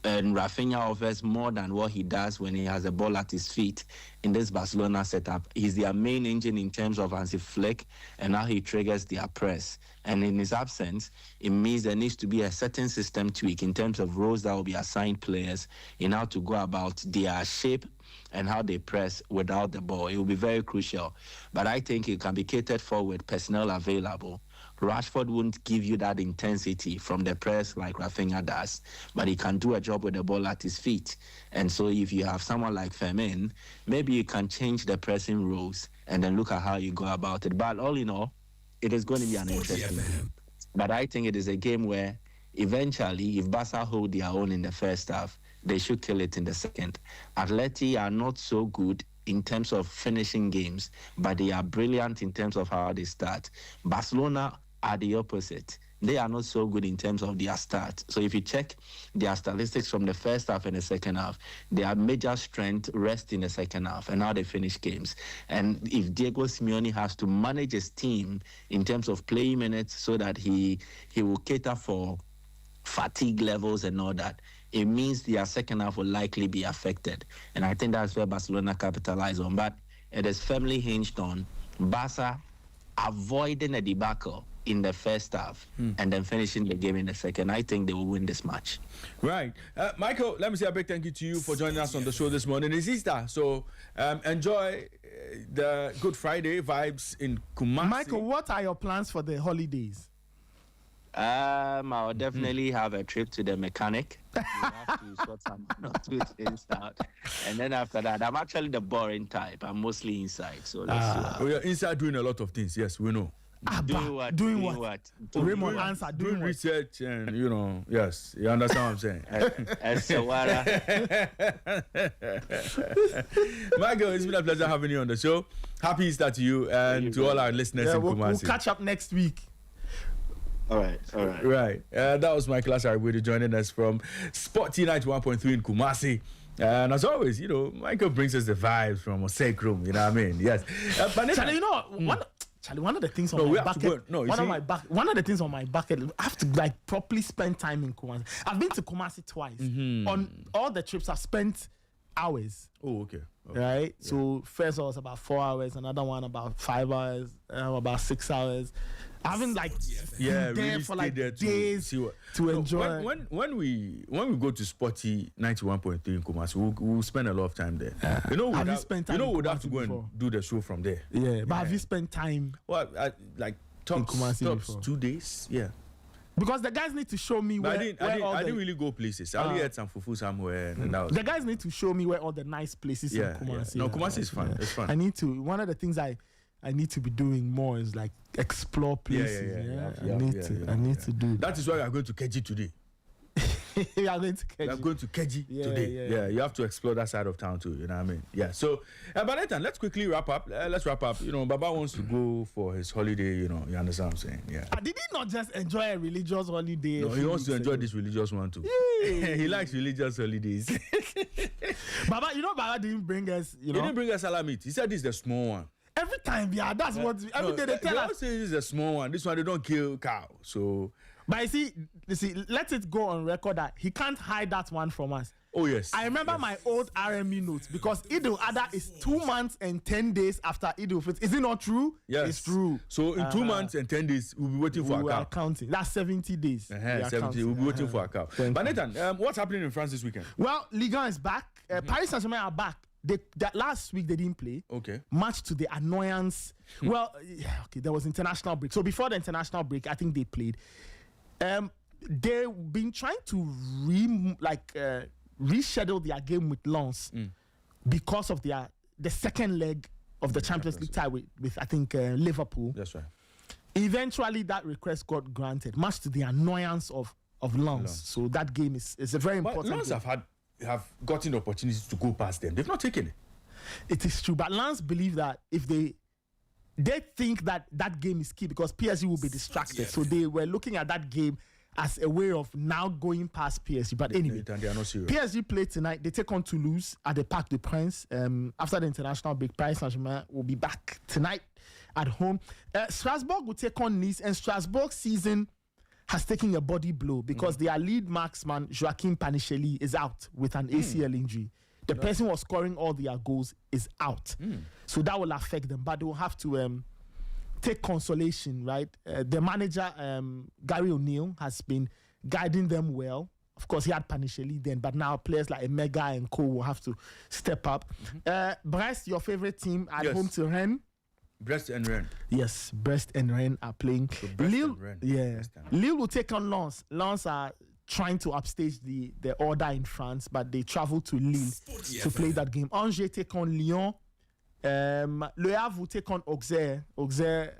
And Rafinha offers more than what he does when he has the ball at his feet in this Barcelona setup. He's their main engine in terms of Hansi Flick and how he triggers their press. And in his absence, it means there needs to be a certain system tweak in terms of roles that will be assigned players in how to go about their shape and how they press without the ball. It will be very crucial. But I think it can be catered for with personnel available. Rashford won't give you that intensity from the press like Rafinha does, but he can do a job with the ball at his feet. And so if you have someone like Fermin, maybe you can change the pressing roles and then look at how you go about it. But all in all, it is going to be an Sporty interesting FM. game. But I think it is a game where eventually, if Barca hold their own in the first half, they should kill it in the second. Atleti are not so good in terms of finishing games, but they are brilliant in terms of how they start. Barcelona are the opposite. They are not so good in terms of their start. So if you check their statistics from the first half and the second half, their major strength rests in the second half and how they finish games. And if Diego Simeone has to manage his team in terms of playing minutes so that he will cater for fatigue levels and all that, it means their second half will likely be affected. And I think that's where Barcelona capitalize on. But it is firmly hinged on Barca avoiding a debacle in the first half and then finishing the game in the second. I think they will win this match. Right. Michael, let me say a big thank you to you for joining us on the show this morning. It's Easter, so enjoy the Good Friday vibes in Kumasi. Michael, what are your plans for the holidays? I'll definitely have a trip to the mechanic. We have to sort some two things out. And then after that, I'm actually the boring type. I'm mostly inside. So let's see what We are inside doing a lot of things, yes, we know. Doing what? Doing what? Raymond, answer. Doing research and, yes, you understand what I'm saying. Michael, it's been a pleasure having you on the show. Happy Easter to you and to all our listeners in We'll Kumasi. catch up next week. All right. Right. That was Michael Asarigwe joining us from Sporty 91.3 in Kumasi. And as always, Michael brings us the vibes from a safe room. You know what I mean? Yes. But Charlie, one of the things on my bucket. One of the things on my bucket. I have to properly spend time in Kumasi. I've been to Kumasi twice. On all the trips, I've spent hours. Oh, okay. Right. Yeah. So first one was about 4 hours. Another one about 5 hours. About 6 hours. I haven't there really for days to enjoy. When we go to Sporty 91.3 in Kumasi, we'll spend a lot of time there. We'd have to go and do the show from there. Yeah, but have you spent time? Well, tops 2 days. Yeah. Because the guys need to show me where. I didn't really go places. I only had some fufu somewhere. And that was the guys need to show me where all the nice places in Kumasi. Yeah. No, Kumasi is fun. It's fun. I need to. One of the things I need to be doing more is explore places. I need to do. That is why we are going to Keji today. We are going to Keji today. Yeah, you have to explore that side of town too. You know what I mean? Yeah. So, but then let's quickly wrap up. Baba wants to go for his holiday. You understand what I'm saying? Yeah. Did he not just enjoy a religious holiday? No, he wants to enjoy this religious one too. He likes religious holidays. Baba didn't bring us. He didn't bring us salamit. He said this is the small one. Every time, that's what every day they tell us. Say this is a small one. This one they don't kill cow. So, but you see, let it go on record that he can't hide that one from us. Oh yes. I remember my old RME notes because Idul Adha is 2 months and 10 days after Idul Fitr. Is it not true? Yes, it's true. So in 2 months and 10 days, we'll be waiting for a cow. Counting. That's 70 days. 70. We'll be waiting for a cow. But Nathan, what's happening in France this weekend? Well, Ligue 1 is back. Paris Saint-Germain are back. That last week they didn't play. Okay. Much to the annoyance. Well, there was international break. So before the international break, I think they played. They've been trying to reschedule their game with Lens because of the second leg of the Champions League tie with I think Liverpool. That's right. Eventually, that request got granted, much to the annoyance of Lens. So that game is a very important. Lens have gotten the opportunity to go past them. They've not taken it. It is true, but Lens believe that if they think that game is key because PSG will be distracted. So they were looking at that game as a way of now going past PSG. But anyway, they are not serious. PSG play tonight. They take on Toulouse at the Parc des Princes. After the international break, Paris Saint-Germain will be back tonight at home. Strasbourg will take on Nice, and Strasbourg's season has taken a body blow because their lead marksman, Joachim Panicheli, is out with an ACL injury. The person who was scoring all their goals is out. So that will affect them, but they will have to take consolation, right? The manager, Gary O'Neill, has been guiding them well. Of course, he had Panicheli then, but now players like Emega and Co will have to step up. Brest, your favorite team, at home to Rennes. Brest and Rennes. Yes, Brest and Rennes are playing. So Lille, Lille will take on Lens. Lens are trying to upstage the order in France, but they travel to Lille to play that game. Angers take on Lyon. Le Havre will take on Auxerre. Auxerre,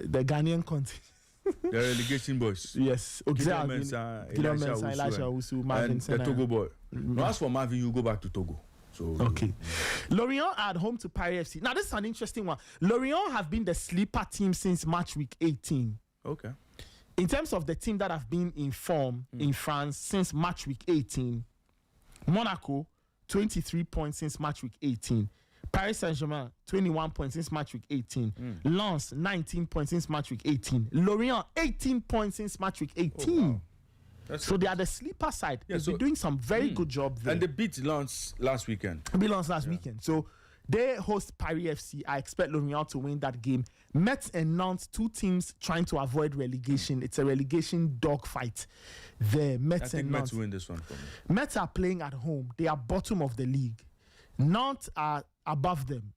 the Ghanaian country. The relegation boys. Yes, Auxerre. Guillaume Mensah, Elijah Owusu, Marvin Senna. The Togo boy. No, as for Marvin, you go back to Togo. So, okay. Lorient are at home to Paris FC. Now, this is an interesting one. Lorient have been the sleeper team since match week 18. Okay. In terms of the team that have been in form in France since match week 18, Monaco, 23 points since match week 18. Paris Saint-Germain, 21 points since match week 18. Lens, 19 points since match week 18. Lorient, 18 points since match week 18. Oh, wow. So they are the sleeper side. Yeah, they're doing some very good job there. And they beat Lens last weekend. Weekend. So they host Paris FC. I expect Lorient to win that game. Metz and Nantes, two teams trying to avoid relegation. It's a relegation dogfight there. Metz and Nantes. Metz win this one for me. Metz are playing at home. They are bottom of the league. Nantes are above them.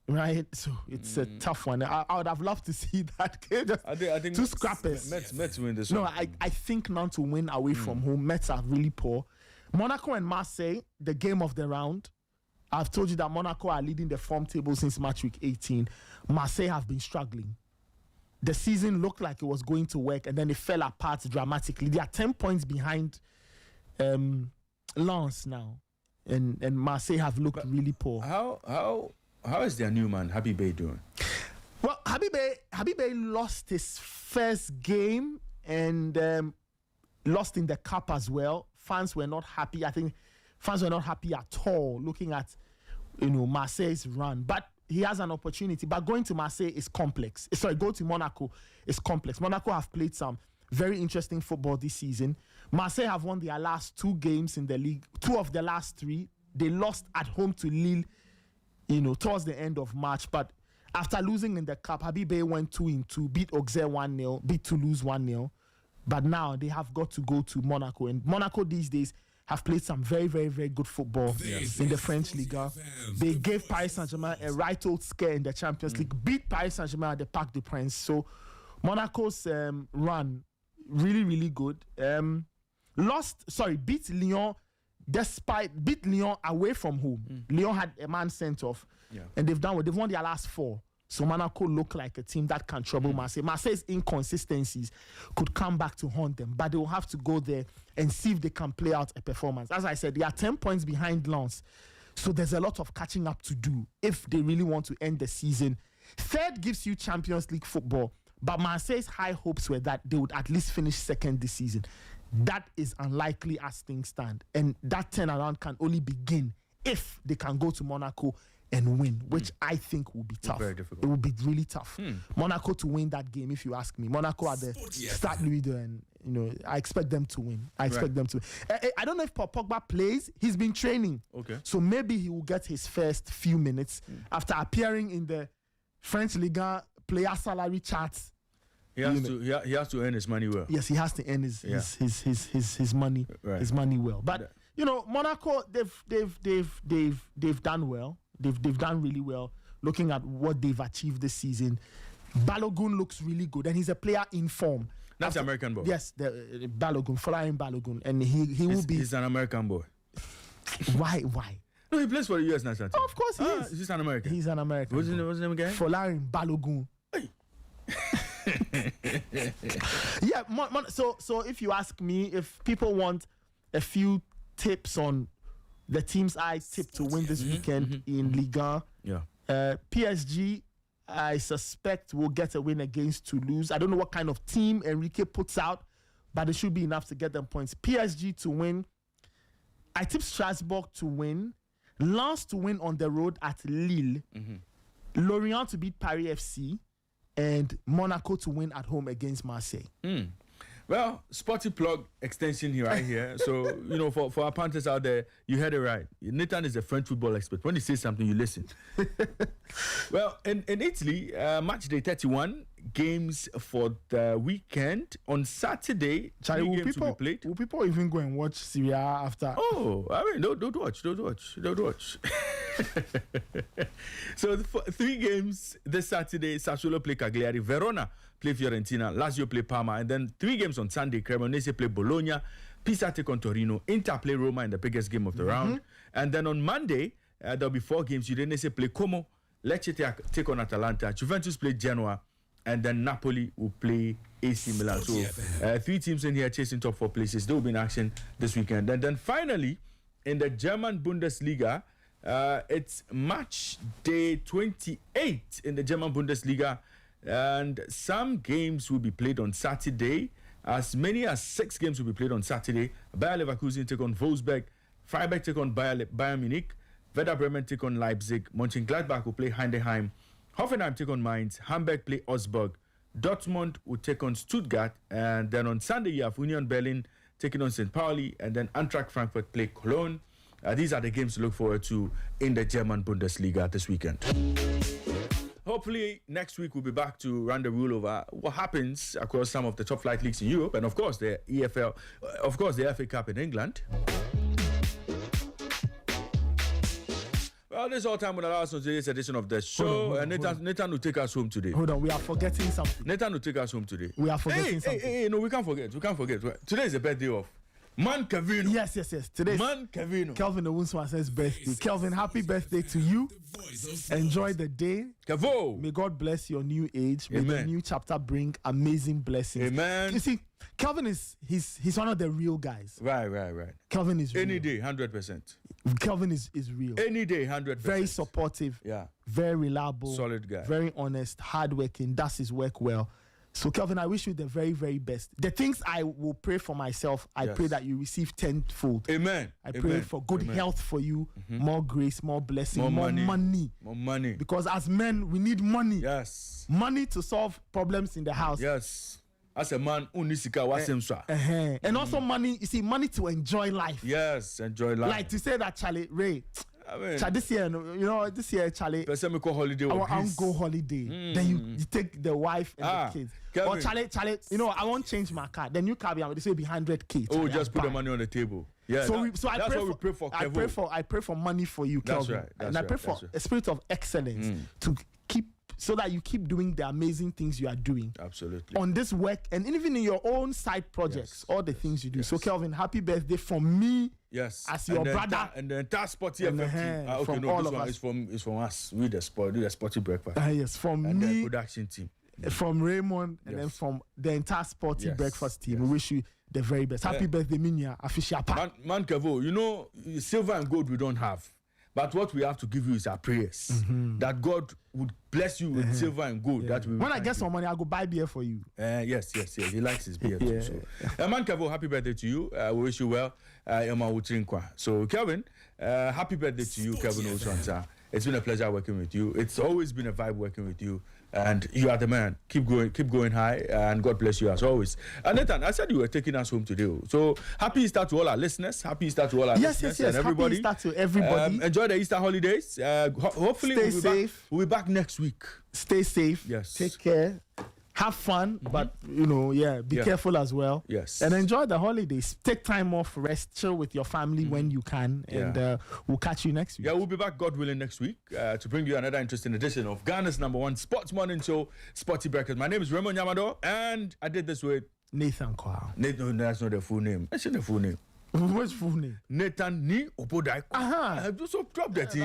Right, so it's a tough one. I would have loved to see that game. I think two scrappers. Metz win this one. No, I think Nantes will win away from home. Metz are really poor. Monaco and Marseille, the game of the round. I've told you that Monaco are leading the form table since match week 18. Marseille have been struggling. The season looked like it was going to work, and then it fell apart dramatically. They are 10 points behind Lens now, and Marseille have looked really poor. How is their new man, Habibé, doing? Well, Habibé lost his first game and lost in the cup as well. Fans were not happy. I think fans were not happy at all looking at, Marseille's run. But he has an opportunity. But going to Marseille is complex. Go to Monaco is complex. Monaco have played some very interesting football this season. Marseille have won their last 2 games in the league. 2 of the last 3. They lost at home to Lille, towards the end of March. But after losing in the cup, Habibé went 2-2, beat Auxerre 1-0, beat Toulouse 1-0. But now they have got to go to Monaco. And Monaco these days have played some very, very, very good football in the French Liga. They gave Paris Saint-Germain a right old scare in the Champions League, beat Paris Saint-Germain at the Parc des Princes. So Monaco's run, really, really good. Beat Lyon, beat Lyon away from home. Lyon had a man sent off, and they've won their last 4. So Monaco look like a team that can trouble Marseille. Marseille's inconsistencies could come back to haunt them, but they will have to go there and see if they can play out a performance. As I said, they are 10 points behind Lens, so there's a lot of catching up to do if they really want to end the season. Third gives you Champions League football, but Marseille's high hopes were that they would at least finish second this season. That is unlikely as things stand, and that turnaround can only begin if they can go to Monaco and win, which I think will be tough. Very difficult. It will be really tough. Monaco to win that game, if you ask me. Monaco at the Stade Louis II, and I expect them to win. I don't know if Paul Pogba plays. He's been training. Okay. So maybe he will get his first few minutes after appearing in the French Liga player salary charts. He has to earn his money well. Yes, he has to earn his money his money well. But Monaco, they've done well. They've done really well. Looking at what they've achieved this season, Balogun looks really good, and he's a player in form. That's the American boy. Yes, the Balogun, flying Balogun, and he will be. He's an American boy. Why? No, he plays for the U.S. national team. Oh, of course he is. He's an American. He's an American. What's his name again? Folarin Balogun. Hey. Yeah. So if you ask me, if people want a few tips on the teams I tip to win this weekend in Liga, PSG, I suspect will get a win against Toulouse. I don't know what kind of team Enrique puts out, but it should be enough to get them points. PSG to win. I tip Strasbourg to win. Lens to win on the road at Lille. Lorient to beat Paris FC. And Monaco to win at home against Marseille. Well, Sporty plug extension here, right here. So, for our punters out there, you heard it right. Nathan is a French football expert. When he says something, you listen. Well, in Italy, match day 31, games for the weekend. On Saturday, Charlie, games will be played. Will people even go and watch Serie A after? Oh, I mean, don't watch. So 3 games this Saturday. Sassuolo play Cagliari, Verona play Fiorentina, Lazio play Parma, and then 3 games on Sunday. Cremonese play Bologna, Pisa take on Torino, Inter play Roma in the biggest game of the round, and then on Monday there'll be 4 games. Udinese play Como, Lecce take on Atalanta, Juventus play Genoa, and then Napoli will play AC Milan. So 3 teams in here chasing top 4 places. They will be in action this weekend. And then finally, in the German Bundesliga, it's match day 28 in the German Bundesliga, and some games will be played on Saturday. As many as 6 games will be played on Saturday. Bayer Leverkusen take on Wolfsburg, Freiburg take on Bayern Munich, Werder Bremen take on Leipzig, Mönchengladbach will play Heidenheim, Hoffenheim take on Mainz, Hamburg play Augsburg, Dortmund will take on Stuttgart, and then on Sunday you have Union Berlin taking on St. Pauli, and then Eintracht Frankfurt play Cologne. These are the games to look forward to in the German Bundesliga this weekend. Hopefully, next week we'll be back to run the rule over what happens across some of the top flight leagues in Europe, and of course the EFL, of course the FA Cup in England. Well, this is all time will allow us on today's edition of the show. And Nathan will take us home today. Hold on, we are forgetting something. Nathan will take us home today. We are forgetting something. Hey, no, we can't forget. Today is the birthday of Man Kevino. Yes. Today's Man Kevino. Kelvin Owunswasen's birthday. Kelvin, happy birthday to you. Enjoy the day. Kevo. May God bless your new age. May the new chapter bring amazing blessings. Amen. You see, Kelvin he's one of the real guys. Right. Kelvin is real. Any day, 100%. Kelvin is real. Any day, 100%. Very supportive. Yeah. Very reliable. Solid guy. Very honest, hardworking, does his work well. So, Kelvin, I wish you the very, very best. The things I will pray for myself, I pray that you receive tenfold. Amen. I pray for good health for you, more grace, more blessing, more money. More money. Because as men, we need money. Yes. Money to solve problems in the house. Yes. As a man, unisika wasemswa. And also money, you see, money to enjoy life. Yes, enjoy life. Like to say that, Charlie, Ray, I mean, this year, this year, Charlie, person me go holiday. I want go holiday. Then you take the wife and the kids. Kelvin. Or Charlie, I won't change my car. The new car, they say be 100K. Oh, just put the money on the table. Yeah. So I that's pray what we pray for. I pray for money for you, That's Kelvin. right. That's and I pray right, for that's right. a spirit of excellence to keep, so that you keep doing the amazing things you are doing. Absolutely. On this work and even in your own side projects, all the things you do. So, Kelvin, happy birthday from me. Yes. As your brother. And the entire Sporty And FM team. from no, all this of one us. is from us. We the Sporty breakfast. Yes, from And the me, production team. from Raymond, and then Yes. from the entire Sporty Yes, breakfast team. yes. We wish you the very best. Happy birthday, Minya, official part. Man Kevo, silver and gold we don't have. But what we have to give you is our prayers. That God would bless you with silver and gold. That we will When I thank get you. some money, I'll go buy beer for you. Yes. He likes his beer too. So, Man Kevo, happy birthday to you. We wish you well. So, Kelvin, happy birthday to you, Kelvin Oswanta. It's been a pleasure working with you. It's always been a vibe working with you. And you are the man. Keep going high, and God bless you as always. And Nathan, I said you were taking us home today. So happy Easter to all our listeners. Happy Easter to all our listeners and everybody. Happy Easter to everybody. Enjoy the Easter holidays. Hopefully Stay we'll be safe. We'll be back next week. Stay safe. Yes. Take care. Have fun, but be careful as well. Yes. And enjoy the holidays. Take time off, rest, chill with your family when you can, and we'll catch you next week. Yeah, we'll be back, God willing, next week to bring you another interesting edition of Ghana's #1 sports morning show, Sporty Breakfast. My name is Raymond Yamado, and I did this with Nathan Kwao. Nathan. No, that's not the full name. That's not the full name. What's full name? Nathan Ni Obodai. So drop that thing.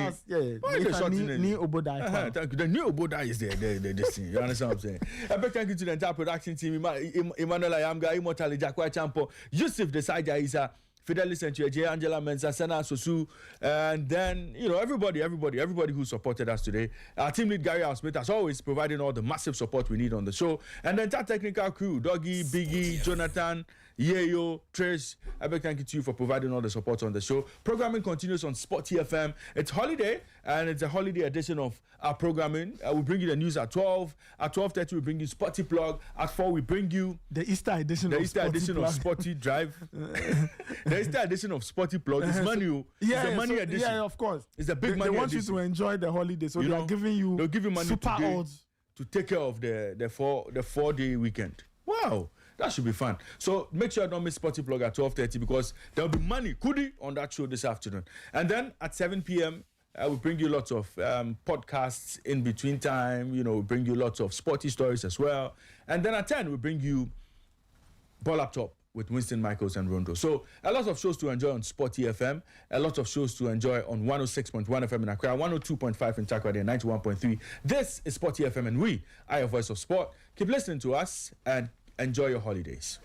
Why is the short name? Ni Obodai. Thank you. The new Obodai is this thing. You understand what I'm saying? A big thank you to the entire production team. Emmanuel Ayamga, Immortali Jakwa Champo, Yusuf Desaja Isa, Fidelis and J. Angela Mensa, Sena Sosu, and then, everybody who supported us today. Our team lead, Gary Smith, as always, providing all the massive support we need on the show. And the entire technical crew, Doggy, Biggie, Jonathan, Yeyo, Trish, a big thank you to you for providing all the support on the show. Programming continues on Sporty FM. It's holiday, and it's a holiday edition of our programming. We bring you the news at 12. At 12:30, we bring you Sporty Plug. At 4, we bring you the Easter edition of Sporty Drive. The Easter edition of Sporty Plug. It's money. It's a money edition. Yeah, of course. It's a big money edition. They want you to enjoy the holiday, so they'll give you money super today odds to take care of the 4-day weekend. Wow. That should be fun. So make sure you don't miss Sporty Plug at 12:30 because there'll be money kudi on that show this afternoon. And then at 7 p.m., we'll bring you lots of podcasts in between time. We'll bring you lots of sporty stories as well. And then at 10, we'll bring you Ball Up Top with Winston Michaels and Rondo. So a lot of shows to enjoy on Sporty FM, a lot of shows to enjoy on 106.1 FM in Accra, 102.5 in Takoradi, and 91.3. This is Sporty FM, and we are your voice of sport. Keep listening to us and enjoy your holidays.